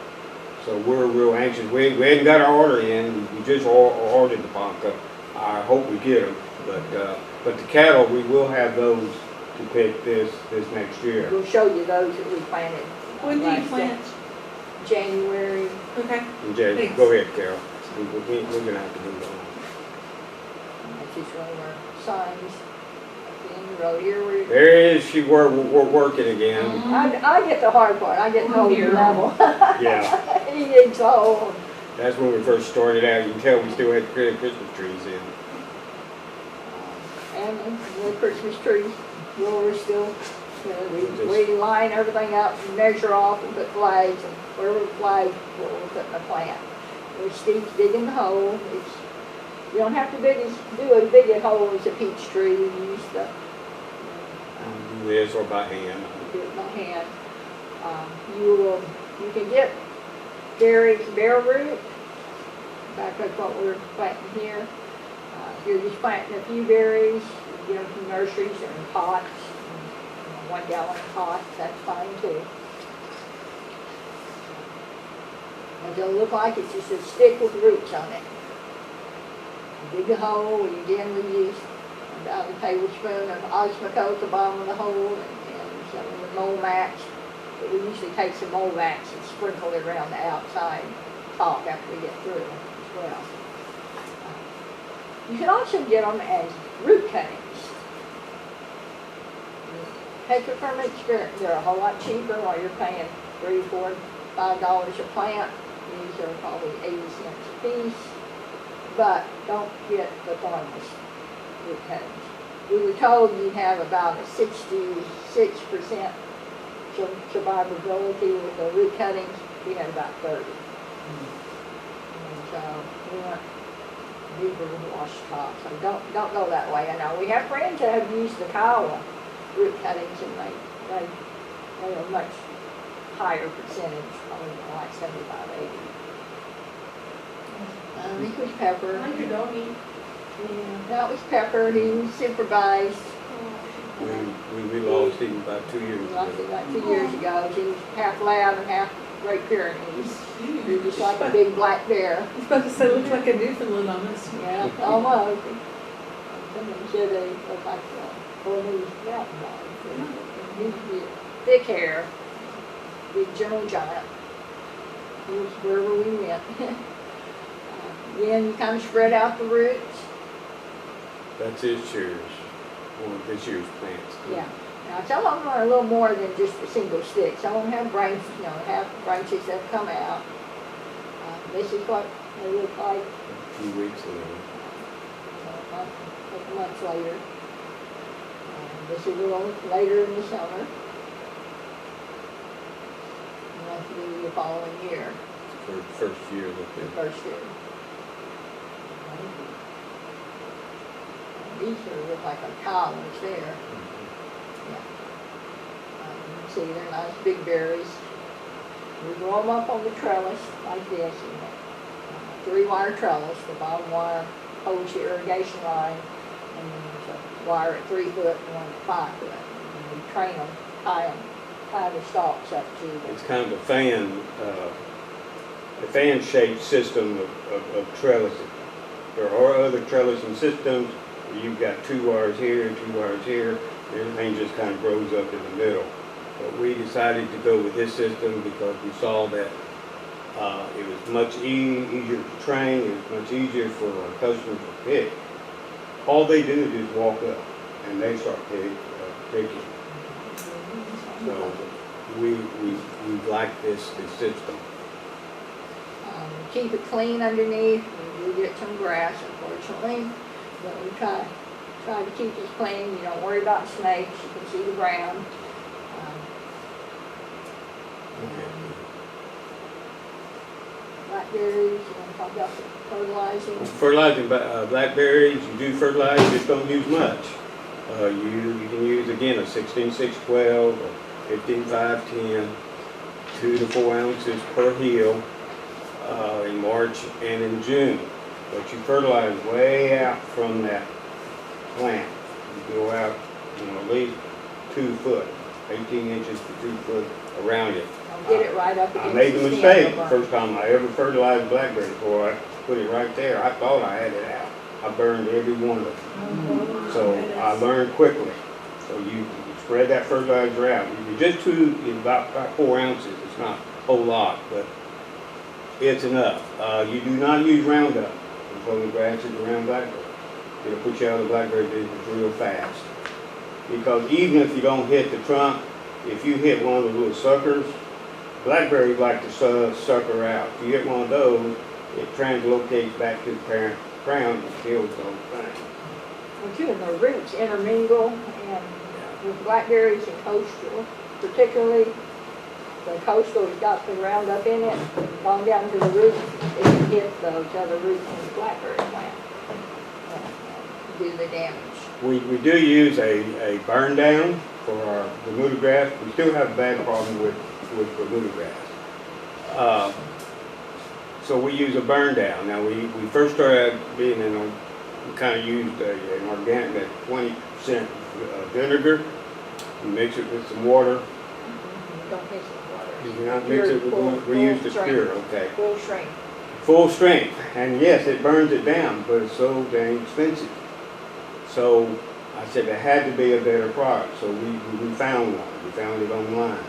So we're real anxious. We hadn't got our order in. We just ordered the Tonka. I hope we get them. But the cattle, we will have those to pick this next year. We'll show you those that we planted. When do you last plant? January. Okay. And Jay, Thanks. go ahead, Carol. We're going to have to move on. That's just one of our signs at the end of the road. Here we're, There is, we're working again. I get the hard part. I get the whole Dear. level. Yeah, He digs a hole. that's when we first started out. You can tell we still had Christmas trees in. And the Christmas trees, growers still, we line everything up and measure off and put flags, and wherever the flag, we'll put in the plant. Where Steve's digging the hole, you don't have to do as big a hole as a peach tree. You use the, Do this or by hand. do it by hand. You can get berries, bare root. In fact, that's what we're planting here. You're just planting a few berries, you get them from nurseries or in pots, 1 gallon pots, that's fine too. What they'll look like, it's just a stick with roots on it. You dig a hole, and again we use about a tablespoon of osmocote at the bottom of the hole and some of the mold mats. But we usually take some mold mats and sprinkle it around the outside top after we get through as well. You can also get them as root cuttings. Take it from experience, they're a whole lot cheaper while you're paying $3, $4, $5 a plant. these are probably 80 cents a piece, but don't get the thermos root cuttings. We were told you'd have about a 66% survivability with the root cuttings. We had about 30. And so we want deeper wash tops. So don't go that way. I know we have friends that have used the Kiowa root cuttings and they are much higher percentage, probably like 75, 80. It was Pepper. I like your doggy. Yeah, that was Pepper. He was supervised. We lost him about 2 years We lost him ago. about 2 years ago. He was half lab and half Great Pyrenees. He was just like a big black bear. I was about to say, looks like a Newfoundland almost. Yeah, almost. Somebody said they looked like a Bernese mountain dog. He was thick hair, big gentle giant. He was wherever we went. Then you kind of spread out the roots. That's this year's, one of this year's plants. Yeah. Now some of them are a little more than just a single stick. Some of them have have branches that come out. This is what they look like A few weeks ago. a couple months later. This is a little later in the summer. And that's the following year, For the first year that the they. first year. These sort of look like a collards there. You can see they're nice big berries. We grow them up on the trellis like this, three-wire trellis. The bottom wire holds your irrigation line, and then there's a wire at 3 foot and one at 5 foot. And we train them, tie the stalks up to the. It's kind of a fan-shaped system of trellising. There are other trellising systems where you've got 2 wires here, 2 wires here. Everything just kind of grows up in the middle. But we decided to go with this system because we saw that it was much easier to train. It was much easier for our customers to pick. All they do is just walk up and they start picking. So we like this system. Keep it clean underneath. We do get some grass, unfortunately, but we try to keep this clean. You don't worry about snakes. You can see the ground. Blackberries, you want to talk about the fertilizing? Fertilizing blackberries, you do fertilize, you just don't use much. You can use, again, a 16-6-12 or 15-5-10, 2 to 4 ounces per hill in March and in June. But you fertilize way out from that plant. You go out, at least 2 foot, 18 inches to 2 foot around it. Get it right up against I made the stem mistake of the our- first time I ever fertilized blackberry before I put it right there. I thought I had it out. I burned every one of them. So I learned quickly. So you spread that fertilizer out. You just about 4 ounces. It's not a whole lot, but it's enough. You do not use Roundup before the grasses around blackberry. It'll put you out of the blackberry business real fast. Because even if you don't hit the trunk, if you hit one of the little suckers, blackberries like to sucker out. If you hit one of those, it translocates back to the parent crown and kills the whole thing. Well, too, and the roots intermingle, and with blackberries and coastal, particularly, the coastal has got the Roundup in it, gone down to the roots, it can hit those other roots in the blackberry plant, do the damage. We do use a burn down for our Bermuda grass. We still have a bad problem with Bermuda grass. So we use a burn down. Now we first started being we kind of used an organic, 20% vinegar. We mix it with some water. Don't mix it with water. You do not mix it with water. We use the pure, okay. Full strength. Full strength. And yes, it burns it down, but it's so dang expensive. So I said there had to be a better product. So we found one. We found it online.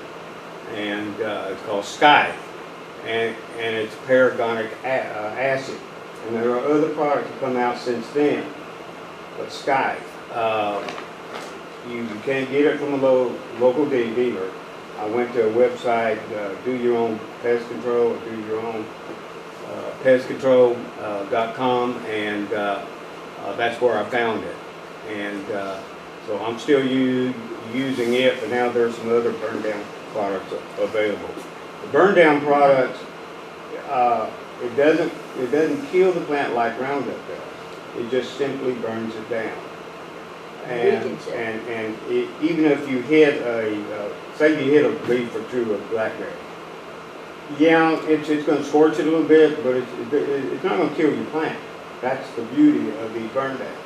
And it's called Sky. And it's paragonic acid. And there are other products that come out since then. But Sky, you can't get it from a local dealer. I went to a website, do your own pest control, or do your own pestcontrol.com, and that's where I found it. And so I'm still using it, but now there's some other burn down products available. The burn down products, it doesn't kill the plant like Roundup does. It just simply burns it down. And even if you hit say you hit a leaf or two of blackberry, yeah, it's going to scorch it a little bit, but it's not going to kill your plant. That's the beauty of these burn down.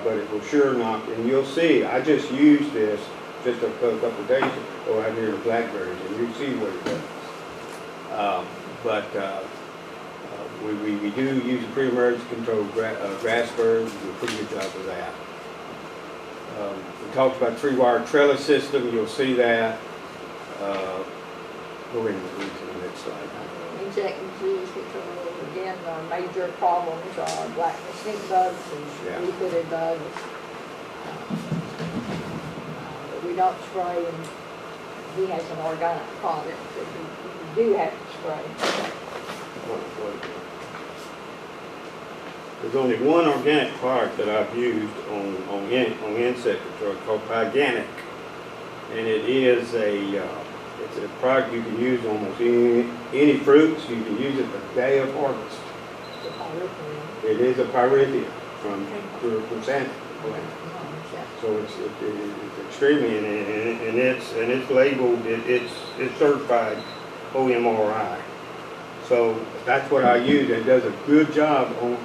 But it will sure not, and you'll see, I just used this just a couple of days ago out here in the blackberries, and you see what it does. We do use a pre-emergence control grass birds. We do a pretty good job of that. We talked about tree wire trellis system. You'll see that. Go ahead and move to the next slide. Insect disease control, again, our major problems are black stink bugs and leaf-footed bugs. But we don't spray, and he has an organic product that we do have to spray. There's only one organic product that I've used on insect control called Pyganic, and it is it's a product you can use on almost any fruits. You can use it the day of harvest. It is a pyrethia from Santa. So it's extremely, and it's labeled, it's certified OMRI. So that's what I use. It does a good job on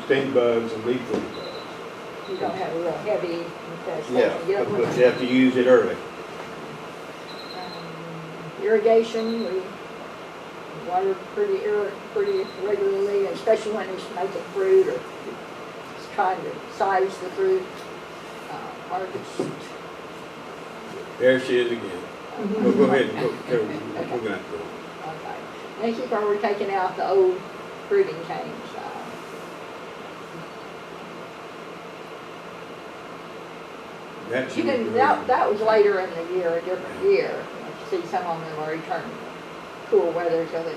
stink bugs and leaf-footed bugs. You don't have a real heavy infestation. Yeah, but you have to use it early. Irrigation, we water pretty regularly, especially when it's making fruit or it's trying to size the fruit. Harvest. There she is again. Go ahead and go. We're going to have to go. Okay. Next year we're taking out the old pruning canes. That was later in the year, a different year. You see some of them have already turned cool weather, so the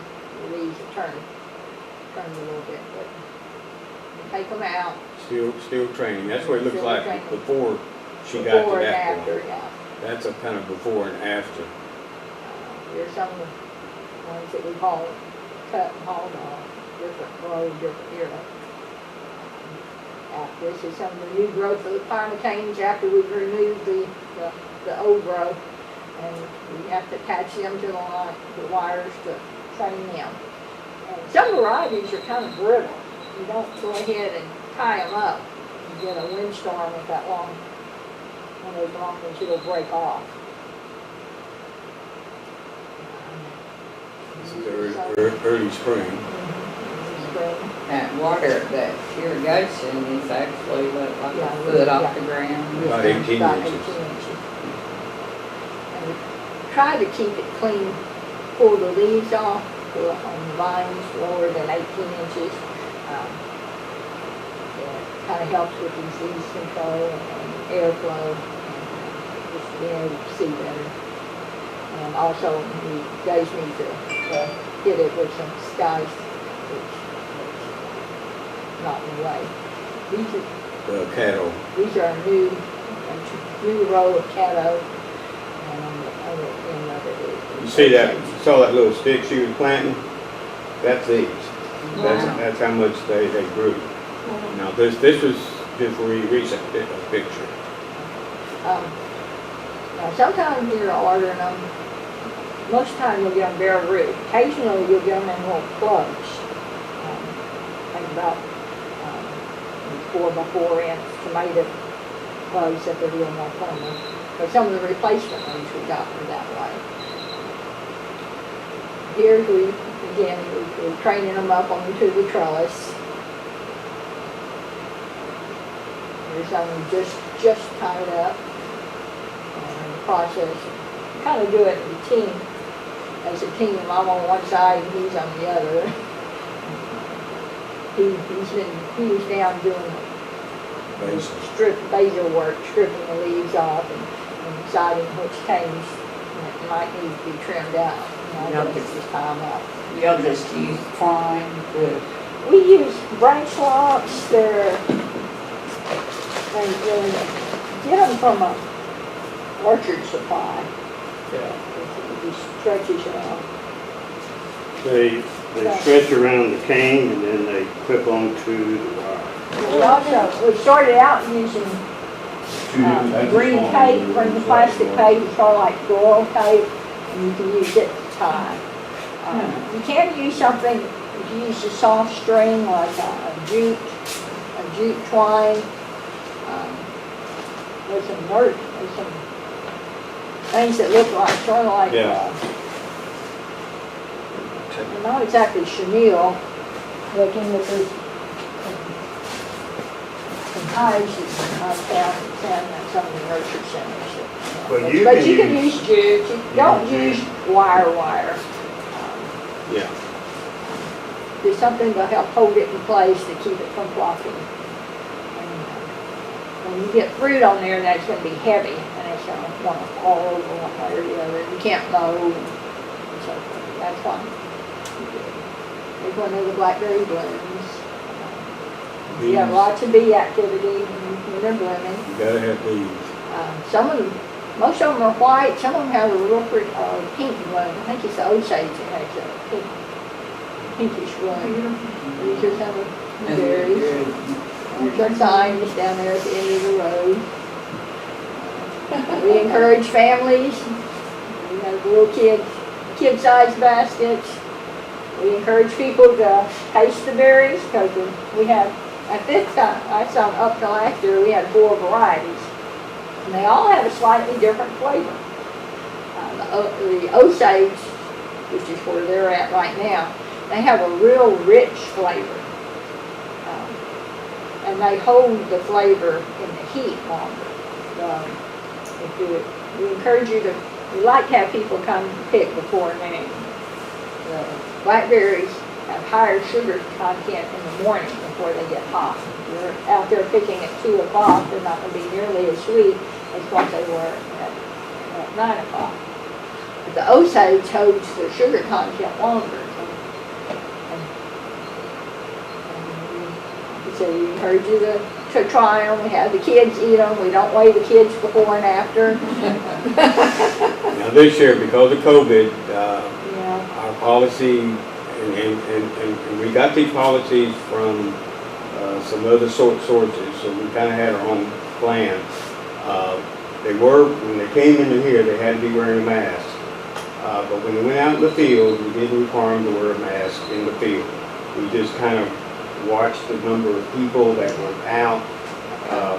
leaves have turned a little bit. But you take them out. Still training. That's what it looks like before she got to that point. Yeah. That's a kind of before and after. Here's some of the ones that we call cut and hauled off, different row, different era. This is some of the new growth of the pyranocanes after we've removed the old growth, and we have to attach them to the wires to train them. And some varieties are kind of brittle. You don't go ahead and tie them up. You get a windstorm with that long, one of those long ones, it'll break off. This is early spring. That water, that irrigation is actually like a foot off the ground. About 18 inches. And we try to keep it clean, pull the leaves off on the vines lower than 18 inches. It kind of helps with disease control and airflow, and just being able to see better. And also, you guys need to hit it with some skies, which not in the way. Cattle. These are a new row of cattle, and on the other end of it is. You see that? You saw that little stick she was planting? That's these. That's how much they grew. Now this was just recent picture. Now sometimes you're ordering them. Most of the time you'll get them bare root. Occasionally you'll get them in little plugs. Like about 4x4 inch tomato plugs that they're doing more common. But some of the replacement ones we got were that way. Here we're training them up onto the trellis. Here's some just tied up. And the process, kind of do it in a team. As a team, I'm on one side and he's on the other. He was down doing basal work, stripping the leaves off and deciding which canes might need to be trimmed out. You know, I think it's just time out. Y'all just use twine to, We use branch locks, they really get them from a orchard supply. Yeah. It stretches out. They stretch around the cane and then they clip onto the wire. We also, we started out using green tape, bring the plastic tape, it's sort of like floral tape, and you can use it to tie. You can use something, if you use a soft string like a jute twine. There's some things that look like, sort of like, Yeah. not exactly chenille looking, but there's some ties that I've found at some of the nursery centers. But you But can you can use- use jute, you don't use wire. Yeah. Do something to help hold it in place to keep it from flopping. And when you get fruit on there, that's going to be heavy, and it's going to want to fall over one way or the other. You can't mow, and so forth. That's why. There's one of the blackberry blooms. You have lots of bee activity when they're blooming. You gotta have these. Some of them, most of them are white. Some of them have a real pretty pink bloom. I think it's the osage that has a pink, pinkish bloom. These are some of the berries. There's our sign just down there at the end of the road. We encourage families. We have little kid-sized baskets. We encourage people to taste the berries because we have, at this time, I saw up to last year, we had 4 varieties. And they all have a slightly different flavor. The Osage, which is where they're at right now, they have a real rich flavor. And they hold the flavor in the heat longer. We encourage you to, we like to have people come pick before noon. The blackberries have higher sugar content in the morning before they get hot. If you're out there picking at 2 o'clock, they're not going to be nearly as sweet as what they were at 9 o'clock. But the Osage holds the sugar content longer. So we encourage you to try them. We have the kids eat them. We don't weigh the kids before and after. Now this year, because of COVID, Yeah. our policy, and we got these policies from some other sources, so we kind of had our own plan. They were, when they came into here, they had to be wearing a mask. But when they went out in the field, we didn't require them to wear a mask in the field. We just kind of watched the number of people that were out.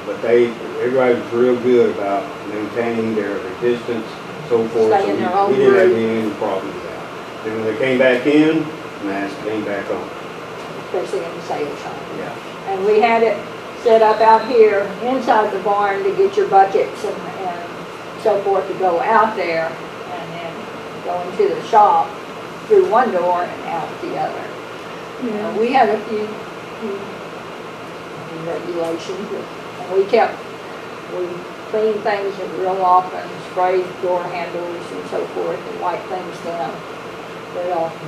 But everybody was real good about maintaining their distance, so forth. Stay So in their own we didn't have group. any problem with that. Then when they came back in, mask came back on. Especially in the sale shop. Yeah. And we had it set up out here inside the barn to get your buckets and so forth to go out there and then go into the shop through one door and out the other. We had a few regulations, and we cleaned things real often, sprayed door handles and so forth, and wiped things down very often.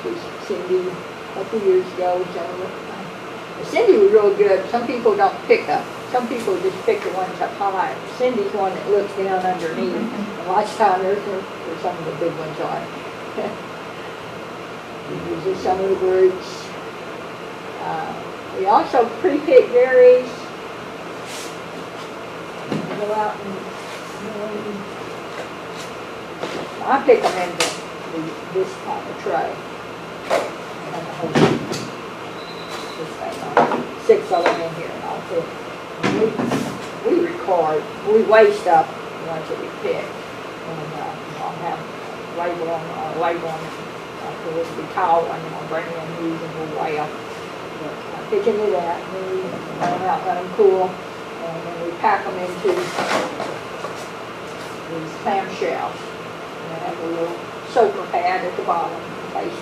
This was Cindy a couple years ago. Cindy was real good. Some people don't pick up. Some people just pick the ones up high. Cindy's one that looks down underneath. And lots of times there's some of the big ones on. These are some of the groups. We also pre-pick berries. We go out and I pick them into this type of tray. And the whole this thing on. 6 of them in here, and I'll pick. We record. We weigh stuff the ones that we pick, and I'll have label on so it'll be tall, and I'll bring in these and we'll weigh them. But I pick into that, and then we let them out, let them cool, and then we pack them into these clamshells. And they have a little soaker pad at the bottom in case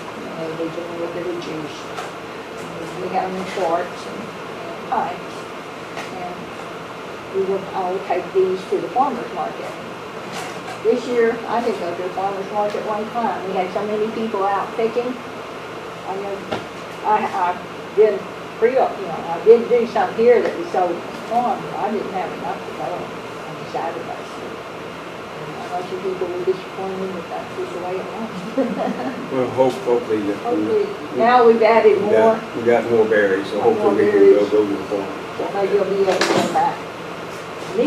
they get a little bit of juice. And we have them in quarts and pints. And I will take these to the farmer's market. This year, I didn't go to the farmer's market one time. We had so many people out picking. I know, I did I did do some here that we sold on, but I didn't have enough to go on Saturday. And I know some people were disappointed, but that's just the way it was. Well, hopefully that. Hopefully, now we've added more, We got more berries, so More hopefully we can berries. go to the farm. so maybe you'll be able to come back. And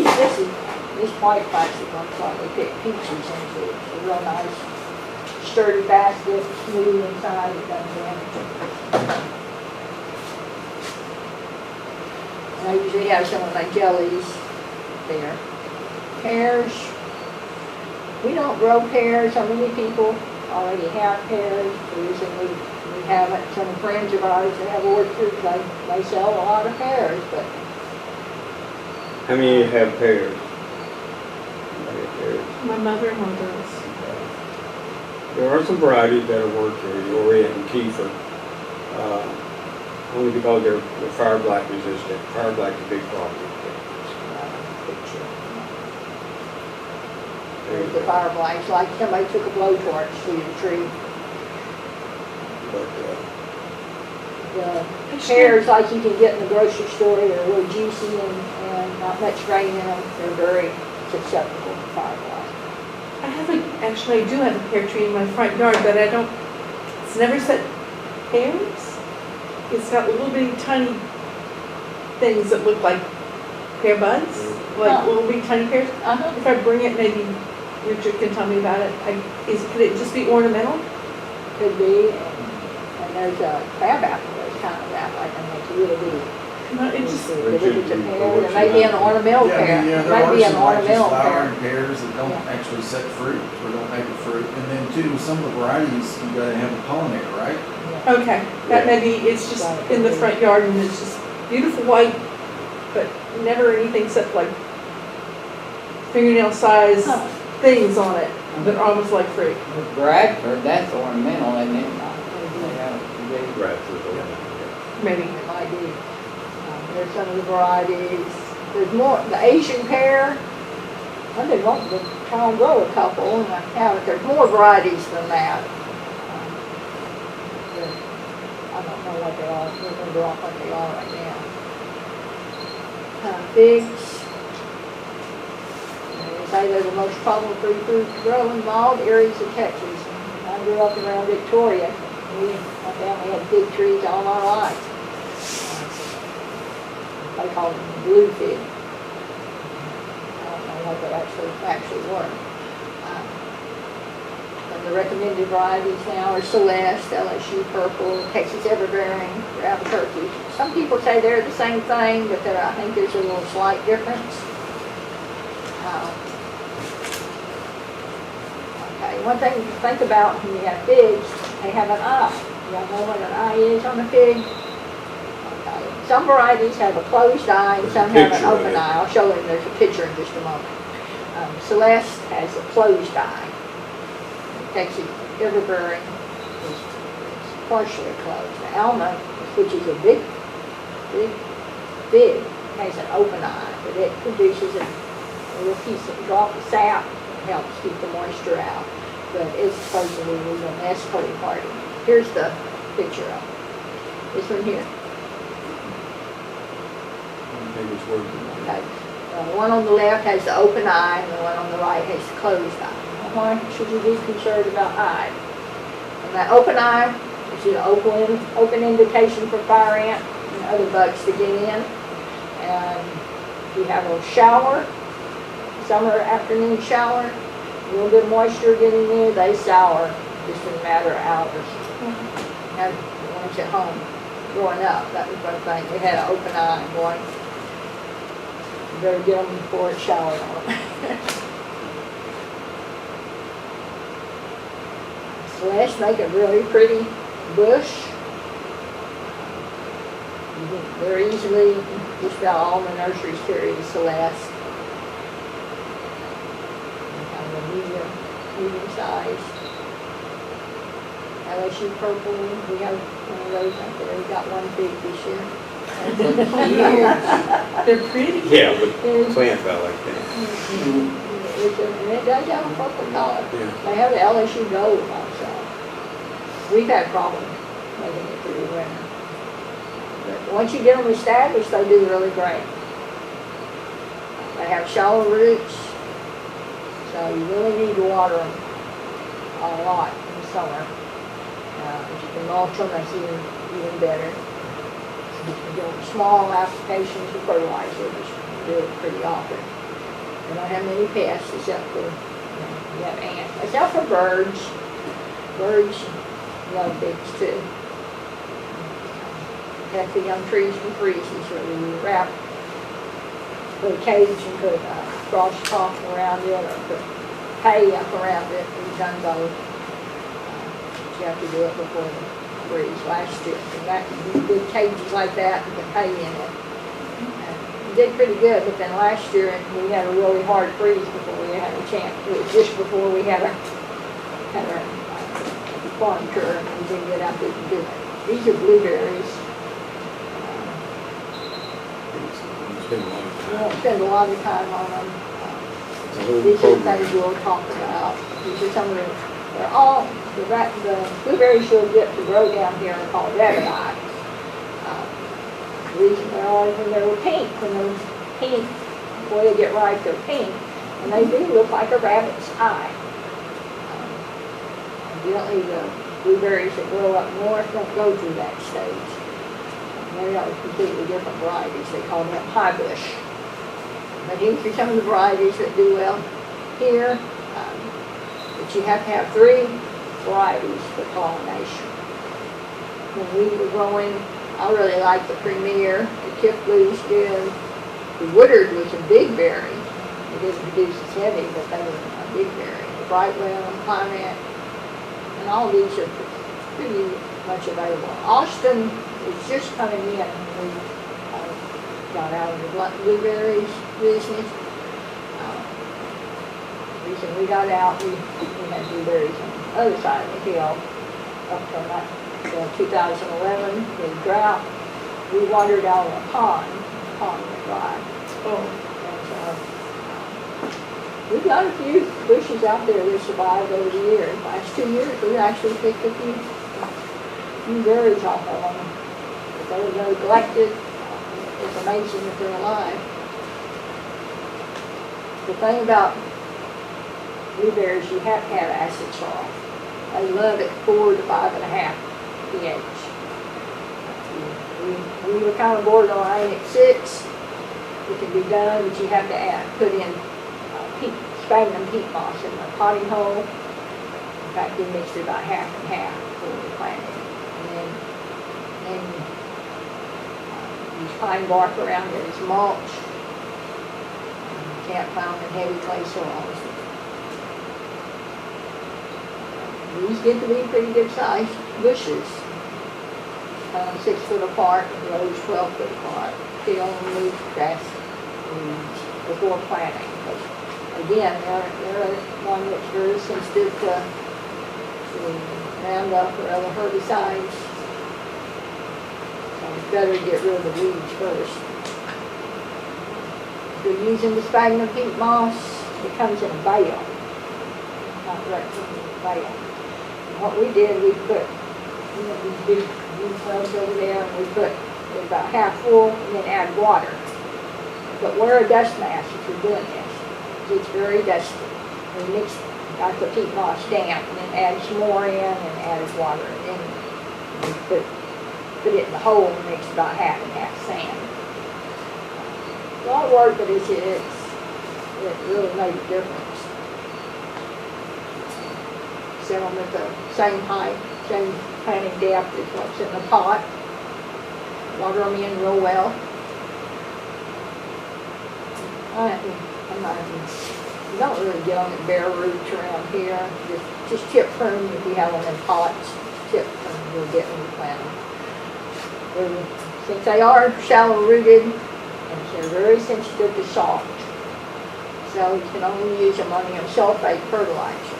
this white plastic looks like we picked peaches into. It's a real nice sturdy basket, smooth inside, it doesn't damage. And I usually have some of my jellies there. Pears, we don't grow pears, so many people already have pears. The reason we haven't, some friends of ours that have orchards, they sell a lot of pears, but How many have pears? How many have pears? My mother-in-law does. There are some varieties that are worked here, Orient and Kiefer, only because they're fire blight resistant. Fire blight's a big problem. picture. There's the fire blights, like somebody took a blowtorch through the tree. But, The pears, like you can get in the grocery store, they're a little juicy and not much grain in them. They're very susceptible to fire blight. Actually, I do have a pear tree in my front yard, but it's never set pears. It's got little bitty tiny things that look like pear buds, like Oh. little bitty tiny pears. Uh-huh. If I bring it, maybe Richard can tell me about it. Could it just be ornamental? Could be, and there's a crab apple that's kind of that, like, and it's really big. No, it just, If it's a pear, there may be an ornamental Yeah, I pear. mean, yeah, There there might are be an some like just ornamental pear. flowering pears that don't Yeah. actually set fruit, or don't make a fruit. And then too, with some of the varieties, you gotta have a pollinator, right? okay, that may be, it's just in the front yard and it's just beautiful white, but never anything except like fingernail size Huh. things on it that are almost like fruit. With Bradford, that's ornamental, isn't it? Bradford, Maybe. It might be. There's some of the varieties. There's more, the Asian pear, I did want to try and grow a couple, and I haven't. There's more varieties than that. But I don't know what they are, remember off what they are right now. Figs. They say they're the most problem-free fruit to grow in mild areas of Texas. I grew up around Victoria. My family had fig trees all our life. They call them blue fig. I don't know what they actually were. And the recommended varieties now are Celeste, LSU Purple, Texas Everbearing, Ground Turkey. Some people say they're the same thing, but I think there's a little slight difference. Okay, one thing to think about when you have figs, they have an eye. Y'all know what an eye is on a fig? Okay. Some varieties have a closed eye and some have an Picture of open it. eye. I'll show you, there's a picture in just a moment. Celeste has a closed eye. Texas Everbearing is partially closed. The Alma, which is a big fig, has an open eye, but it produces a little piece of drop of sap, helps keep the moisture out. But it's supposedly a nest coating party. Here's the picture of it. This one here. maybe it's working. Okay. The one on the left has the open eye, and the one on the right has the closed eye. Why should you be concerned about eye? And that open eye is an open invitation for fire ant and other bugs to get in. And if you have a shower, summer afternoon shower, a little bit of moisture getting there, they sour just in a matter of hours. Now, the ones at home growing up, that was one thing. We had an open eye going. You better get them before it showered on them. Celeste make a really pretty bush. You can very easily, just about all the nurseries carry the Celeste. Kind of a medium size. LSU Purple, we have one of those out there. We got one big this year. They're pretty. Yeah, but plant about like that. and it does have a purple color. Yeah. They have the LSU gold also. We've had problems making it through the winter. But once you get them established, they do really great. They have shallow roots, so you really need to water them a lot in the summer. If you can mulch them, that's even better. You do small applications of fertilizer, which you do it pretty often. They don't have many pests except for, you have ants, except for birds. Birds love pigs too. Protect the young trees from freezes, so you wrap, put a cage and put frost top around it, or put hay up around it. We've done both. You have to do it before the freeze last year. And that, you did cages like that and put hay in it. And we did pretty good, but then last year we had a really hard freeze before we had a chance. It was just before we had our farm tour, and we didn't get out there to do it. These are blueberries. We won't spend a lot of time on them. These are the things we'll talk about. These are some of the, they're all, the blueberries you'll get to grow down here are called rabbit. The reason they're always when they were pink, when they're pink, before they get ripe, they're pink, and they do look like a rabbit's eye. Evidently, the blueberries that grow up north don't go through that stage. They are completely different varieties. They call them high bush. But these are some of the varieties that do well here. But you have to have 3 varieties for pollination. When we were growing, I really liked the Premier. The Kip Blues did. The Woodard was a big berry. It didn't produce as heavy, but they were a big berry. The Brightwell and Climate. And all these are pretty much available. Austin is just coming in. We got out of the blueberries business. The reason we got out, we had blueberries on the other side of the hill up till 2011, the drought. We watered out a pond. The pond went dry. And we've got a few bushes out there that survived over the years. Last 2 years, we actually picked a few berries off of them. If they were neglected, it's amazing that they're alive. The thing about blueberries, you have to have acid soil. They love it 4 to 5.5 pH. We were kind of borderline at 6. It can be done, but you have to put in sphagnum peat moss in the potting hole. In fact, we mixed it about half and half before we planted. And then use pine bark around it as mulch. You can't plant in heavy clay soils. These get to be pretty good sized bushes. 6 foot apart, rows 12 foot apart. Peel and remove grass weeds before planting. But again, they're one that's very sensitive to Roundup or other herbicides. So it's better to get rid of the weeds first. If you're using the sphagnum peat moss, it comes in a bale, not rectangle, bale. And what we did, we put these big tubs over there, and we put it about half full, and then add water. But wear a dust mask if you're doing this. It's very dusty. We mix, got the peat moss damp, and then add some more in, and added water, and then we put it in the hole and mix about half and half sand. A lot of work, but it really made a difference. Set them at the same height, same planting depth as what's in the pot. Water them in real well. You don't really get them at bare roots around here. Just tip prune if you have them in pots. Tip prune you'll get when you plant them. Since they are shallow rooted, and they're very sensitive to salt, so you can only use ammonium sulfate fertilizer.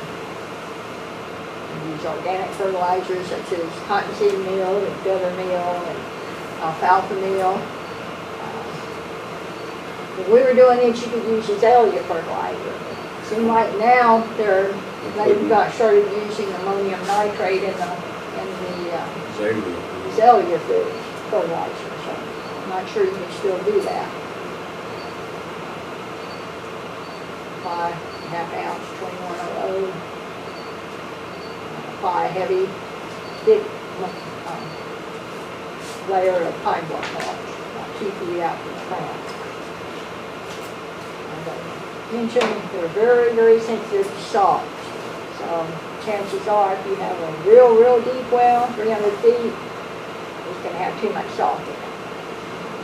You use organic fertilizers such as cottonseed meal and feather meal and alfalfa meal. When we were doing it, you could use azalea fertilizer. Seem like now they've got started using ammonium nitrate in the Xavier. cellular food fertilizer, so I'm not sure you can still do that. 5.5 ounce 2100. Apply a heavy, thick layer of pine bark mulch, about 2 feet out from the plant. And mentioned they're very, very sensitive to salt. So chances are, if you have a real, real deep well, 300 feet, it's going to have too much salt in it.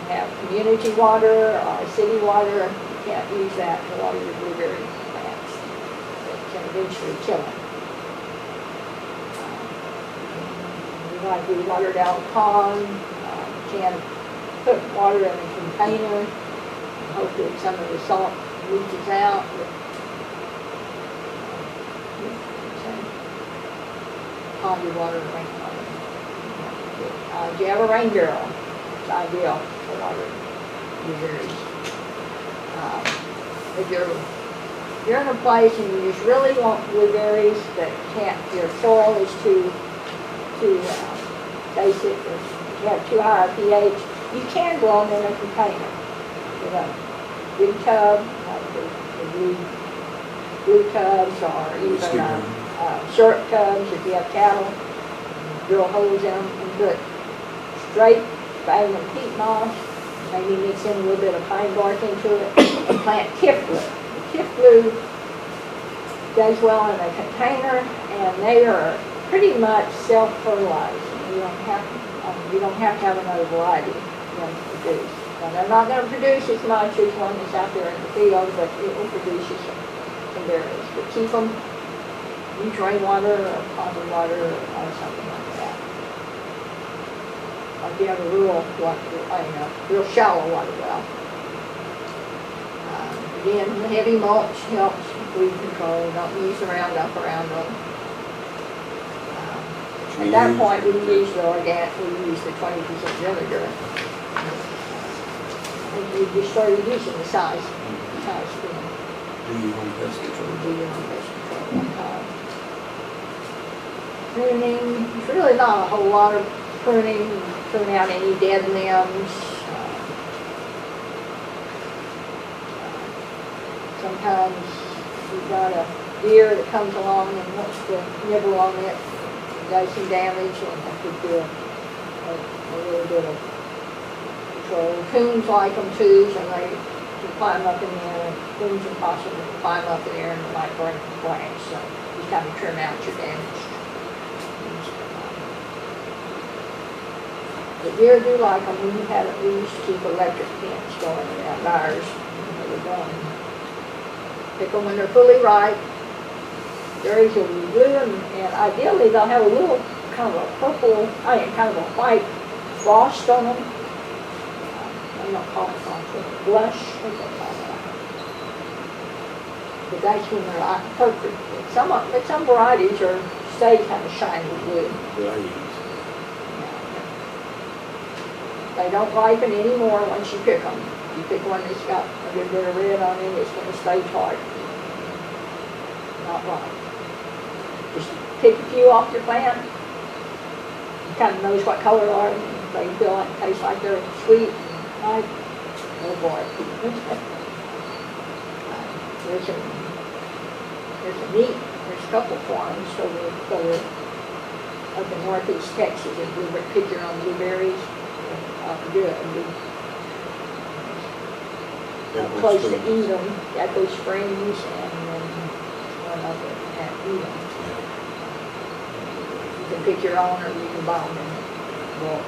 You have community water or city water, you can't use that to water your blueberry plants. It can eventually kill them. Like we watered out a pond, can put water in a container, and hope that some of the salt leaches out. Pond water, rain water. Do you have a rain barrel? It's ideal for watering blueberries. If you're in a place and you just really want blueberries that your soil is too basic, or you have too high a pH, you can grow them in a container. With a big tub, like the blue tubs, or even short tubs if you have cattle. Drill holes in them and put straight sphagnum peat moss, maybe mix in a little bit of pine bark into it, and plant tip glue. The tip glue does well in a container, and they are pretty much self-fertilizing. You don't have to have another variety to produce. Now, they're not going to produce as much as one that's out there in the field, but it will produce you some berries. But keep them, use rainwater or pond water or something like that. Or if you have a real shallow water well. Again, the heavy mulch helps weed control. Don't use the Roundup around them. At that point, we use the 20% vinegar. And you just started using the size thing. Do your own pest control. Do your own pest control. Pruning, there's really not a whole lot of pruning. Prune out any dead limbs. Sometimes you've got a deer that comes along and wants to nibble on it. Does some damage, and have to do a little bit of control. Coons like them too, so they can climb up in there. Coons and possums can climb up in there and they might burn the plants, so you kind of trim out your damage. The deer do like them. We used to keep electric fence going in our bars when they were done. Pick them when they're fully ripe. Berries will be blue, and ideally they'll have a little kind of a purple, kind of a white frost on them. They don't call it frost, but blush, what do they call that? But that's when they're like perfect. Some varieties stay kind of shiny blue. They don't ripen anymore once you pick them. You pick one that's got a good bit of red on it, it's going to stay tart. Not ripe. Just pick a few off your plant. You kind of knows what color are. They feel like, taste like they're sweet. Right? Oh boy. There's a couple farms over up in northeast Texas that pick your own blueberries. Good. Close to Edom at those springs, and then one up at Edom. You can pick your own, or you can buy them in bulk.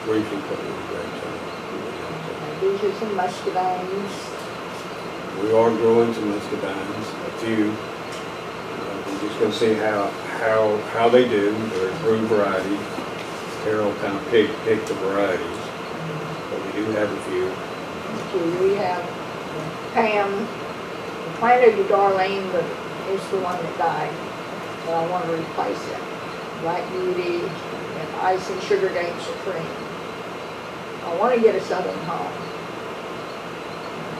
Briefly cover the grapes. These are some muscadines. We are growing some muscadines, a few. We're just going to see how they do. They're improved varieties. Carole kind of picked the varieties, but we do have a few. We have Pam. We planted the Darlene, but it's the one that died. But I want to replace it. Black Beauty and Ice and Sugar Cane Supreme. I want to get a Southern Home.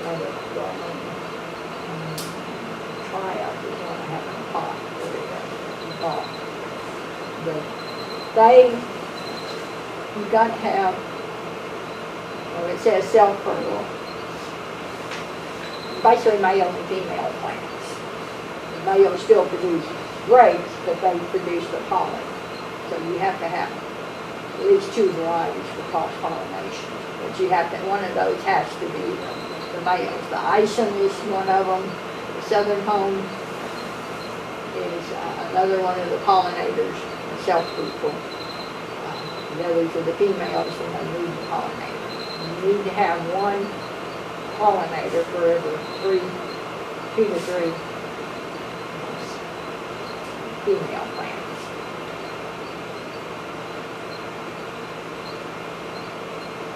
Another Darlene. tryout is one I have in a pot for bought. But you've got to have, well, it says self-fertile. Basically male and female plants. The males still produce grapes, but they produce the pollen. So you have to have at least 2 varieties for cross-pollination. But you have to, one of those has to be the males. The Ison is one of them. The Southern Home is another one of the pollinators, the self-fruitful. The others are the females when they need the pollinator. You need to have one pollinator for every 2 to 3 female plants.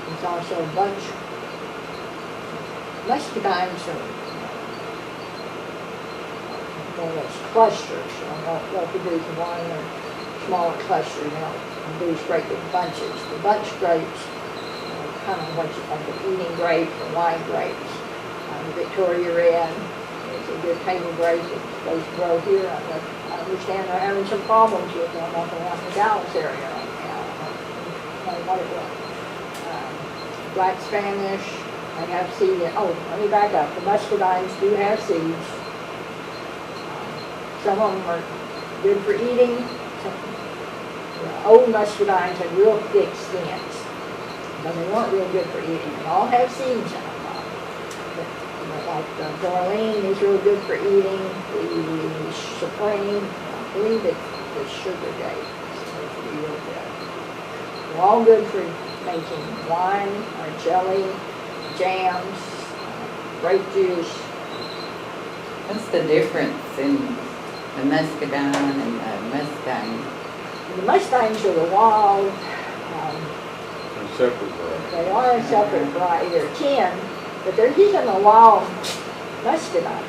There's also a bunch. Muscadines are more or less clusters. They'll produce one or smaller cluster, and they'll produce great big bunches. The bunch grapes, kind of what you think of eating grapes or wine grapes. Victoria Red is a good table grape that's supposed to grow here. I understand they're having some problems with them up around the Dallas area right now. I don't know what it was. Black Spanish, they have seed. Oh, let me back up. The muscadines do have seeds. Some of them are good for eating. The old muscadines had real thick skins, but they weren't real good for eating. They all have seeds in them. Like the Dormant is real good for eating. The Supreme, I believe it's the Sugar Date. It's supposed to be real good. They're all good for making wine or jelly, jams, grape juice. What's the difference in the muscadine and the mustang? The Mustangs are the wild. Separate variety. They are a separate variety. They're 10, but they're using a wild muscadine.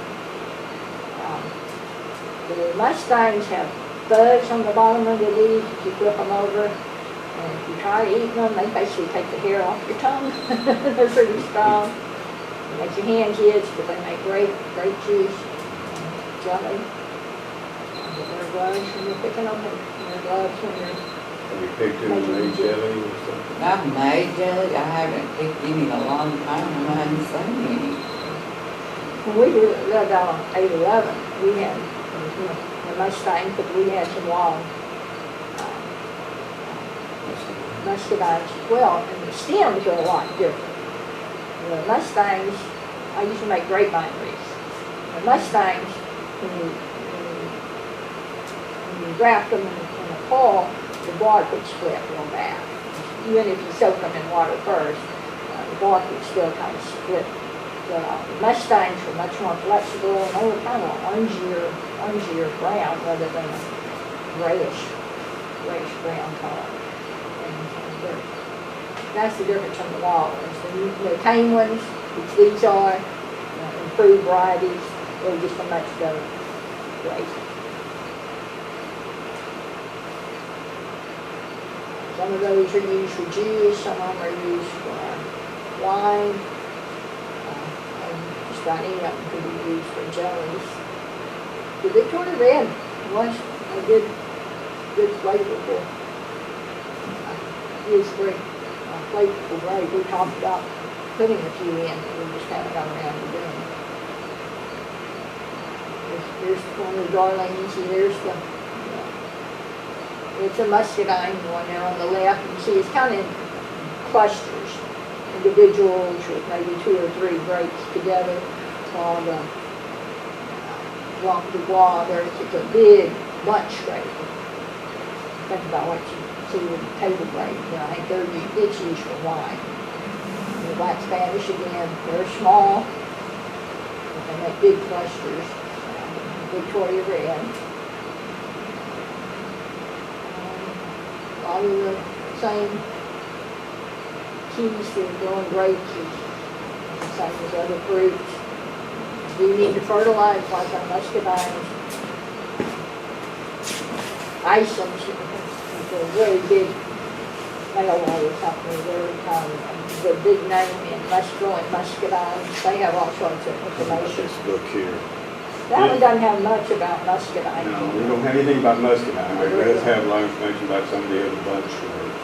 The Mustangs have buds on the bottom of the leaves if you flip them over. And if you try eating them, they basically take the hair off your tongue. They're pretty strong. They make your hands itch, but they make grape juice, jelly. You wear gloves when you're picking them, and wear gloves when you're Have you picked any made jelly or something? I've made jelly, I haven't picked any in a long time, and I haven't seen any. When we lived out on 811, we had the Mustangs, but we had some wild muscadines as well, and the stems are a lot different. The Mustangs, I used to make grapevine wreaths. The Mustangs, when you graft them in a fall, the bark would split real bad. Even if you soak them in water first, the bark would still kind of split. The Mustangs were much more flexible, and they were kind of orangey brown rather than a grayish brown color. That's the difference from the wild ones. The tame ones, which these are, improved varieties, they're just a much better grape. Some of those are used for juice, some of them are used for wine, and just about any of them could be used for jellies. The Victoria Red was a good flavorful. It's very flavorful grape. We talked about putting a few in, but we just haven't got around to doing it. Here's one of the darlings, and there's it's a muscadine one there on the left. You see it's kind of in clusters, individuals with maybe 2 or 3 grapes together, while the Blanc du Bois, it's a big bunch grape. Think about what you see with the table grape. I think it's used for wine. The Black Spanish, again, they're small, but they make big clusters. Victoria Red. A lot of the same keys to growing grapes is the same as other fruits. You need to fertilize like our muscadines. Isons, it's a very big mail order company. They're the big name in growing muscadines. They have all sorts of information. This book here. That one doesn't have much about muscadine. No, we don't have anything about muscadine, but it does have a lot of information about some of the other bunch shrubs.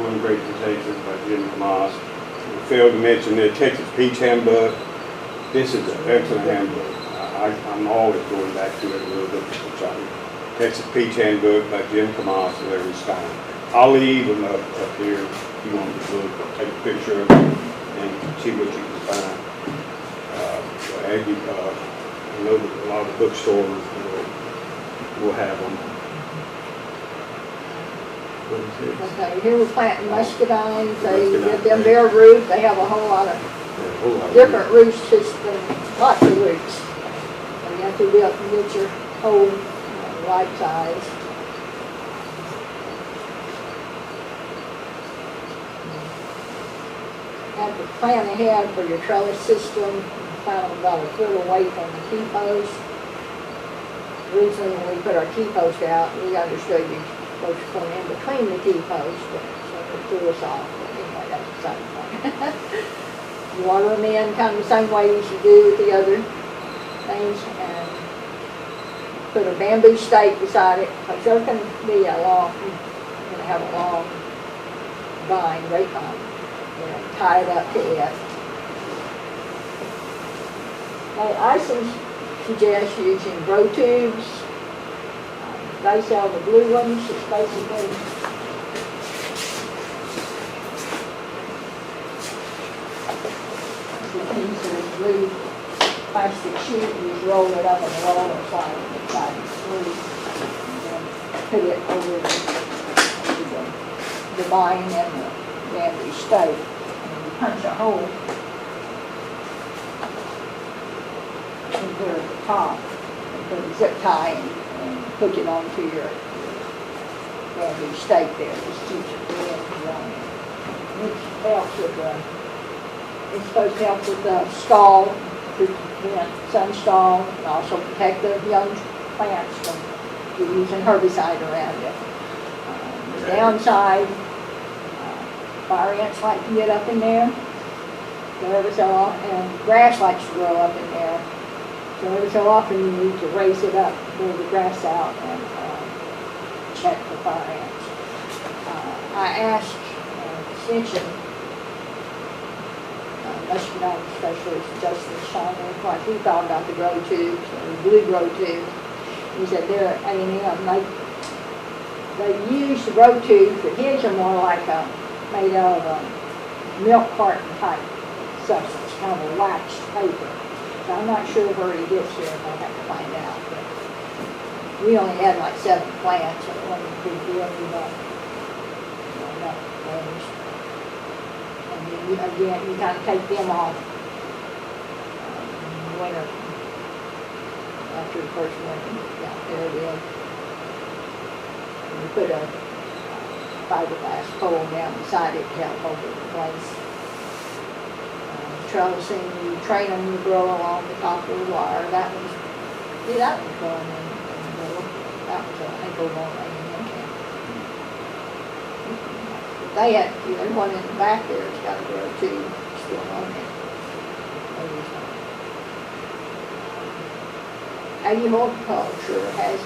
One great diseases by Jim Moss. We failed to mention the Texas Peach Handbook. This is an excellent handbook. I'm always going back to it a little bit. Texas Peach Handbook by Jim Camas and Larry Stein. I'll leave them up here if you want to look, take a picture of them and see what you can find. I know that a lot of the bookstores will have them. What is this? Okay, here we're planting muscadines, they Muscadine, get them right. bare root, they have a whole lot of Yeah, a whole lot of different root systems, lots of roots. So you have to be able to get your hole right size. You have to plan ahead for your trellis system, plant them about a foot away from the key post. Originally, when we put our key post out, we understood you're supposed to put them in between the key posts, but so it threw us off. But anyway, that's beside the point. You water them in kind of the same way as you do with the other things, and put a bamboo stake beside it, because there's going to be a long, you're going to have a long vine, grapevine. You know, tie it up to it. I suggest using grow tubes. They sell the blue ones. It's basically a piece of blue plastic sheet. You just roll it up and roll it slide it inside the blue. And then put it over the vine and the bamboo stake. And you punch a hole and put it at the top and put a zip tie and hook it onto your bamboo stake there. Just keeps it in running. Which helps with it's supposed to help with the stall, prevent sunstall, and also protect the young plants from using herbicide around it. The downside, fire ants like to get up in there. So every so often, and grass likes to grow up in there. So every so often you need to raise it up, pull the grass out, and check for fire ants. I asked Extension muscadine specialist Justin Shiner what he thought about the grow tubes, or the blue grow tubes. He said they're A&M. They use the grow tubes, but his are more like made out of a milk carton type substance, kind of a waxed paper. So I'm not sure where he gets here, I'll have to find out. But we only had like 7 plants, so it wasn't a big deal. We got enough those. And then again, you kind of take them off in the winter. After the first winter, yeah, there it is. And we put a fiberglass pole down beside it to help hold it in place. Trellising, you train them to grow along the top of the wire. That one's growing in the middle. That was, I think, over on A&M camp. They had, there's one in the back there that's got to grow too, still on it. Aggie Horticulture has a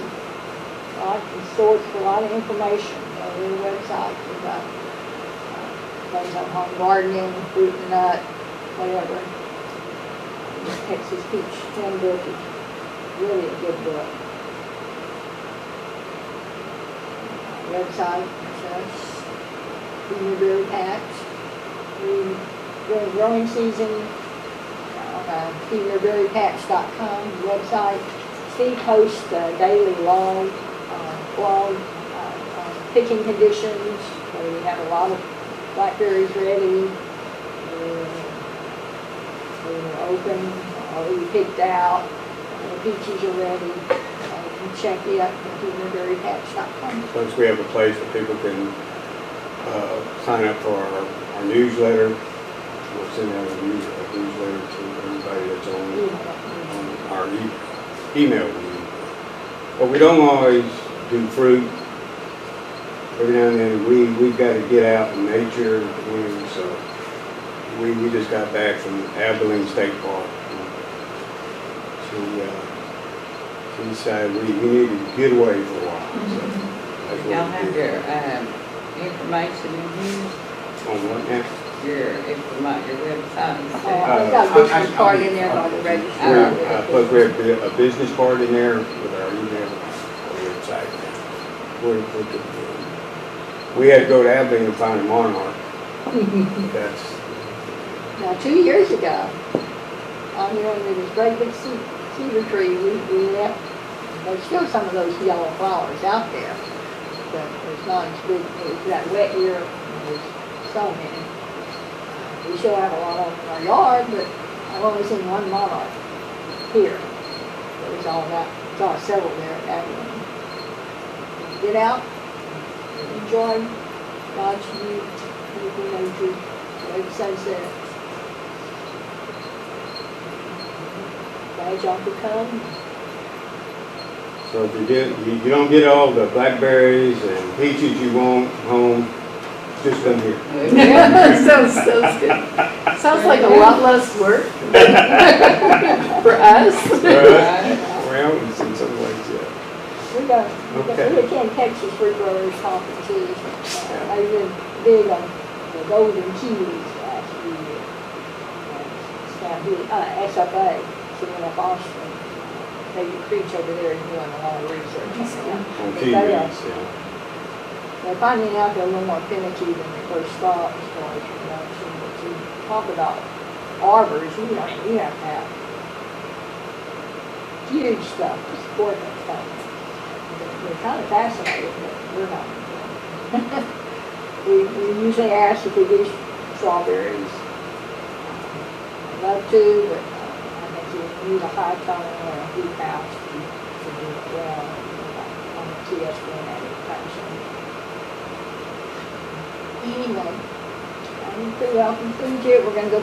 lot of stores for a lot of information on their website. They've got things on home gardening, fruit and nut, whatever. Texas Peach Handbook is really a good book. Website says Huebner patch. During growing season, on HuebnerBerryPatch.com website. Steve posts a daily blog on picking conditions. So we have a lot of blackberries ready. They're open, already picked out. The peaches are ready. You can check it out at HuebnerBerryPatch.com. Plus, we have a place where people can sign up for our newsletter. We'll send out a newsletter to everybody that's on our email list. But we don't always do fruit. Every now and then we've got to get out in nature. So we just got back from Abilene State Park. she decided we needed to get away for a while, so that's Y'all what have we did. your, information in here, On what now? your website. I've got a business card in there on the register. Plus we have a business card in there with our email, our website. We had to go to Abilene and find a Monarch. That's, Now, 2 years ago, on here under this great big cedar tree, we left, there's still some of those yellow flowers out there, but it's not as big, it was that wet year, there's so many. We still have a lot of them in our yard, but I've only seen one monarch here. There's saw several there at Abilene. Get out, enjoy God's view, beautiful nature, the way the sunset. Glad y'all could come. so if you don't get all the blackberries and peaches you want home, just come here. Yeah, sounds good. Sounds like a lot less work for us. Well, in some ways, yeah. We attend Texas Fruit Growers conferences. They've been big on the golden kiwis last few years. It's now big, SFA, sitting up Austin. David Creech over there is doing a lot of research on that. On But kiwis, yeah. they're finding out they're a little more finicky than they first thought as far as production. But you talk about arbors, you have to have huge stuff to support that stuff. We're kind of fascinated, but we're not. we usually ask if we do strawberries. I'd love to, but I think you need a high tone or a deep house to do it well. On the TS granite fashion. Anyway, I'm pretty well concluded here. We're going to go